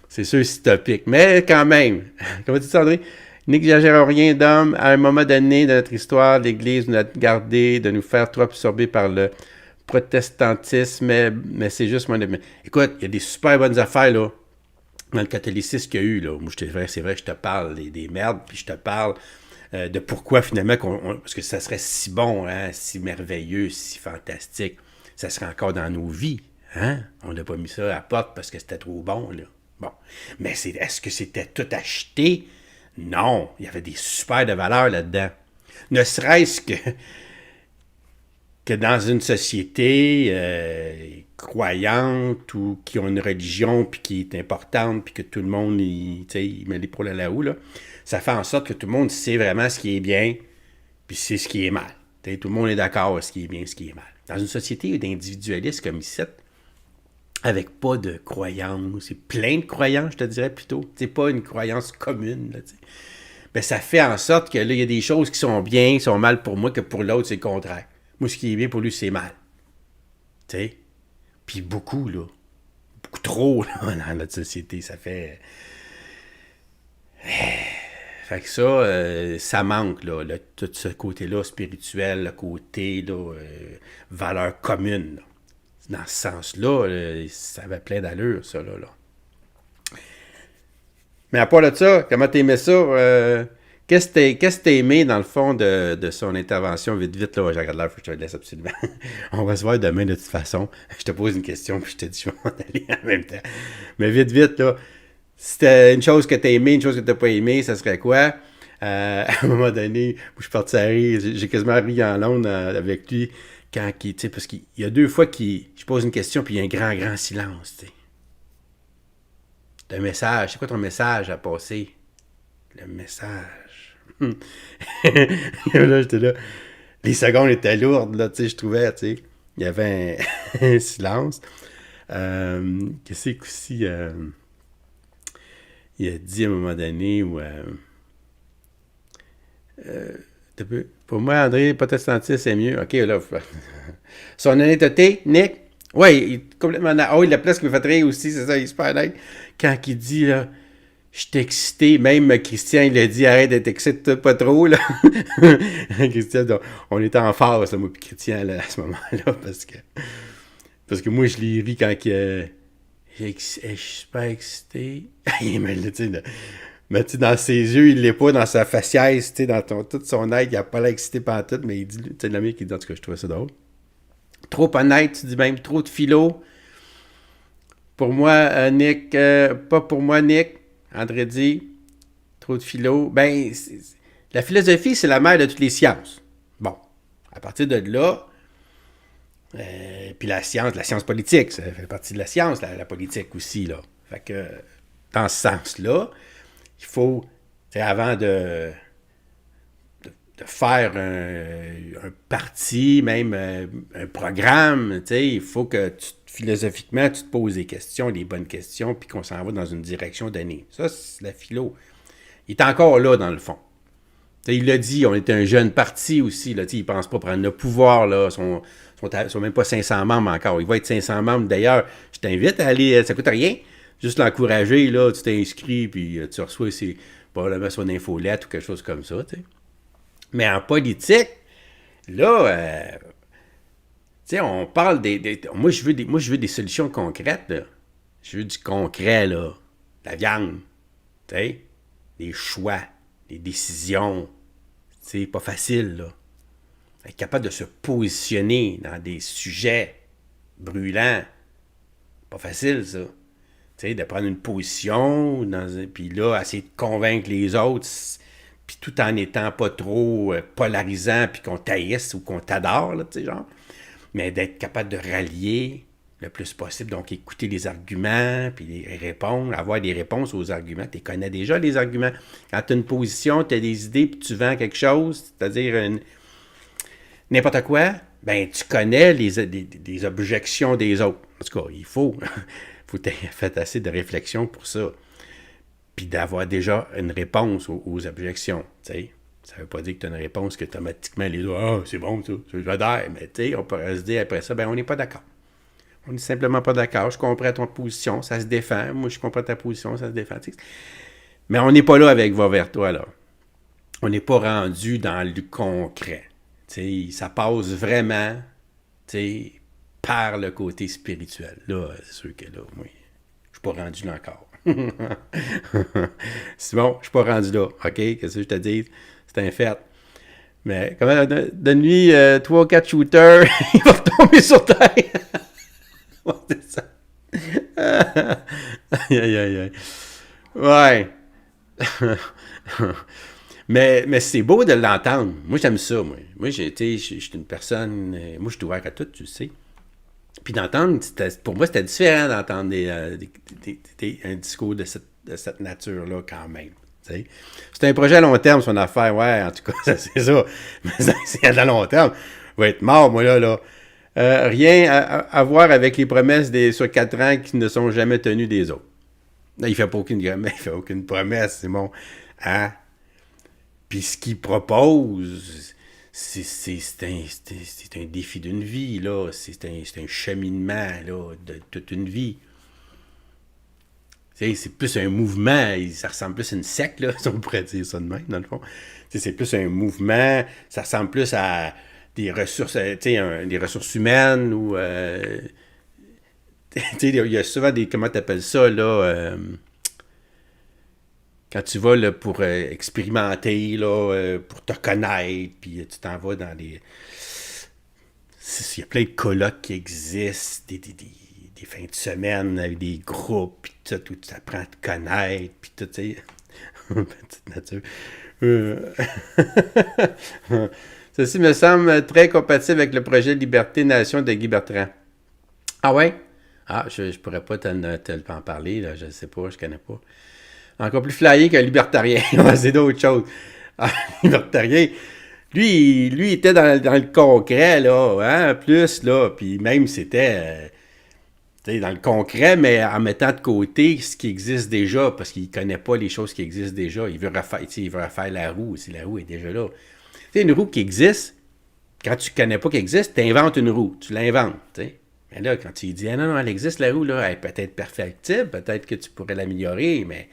C'est sûr, c'est utopique. Mais quand même, comment tu dis, André? N'exagérons rien d'homme. À un moment donné de notre histoire, l'Église nous a gardé de nous faire trop absorber par le protestantisme, mais c'est juste... Écoute, il y a des super bonnes affaires, là, dans le catholicisme qu'il y a eu, là. Moi, c'est vrai, je te parle des merdes, puis je te parle de pourquoi, finalement, parce que ça serait si bon, hein, si merveilleux, si fantastique, ça serait encore dans nos vies, hein? On n'a pas mis ça à la porte parce que c'était trop bon, là. Bon. Mais est-ce que c'était tout acheté? Non. Il y avait des super de valeurs là-dedans. Ne serait-ce que dans une société croyante ou qui ont une religion puis qui est importante puis que tout le monde il met les pros là-haut, là, ça fait en sorte que tout le monde sait vraiment ce qui est bien puis c'est ce qui est mal. T'sais, tout le monde est d'accord ce qui est bien, ce qui est mal. Dans une société d'individualistes comme ici, avec pas de croyances, c'est plein de croyances, je te dirais plutôt. C'est pas une croyance commune, là, ben, ça fait en sorte que là, il y a des choses qui sont bien, qui sont mal pour moi, que pour l'autre, c'est le contraire. Moi, ce qui est bien pour lui, c'est mal. Tu sais? Puis beaucoup, là. Beaucoup trop, là, dans notre société. Ça fait... Fait que ça, ça manque, là, tout ce côté-là spirituel, le côté, là, valeur commune, là. Dans ce sens-là, ça avait plein d'allure, ça, là. Mais à part de ça, comment t'aimais ça? Qu'est-ce que t'as aimé, dans le fond, de son intervention? Vite, vite, là, j'ai regardé l'heure, faut que je te laisse absolument. On va se voir demain, de toute façon. Je te pose une question, puis je te dis, je vais m'en aller en même temps. Mais vite, vite, là, si t'as une chose que t'as aimé, une chose que t'as pas aimé, ça serait quoi? À un moment donné, où je suis parti à rire, j'ai quasiment ri en Londres avec lui, quand tu sais, parce qu'il y a 2 fois je pose une question, puis il y a un grand, grand silence, tu sais. Un message, c'est quoi ton message à passer? Le message. Là, j'étais là. Les secondes étaient lourdes, là, tu sais, je trouvais, tu sais. Il y avait un silence. Qu'est-ce qu'aussi il a dit à un moment donné où... pour moi, André, protestantisme, c'est mieux. OK, là. Son honnêteté, Nick, ouais, il est complètement... Oh, il a place qui me fait rire aussi, c'est ça, il est super honnête. Quand il dit, là, je suis excité, même Christian, il a dit, arrête d'être excité, pas trop, là. Christian, on était en phase, là, moi puis Christian, là, à ce moment-là, parce que moi, je l'ai ri quand je suis super excité. Mais tu sais, dans ses yeux, il l'est pas, dans sa faciès, tu sais, dans toute son aide, il a pas l'air excité pantoute, mais il dit, tu sais, l'ami qui dit, en tout cas, je trouvais ça drôle. Trop honnête, tu dis même, trop de philo. Pour moi, Nick, pas pour moi, Nick, André dit, trop de philo. Ben, la philosophie, c'est la mère de toutes les sciences. Bon, à partir de là, puis la science politique, ça fait partie de la science, la politique aussi, là. Fait que, dans ce sens-là, il faut, avant de faire un parti, même un programme, il faut que philosophiquement, tu te poses des questions, des bonnes questions, puis qu'on s'en va dans une direction donnée. Ça, c'est la philo. Il est encore là, dans le fond. T'sais, il l'a dit, on est un jeune parti aussi. Là, il ne pense pas prendre le pouvoir. Là, ils sont même pas 500 membres encore. Il va être 500 membres. D'ailleurs, je t'invite à aller, ça ne coûte rien. Juste l'encourager, là, tu t'inscris, puis tu reçois probablement son infolette ou quelque chose comme ça. T'sais. Mais en politique, là, on parle moi, je veux des solutions concrètes. Là. Je veux du concret, là. La viande. T'sais. Des choix. Des décisions. C'est pas facile, là. Être capable de se positionner dans des sujets brûlants. Pas facile, ça. Tu sais, de prendre une position, puis là, essayer de convaincre les autres, puis tout en étant pas trop polarisant, puis qu'on taillisse ou qu'on t'adore, là, tu sais, genre. mais d'être capable de rallier le plus possible. Donc, écouter les arguments, puis répondre, avoir des réponses aux arguments. Tu connais déjà les arguments. Quand tu as une position, tu as des idées, puis tu vends quelque chose, c'est-à-dire n'importe quoi, ben tu connais les objections des autres. En tout cas, il faut que tu aies fait assez de réflexion pour ça. Puis d'avoir déjà une réponse aux objections, tu sais. Ça ne veut pas dire que tu as une réponse qu'automatiquement les autres, ah, c'est bon, ça, je l'adhère. Mais tu sais, on pourrait se dire après ça, ben on n'est pas d'accord. On n'est simplement pas d'accord. Je comprends ton position, ça se défend. Moi, je comprends ta position, ça se défend. T'sais. Mais on n'est pas là avec Va vers toi, là. On n'est pas rendu dans le concret. T'sais, ça passe vraiment par le côté spirituel. Là, c'est sûr que là, moi, je suis pas rendu là encore. C'est bon, je suis pas rendu là. OK? Qu'est-ce que je te dis? C'est un fait. Mais comment de nuit, 3 ou 4 shooters, il va tomber sur terre. Ouais, c'est ça. Aïe, aïe, aïe, aïe. Ouais. mais c'est beau de l'entendre. Moi, j'aime ça. Moi je suis une personne... moi, je suis ouvert à tout, tu sais. Puis d'entendre, pour moi, c'était différent d'entendre un discours de cette nature-là quand même. T'sais. C'est un projet à long terme, son affaire. Ouais, en tout cas, c'est ça. Mais c'est à long terme. Je vais être mort, moi, là. Rien à voir avec les promesses sur 4 ans qui ne sont jamais tenues des autres. Là, il ne fait aucune promesse, c'est bon. Hein? Puis ce qu'il propose, c'est un défi d'une vie, là. C'est un cheminement, là, de toute une vie. C'est plus un mouvement, ça ressemble plus à une secte, là, si on pourrait dire ça de même, dans le fond. C'est plus un mouvement, ça ressemble plus à des ressources, des ressources humaines ou... il y a souvent des... Comment tu appelles ça, là... quand tu vas là, pour expérimenter, là, pour te connaître, puis tu t'en vas dans les... Il y a plein de colloques qui existent, des fins de semaine avec des groupes, puis tout, où tu apprends à te connaître, puis tout, tu sais... Petite nature... Ceci me semble très compatible avec le projet Liberté Nation de Guy Bertrand. Ah ouais? Ah, je pourrais pas en parler, là, je ne sais pas, je connais pas. Encore plus flyé qu'un libertarien, c'est d'autres choses. Ah, libertarien, lui était dans le concret, là, hein, plus, là, puis même c'était dans le concret, mais en mettant de côté ce qui existe déjà, parce qu'il ne connaît pas les choses qui existent déjà. Il veut refaire la roue, si la roue est déjà là. Tu sais, une roue qui existe, quand tu ne connais pas qu'elle existe, tu inventes une roue, tu l'inventes, tu sais. Mais là, quand tu dis, ah non, elle existe la roue, là, elle est peut-être perfectible, peut-être que tu pourrais l'améliorer, mais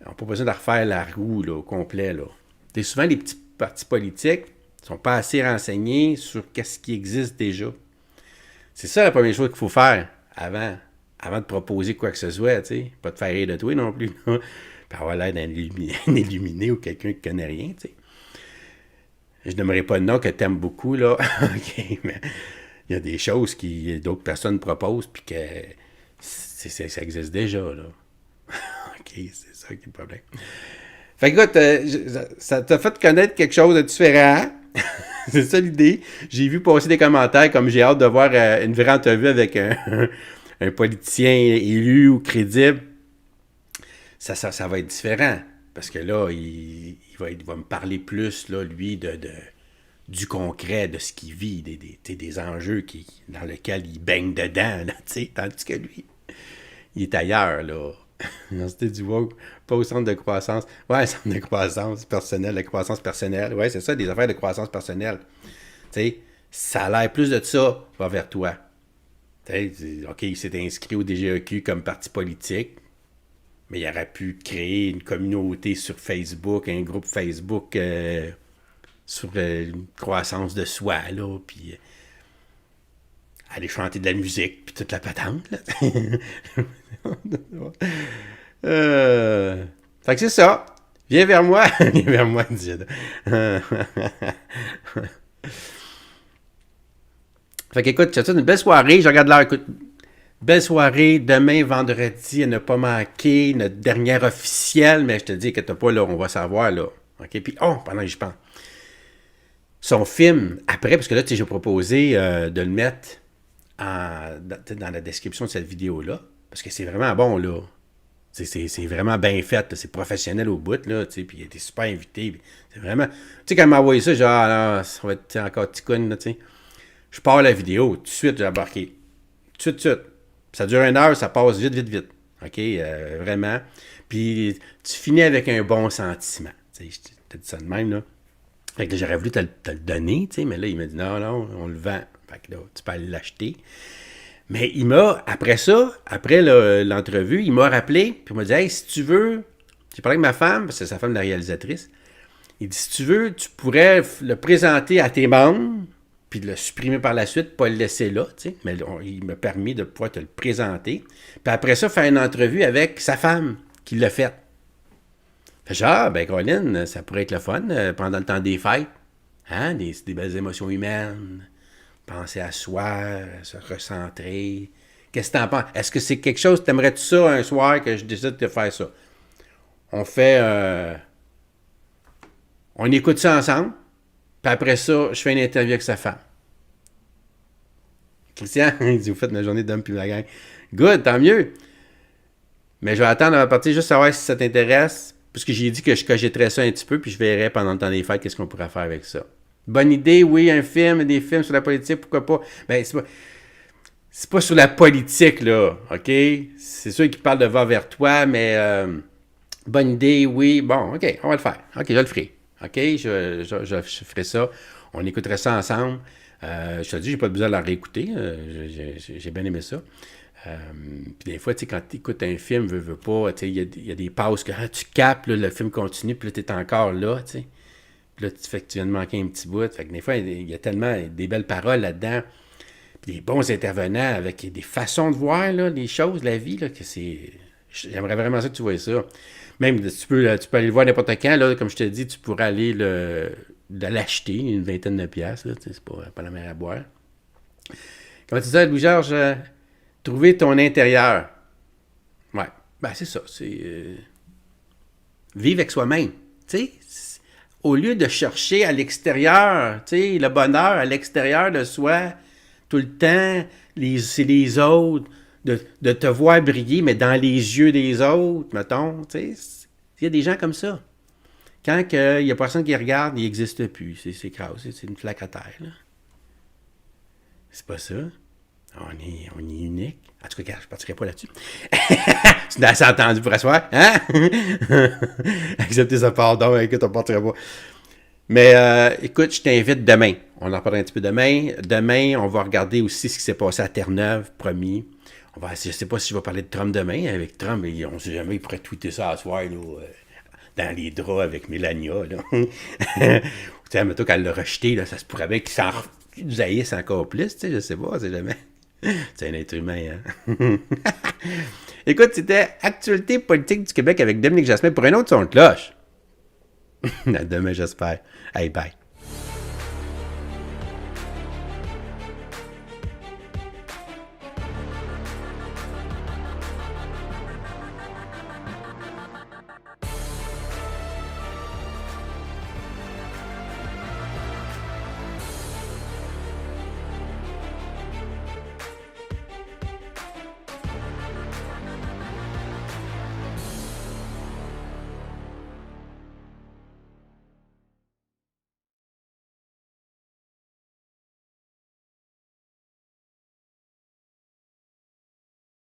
on n'a pas besoin de refaire la roue, là, au complet, là. Tu sais, souvent, les petits partis politiques ne sont pas assez renseignés sur qu'est-ce qui existe déjà. C'est ça la première chose qu'il faut faire avant de proposer quoi que ce soit, tu sais. Pas de faire rire de toi non plus, là. Puis avoir l'air d'un illuminé ou quelqu'un qui ne connaît rien, tu sais. Je n'aimerais pas le nom que tu aimes beaucoup, là. OK, mais il y a des choses que d'autres personnes proposent, puis que ça existe déjà, là. OK, c'est ça qui est le problème. Fait que, écoute, ça t'a fait connaître quelque chose de différent. C'est ça l'idée. J'ai vu passer des commentaires comme j'ai hâte de voir une vraie entrevue avec un politicien élu ou crédible. Ça va être différent. Parce que là, il va me parler plus, là, lui, du concret, de ce qu'il vit, des enjeux dans lesquels il baigne dedans, là, tandis que lui, il est ailleurs, là. C'était du woke, pas au centre de croissance. Ouais, centre de croissance personnelle, de croissance personnelle. Ouais, c'est ça, des affaires de croissance personnelle. Tu sais, ça a l'air plus de ça, va vers toi. Tu sais, OK, il s'est inscrit au DGEQ comme parti politique. Mais il aurait pu créer une communauté sur Facebook, un groupe Facebook sur une croissance de soi, là, puis aller chanter de la musique, puis toute la patente, là. Fait que c'est ça. Viens vers moi. Viens vers moi, dit Fait qu'écoute, tu as une belle soirée. Je regarde l'heure, écoute. Belle soirée, demain, vendredi, à ne pas manquer, notre dernière officielle, mais je te dis que t'as pas, là, on va savoir, là. OK? Puis, pendant que je pense. son film après, parce que là, tu sais, j'ai proposé de le mettre dans la description de cette vidéo-là, parce que c'est vraiment bon, là. C'est vraiment bien fait, là. C'est professionnel au bout, là, tu sais, puis il a été super invité. C'est vraiment... Tu sais, quand il m'a envoyé ça, genre, ah, là, ça va être encore ticoune, là, tu sais. Je pars la vidéo, tout de suite, j'ai embarqué. Tout de suite. Ça dure 1 heure, ça passe vite, vite, vite. OK? Vraiment. Puis tu finis avec un bon sentiment. Tu sais, je t'ai dit ça de même, là. Fait que là, j'aurais voulu te le donner, tu sais, mais là, il m'a dit non, non, on le vend. Fait que là, tu peux aller l'acheter. Mais il m'a, après ça, après l'entrevue, il m'a rappelé, puis il m'a dit, hey, si tu veux, j'ai parlé avec ma femme, parce que c'est sa femme, la réalisatrice. Il dit, si tu veux, tu pourrais le présenter à tes membres, puis de le supprimer par la suite, pas le laisser là, tu sais. Mais il m'a permis de pouvoir te le présenter. Puis après ça, faire une entrevue avec sa femme, qui l'a faite. Fait genre, ben Colin, ça pourrait être le fun pendant le temps des fêtes. Hein? Des belles émotions humaines. Penser à soi, se recentrer. Qu'est-ce que t'en penses? Est-ce que c'est quelque chose, t'aimerais-tu ça un soir que je décide de faire ça? On fait... on écoute ça ensemble, puis après ça, je fais une interview avec sa femme. Christian, il dit, vous faites une journée d'homme puis la gang. Good, tant mieux. Mais je vais attendre à partir juste savoir si ça t'intéresse, parce que j'ai dit que je cogiterais ça un petit peu, puis je verrai pendant le temps des fêtes qu'est-ce qu'on pourrait faire avec ça. Bonne idée, oui, un film, des films sur la politique, pourquoi pas? Ben, c'est pas sur la politique, là, OK? C'est sûr qu'il parle de va vers toi, mais bonne idée, oui, bon, OK, on va le faire. OK, je le ferai. OK, je ferai ça. On écouterait ça ensemble. Je te dis, j'ai pas besoin de la réécouter. J'ai bien aimé ça. Puis des fois, tu sais, quand tu écoutes un film, veux pas, tu sais, il y a des pauses que tu capes, là, le film continue, puis là, tu es encore là, tu sais. Puis là, tu fais que tu viens de manquer un petit bout. Fait que des fois, il y a tellement des belles paroles là-dedans, puis des bons intervenants avec des façons de voir, là, les choses, la vie, là, que c'est... J'aimerais vraiment ça que tu vois ça. Même, tu peux aller le voir n'importe quand, là, comme je te dis, tu pourrais aller l'acheter, une vingtaine de piastres, là, c'est pas la mer à boire. Comment tu dis, Louis-Georges? Trouver ton intérieur. Ouais, ben c'est ça, c'est... vivre avec soi-même, tu sais. Au lieu de chercher à l'extérieur, tu sais, le bonheur à l'extérieur de soi, tout le temps, c'est les autres, de te voir briller, mais dans les yeux des autres, mettons, tu sais. Il y a des gens comme ça. Quand il n'y a personne qui regarde, il n'existe plus. C'est grave, c'est une flaque à terre, là. C'est pas ça. On est unique. En tout cas, je ne partirai pas là-dessus. Tu l'as assez entendu pour asseoir, hein? Accepter ça, pardon, écoute, on ne partira pas. Mais écoute, je t'invite demain. On en parlera un petit peu demain. Demain, on va regarder aussi ce qui s'est passé à Terre-Neuve, promis. Je ne sais pas si je vais parler de Trump demain. Avec Trump, on ne sait jamais, il pourrait tweeter ça à soir, là, dans les draps avec Mélania. Tu sais, mettons qu'elle l'a rejeté, là, ça se pourrait bien qu'il nous haïsse encore plus, tu sais, je sais pas, c'est jamais. C'est un être humain, hein? Écoute, c'était Actualité politique du Québec avec Dominique Jasmin pour un autre son de cloche. À demain, j'espère. Hey, bye.